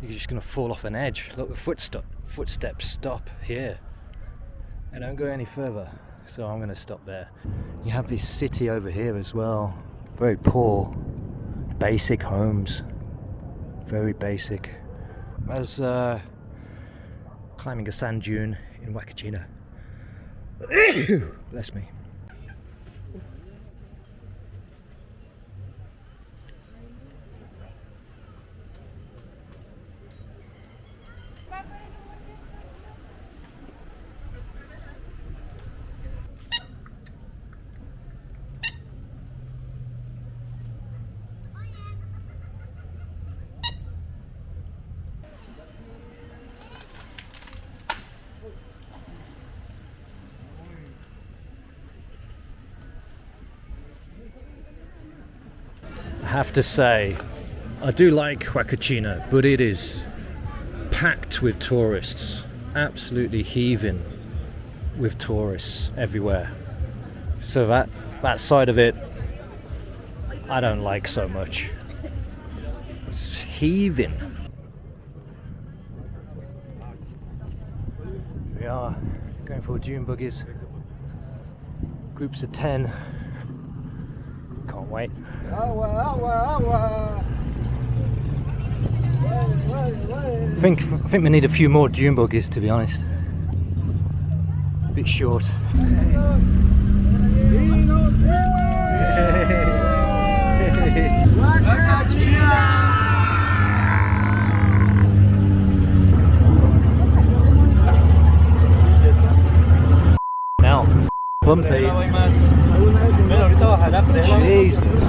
You're just going to fall off an edge. Look, the footsteps stop here. They don't go any further, so I'm going to stop there. You have this city over here as well. Very poor, basic homes. Very basic. As climbing a sand dune in Huacachina. Bless me. I have to say, I do like Huacachina, but it is packed with tourists, absolutely heaving with tourists everywhere. So that side of it, I don't like so much. It's heaving. We are going for dune buggies, groups of 10. Can't wait. I think we need a few more dune buggies, to be honest. A bit short. Now, bumpy. Jesus.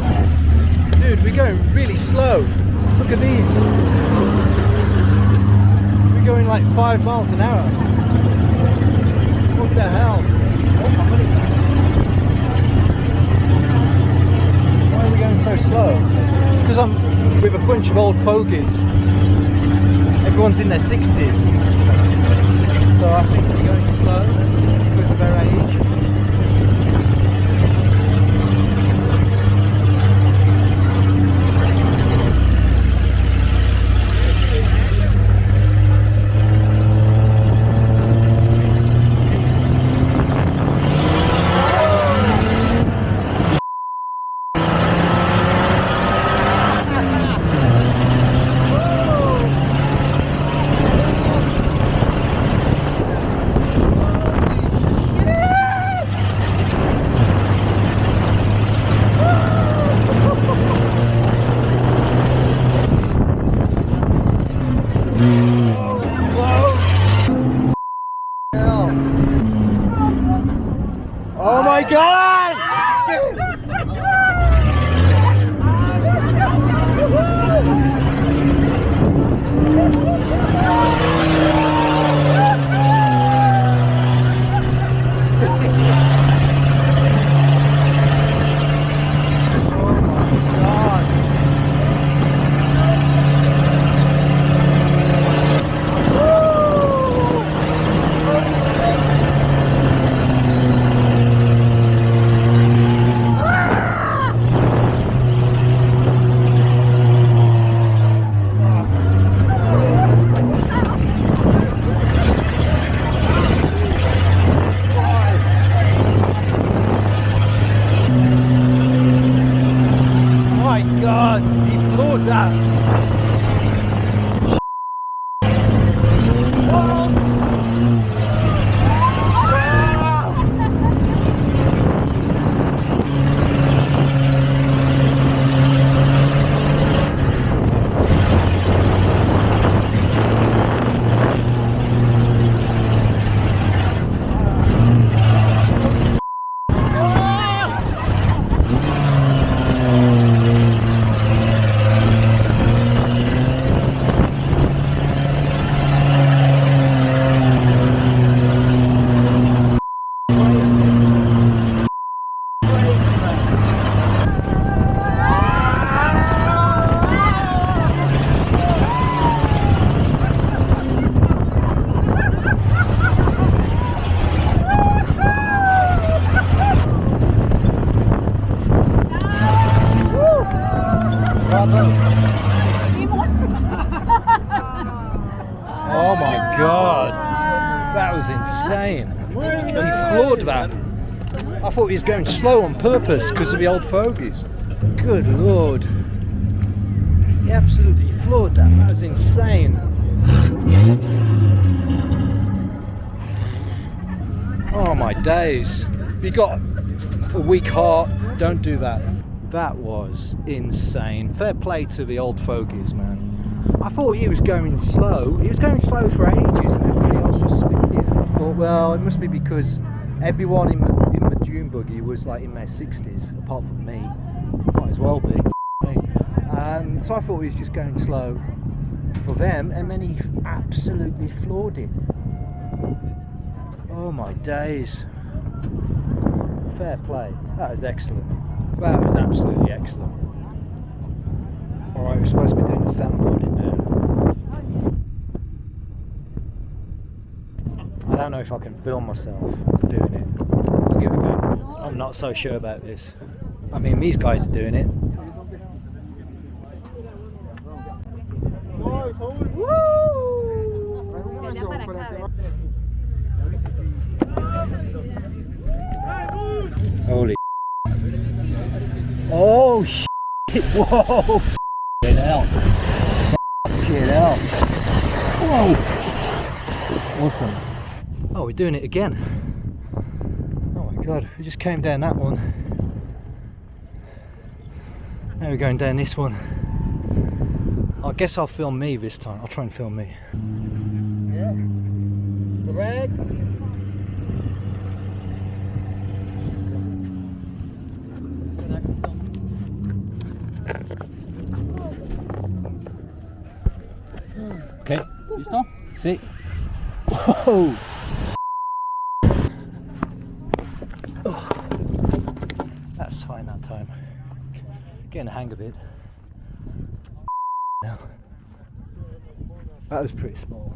Dude, we're going really slow. Look at these. We're going like 5 miles an hour. What the hell? Why are we going so slow? It's because I'm with a bunch of old fogies. Everyone's in their 60s. So I think we're going slow because of our age. Oh my God! Shit! insane. He floored that. I thought he was going slow on purpose because of the old fogies. Good lord. He absolutely floored that. That was insane. Oh my days. If you got a weak heart, don't do that. That was insane. Fair play to the old fogies, man. I thought he was going slow. He was going slow for ages and everybody else was speeding. I thought, well, it must be because everyone in the dune buggy was like in their 60s, apart from me. Might as well be. So I thought he was just going slow for them, and then he absolutely floored it. Oh my days. Fair play. That was excellent. That was absolutely excellent. Alright, we're supposed to be doing the sandboarding now. I don't know if I can film myself doing it. I'll give it a go. I'm not so sure about this. I mean, these guys are doing it. Holy oh shit, whoa, get out, get out, whoa, awesome. Oh, we're doing it again. Oh my god, we just came down that one. Now we're going down this one. I guess I'll film me this time. I'll try and film me. Yeah. Correct. Okay. ¿Listo? Sí. Whoa. Oh. That's fine that time. Getting the hang of it. Now. That was pretty small.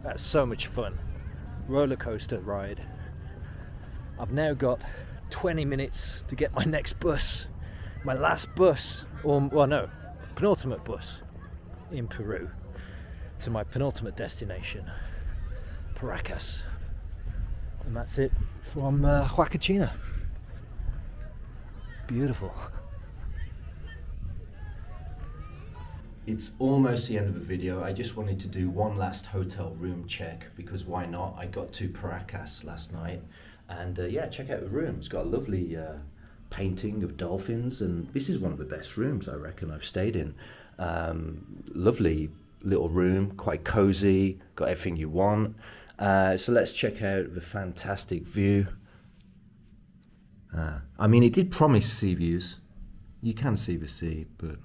That's so much fun. Roller coaster ride. I've now got 20 minutes to get my next bus. My last bus, or well no, penultimate bus in Peru to my penultimate destination, Paracas. And that's it from Huacachina. Beautiful. It's almost the end of the video. I just wanted to do one last hotel room check because why not? I got to Paracas last night and yeah, check out the room. It's got a lovely painting of dolphins and this is one of the best rooms I reckon I've stayed in. Lovely little room, quite cozy, got everything you want. So let's check out the fantastic view. I mean, it did promise sea views. You can see the sea, but...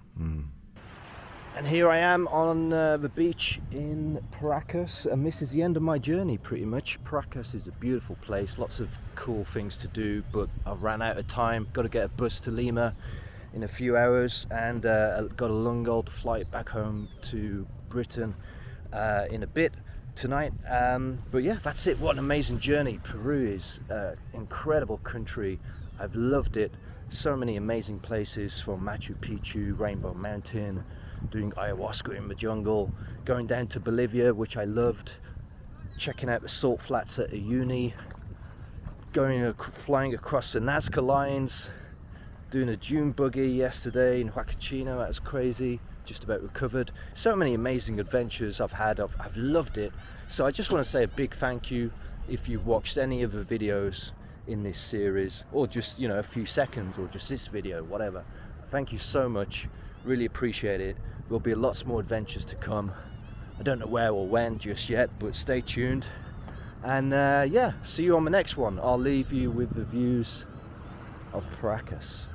And here I am on the beach in Paracas, and this is the end of my journey pretty much. Paracas is a beautiful place, lots of cool things to do, but I ran out of time. Got to get a bus to Lima in a few hours, and got a long old flight back home to Britain in a bit tonight. But yeah, that's it. What an amazing journey. Peru is an incredible country. I've loved it. So many amazing places, from Machu Picchu, Rainbow Mountain, doing ayahuasca in the jungle, going down to Bolivia, which I loved, checking out the salt flats at Uyuni, flying across the Nazca Lines, doing a dune buggy yesterday in Huacachina. That was crazy. Just about recovered. So many amazing adventures I've had. I've loved it. So I just want to say a big thank you if you've watched any of the videos in this series, or just, you know, a few seconds, or just this video, whatever. Thank you so much. Really appreciate it. There'll be lots more adventures to come. I don't know where or when just yet, but stay tuned. And yeah, see you on the next one. I'll leave you with the views of Paracas.